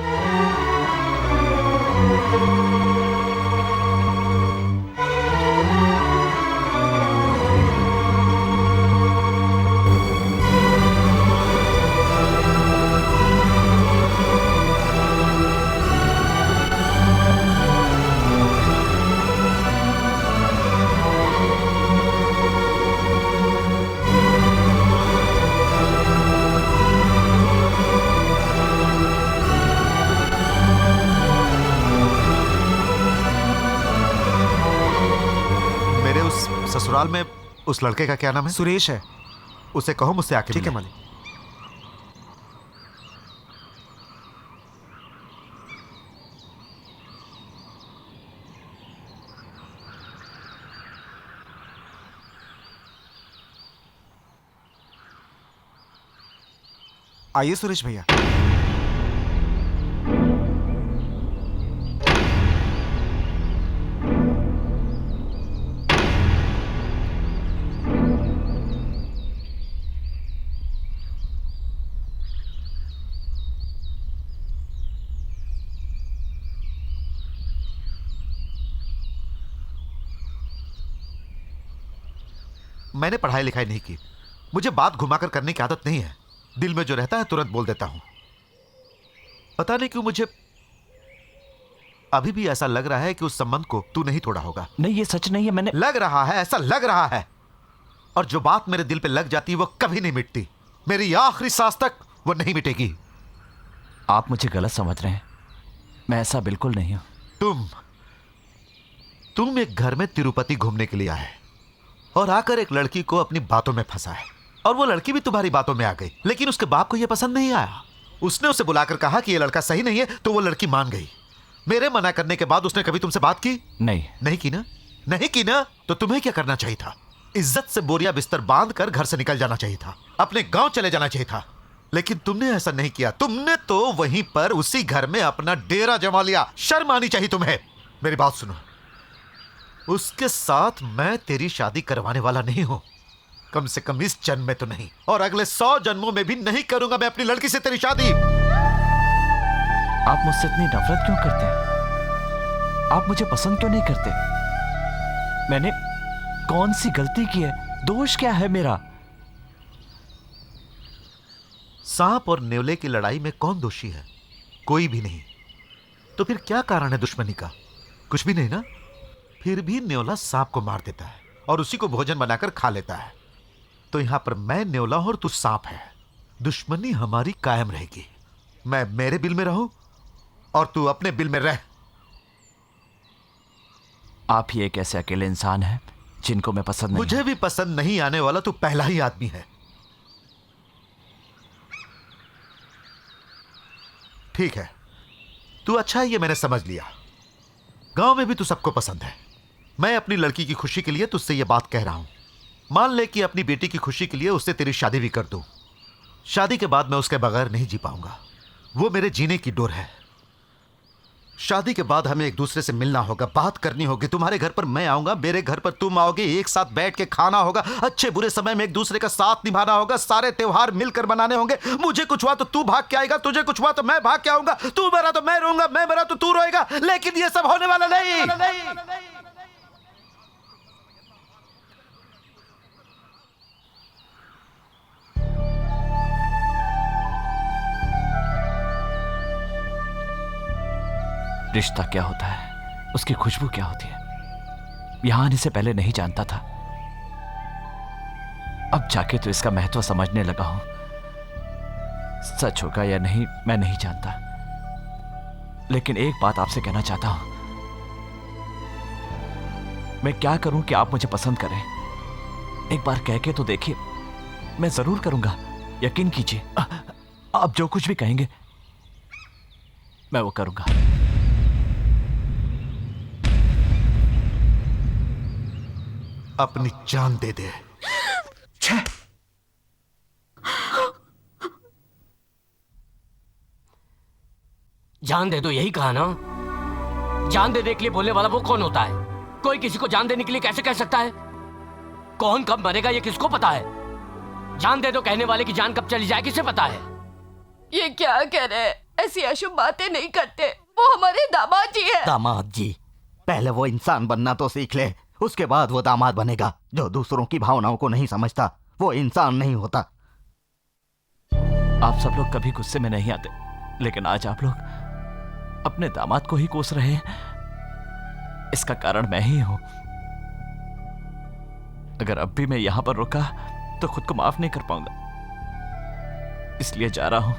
ससुराल में उस लड़के का क्या नाम है? सुरेश है। उसे कहो मुझसे आके ठीक है मिले। मालिक। आइए सुरेश भैया। मैंने पढ़ाई लिखाई नहीं की, मुझे बात घुमाकर करने की आदत नहीं है। दिल में जो रहता है तुरंत बोल देता हूं। पता नहीं क्यों मुझे अभी भी ऐसा लग रहा है कि उस संबंध को तू नहीं तोड़ा होगा। नहीं, ये सच नहीं है। मैंने लग रहा है, ऐसा लग रहा है। और जो बात मेरे दिल पे लग जाती है वो कभी नहीं मिटती। मेरी आखिरी सांस तक वो नहीं मिटेगी। आप मुझे गलत समझ रहे हैं, मैं ऐसा बिल्कुल नहीं हूं। तुम एक घर में तिरुपति घूमने के लिए आए और आकर एक लड़की को अपनी बातों में फंसा है, और वो लड़की भी तुम्हारी बातों में आ गई। लेकिन उसके बाप को यह पसंद नहीं आया। उसने उसे बुलाकर कहा कि यह लड़का सही नहीं है, तो वो लड़की मान गई। मेरे मना करने के बाद उसने कभी तुमसे बात की? नहीं की ना? नहीं की ना? तो तुम्हें क्या करना चाहिए था? इज्जत से बोरिया बिस्तर बांध कर घर से निकल जाना चाहिए था, अपने गांव चले जाना चाहिए था। लेकिन तुमने ऐसा नहीं किया। तुमने तो वहीं पर उसी घर में अपना डेरा जमा लिया। शर्म आनी चाहिए तुम्हें। मेरी बात सुनो, उसके साथ मैं तेरी शादी करवाने वाला नहीं हूं। कम से कम इस जन्म में तो नहीं, और अगले 100 जन्मों में भी नहीं करूंगा मैं अपनी लड़की से तेरी शादी। आप मुझसे इतनी नफरत क्यों करते हैं? आप मुझे पसंद क्यों नहीं करते? मैंने कौन सी गलती की है? दोष क्या है मेरा? सांप और नेवले की लड़ाई में कौन दोषी है? कोई भी नहीं। तो फिर क्या कारण है दुश्मनी का? कुछ भी नहीं ना। फिर भी नेवला सांप को मार देता है और उसी को भोजन बनाकर खा लेता है। तो यहां पर मैं नेवला और तू सांप है। दुश्मनी हमारी कायम रहेगी। मैं मेरे बिल में रहूं और तू अपने बिल में रह। आप ही एक ऐसे अकेले इंसान हैं जिनको मैं पसंद नहीं। मुझे भी पसंद नहीं आने वाला तू पहला ही आदमी है। ठीक है, तू अच्छा है, ये मैंने समझ लिया। गांव में भी तू सबको पसंद है। मैं अपनी लड़की की खुशी के लिए तुझसे ये बात कह रहा हूं। मान ले कि अपनी बेटी की खुशी के लिए उससे तेरी शादी भी कर दूं। शादी के बाद मैं उसके बगैर नहीं जी पाऊंगा। वो मेरे जीने की डोर है। शादी के बाद हमें एक दूसरे से मिलना होगा, बात करनी होगी। तुम्हारे घर पर मैं आऊंगा, मेरे घर पर तुम आओगे, एक साथ बैठ के खाना होगा, अच्छे बुरे समय में एक दूसरे का साथ निभाना होगा, सारे त्योहार मिलकर मनाने होंगे। मुझे कुछ हुआ तो तू भाग के आएगा, तुझे कुछ हुआ तो मैं भाग के आऊंगा, तू मरा तो मैं रोऊंगा, मैं मरा तो तू रोएगा। लेकिन ये सब होने वाला नहीं। रिश्ता क्या होता है, उसकी खुशबू क्या होती है, यहां आने से पहले नहीं जानता था। अब जाके तो इसका महत्व समझने लगा हूं। सच होगा या नहीं मैं नहीं जानता, लेकिन एक बात आपसे कहना चाहता हूं। मैं क्या करूं कि आप मुझे पसंद करें? एक बार कह के तो देखिए। मैं जरूर करूंगा, यकीन कीजिए। आप जो कुछ भी कहेंगे मैं वो करूंगा। अपनी जान दे दे। जान दे दो, यही कहा ना? जान दे के लिए बोलने वाला वो कौन होता है? कोई किसी को जान देने के लिए कैसे कह सकता है? कौन कब मरेगा ये किसको पता है? जान दे दो कहने वाले की जान कब चली जाए किसे पता है? ये क्या कह रहे हैं? ऐसी अशुभ बातें नहीं करते। वो हमारे दामाद जी है। दामाद जी? पहले वो इंसान बनना तो सीख ले, उसके बाद वो दामाद बनेगा। जो दूसरों की भावनाओं को नहीं समझता वो इंसान नहीं होता। आप सब लोग कभी गुस्से में नहीं आते, लेकिन आज आप लोग अपने दामाद को ही कोस रहे हैं। इसका कारण मैं ही हूं। अगर अब भी मैं यहां पर रुका तो खुद को माफ नहीं कर पाऊंगा, इसलिए जा रहा हूं।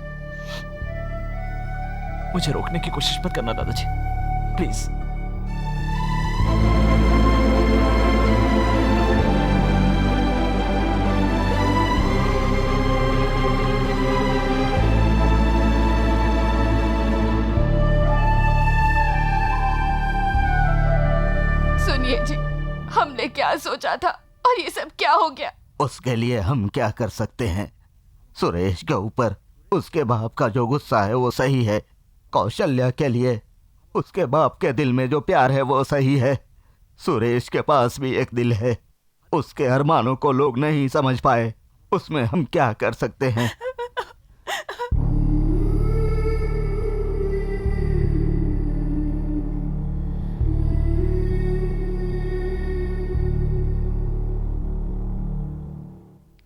मुझे रोकने की कोशिश मत करना दादाजी, प्लीज। सुनिए जी, हमने क्या सोचा था और ये सब क्या हो गया? उसके लिए हम क्या कर सकते हैं? सुरेश के ऊपर उसके बाप का जो गुस्सा है वो सही है। कौशल्या के लिए उसके बाप के दिल में जो प्यार है वो सही है। सुरेश के पास भी एक दिल है। उसके अरमानों को लोग नहीं समझ पाए, उसमें हम क्या कर सकते हैं?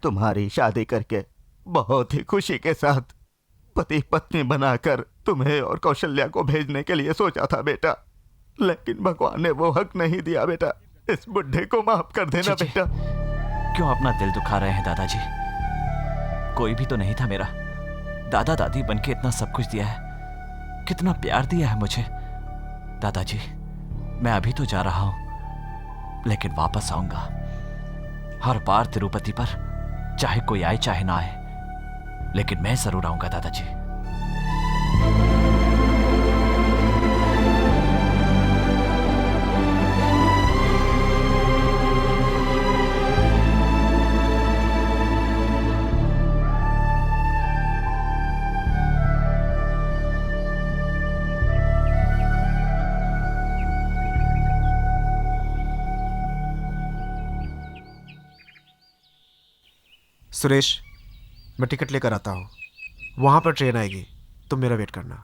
तुम्हारी शादी करके बहुत ही खुशी के साथ पति पत्नी बनाकर तुम्हें और कौशल्या को भेजने के लिए सोचा था बेटा, लेकिन भगवान ने वो हक नहीं दिया बेटा। इस बुढ़े को माफ कर देना बेटा। क्यों अपना दिल दुखा रहे हैं दादाजी? कोई भी तो नहीं था मेरा। दादा दादी बनके इतना सब कुछ दिया है, कितना प्यार दिया है मुझे। दादाजी मैं अभी तो जा रहा हूं, लेकिन वापस आऊंगा हर बार तिरुपति पर, चाहे कोई आए चाहे ना आए, लेकिन मैं जरूर आऊंगा दादाजी। सुरेश, मैं टिकट लेकर आता हूँ। वहां पर ट्रेन आएगी, तुम मेरा वेट करना।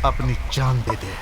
अपनी जान दे दे।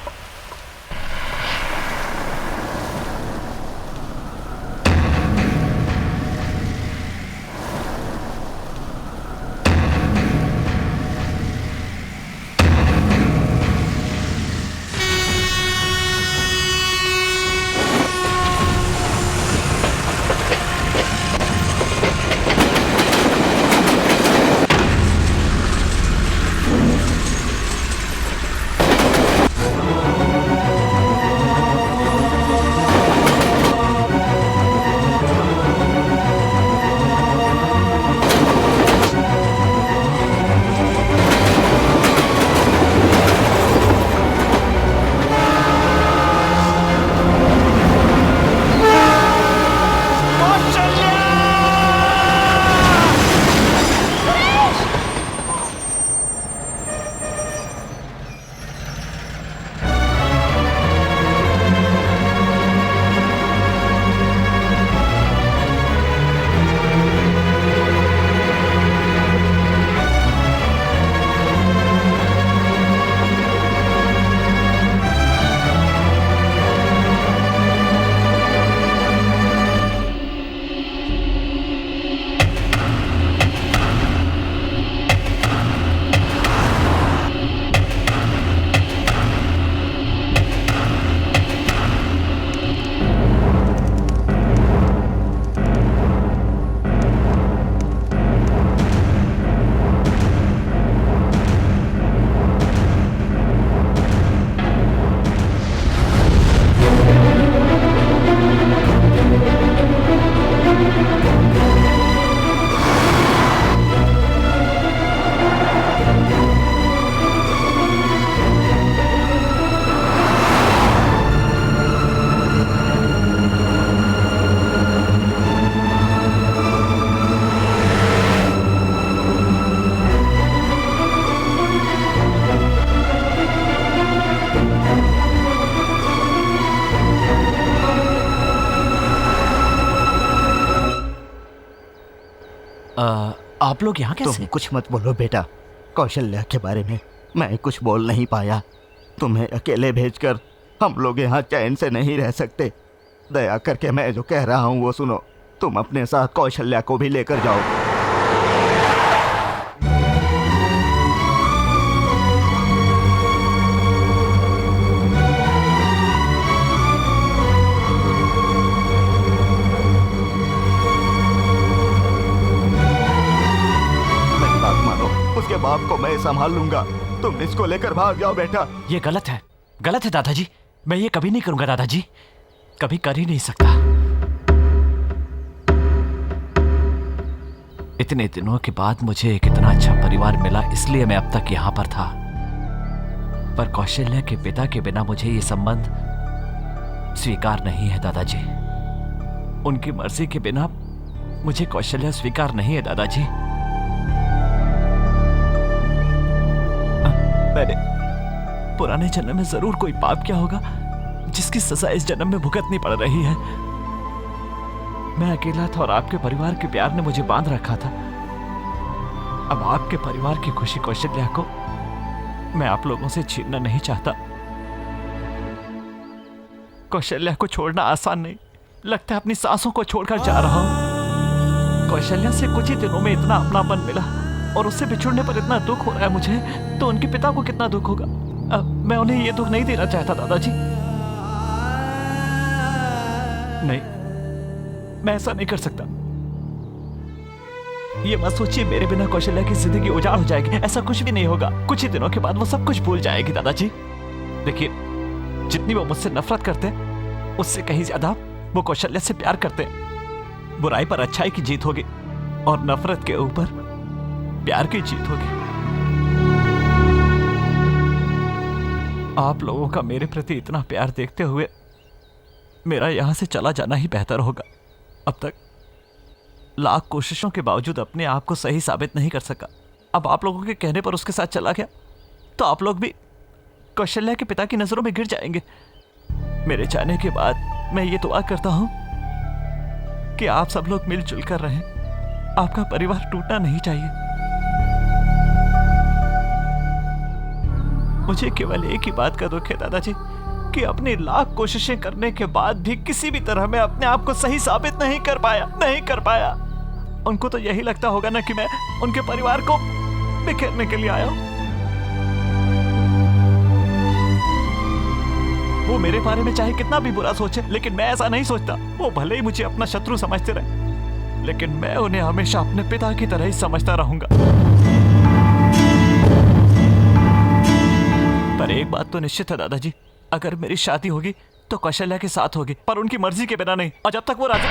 आप लोग यहाँ कैसे? तुम कुछ मत बोलो बेटा, कौशल्या के बारे में मैं कुछ बोल नहीं पाया। तुम्हें अकेले भेजकर हम लोग यहाँ चैन से नहीं रह सकते। दया करके मैं जो कह रहा हूँ वो सुनो। तुम अपने साथ कौशल्या को भी लेकर जाओ। उसके बाप को मैं संभाल लूंगा, तुम इसको लेकर भाग जाओ बेटा। ये गलत है, गलत है दादाजी। मैं ये कभी नहीं करूंगा दादाजी, कभी कर ही नहीं सकता। इतने दिनों के बाद मुझे एक इतना अच्छा परिवार मिला, इसलिए मैं अब तक यहां पर था। पर कौशल्या के पिता के बिना मुझे ये संबंध स्वीकार नहीं है दादाजी। उनकी मर्जी के बिना मुझे कौशल्या स्वीकार नहीं है दादाजी। मैंने पुराने जन्म में जरूर कोई पाप किया होगा जिसकी सजा इस जन्म में भुगतनी पड़ रही है। मैं अकेला था और आपके परिवार के प्यार ने मुझे बांध रखा था। अब आपके परिवार की खुशी कौशल्या को मैं आप लोगों से छीनना नहीं चाहता। कौशल्या को छोड़ना आसान नहीं, लगता है अपनी सांसों को छोड़कर जा रहा हूं। कौशल्या से कुछ ही दिनों में इतना अपनापन मिला और उससे बिछुड़ने पर इतना दुख हो रहा है मुझे, तो उनके पिता को कितना दुख होगा। मैं उन्हें ये दुख नहीं देना चाहता दादाजी। नहीं, मैं ऐसा नहीं कर सकता। ये मत सोचिए मेरे बिना कौशल्या की जिंदगी उजाड़ हो जाएगी, ऐसा कुछ भी नहीं होगा। कुछ ही दिनों के बाद वो सब कुछ भूल जाएगी दादाजी। देखिए, जितनी वो मुझसे नफरत करते हैं उससे कहीं ज्यादा वो कौशल्या से प्यार करते हैं। बुराई पर अच्छाई की जीत होगी और नफरत के ऊपर प्यार की जीत होगी। आप लोगों का मेरे प्रति इतना प्यार देखते हुए मेरा यहां से चला जाना ही बेहतर होगा। अब तक लाख कोशिशों के बावजूद अपने आप को सही साबित नहीं कर सका। अब आप लोगों के कहने पर उसके साथ चला गया तो आप लोग भी कौशल्या के पिता की नजरों में गिर जाएंगे। मेरे जाने के बाद मैं ये दुआ करता हूं कि आप सब लोग मिलजुल कर रहें। आपका परिवार टूटना नहीं चाहिए। मुझे केवल एक ही बात का दुख है दादाजी कि अपनी लाख कोशिशें करने के बाद भी किसी भी तरह मैं अपने आप को सही साबित नहीं कर पाया। उनको तो यही लगता होगा ना कि मैं उनके परिवार को बिखेरने के लिए आया हूं। वो मेरे बारे में चाहे कितना भी बुरा सोचे, लेकिन मैं ऐसा नहीं सोचता। वो भले ही मुझे अपना शत्रु समझते रहे, लेकिन मैं उन्हें हमेशा अपने पिता की तरह ही समझता रहूंगा। पर एक बात तो निश्चित है दादाजी, अगर मेरी शादी होगी तो कौशल्या के साथ होगी, पर उनकी मर्जी के बिना नहीं। और जब तक वो राजी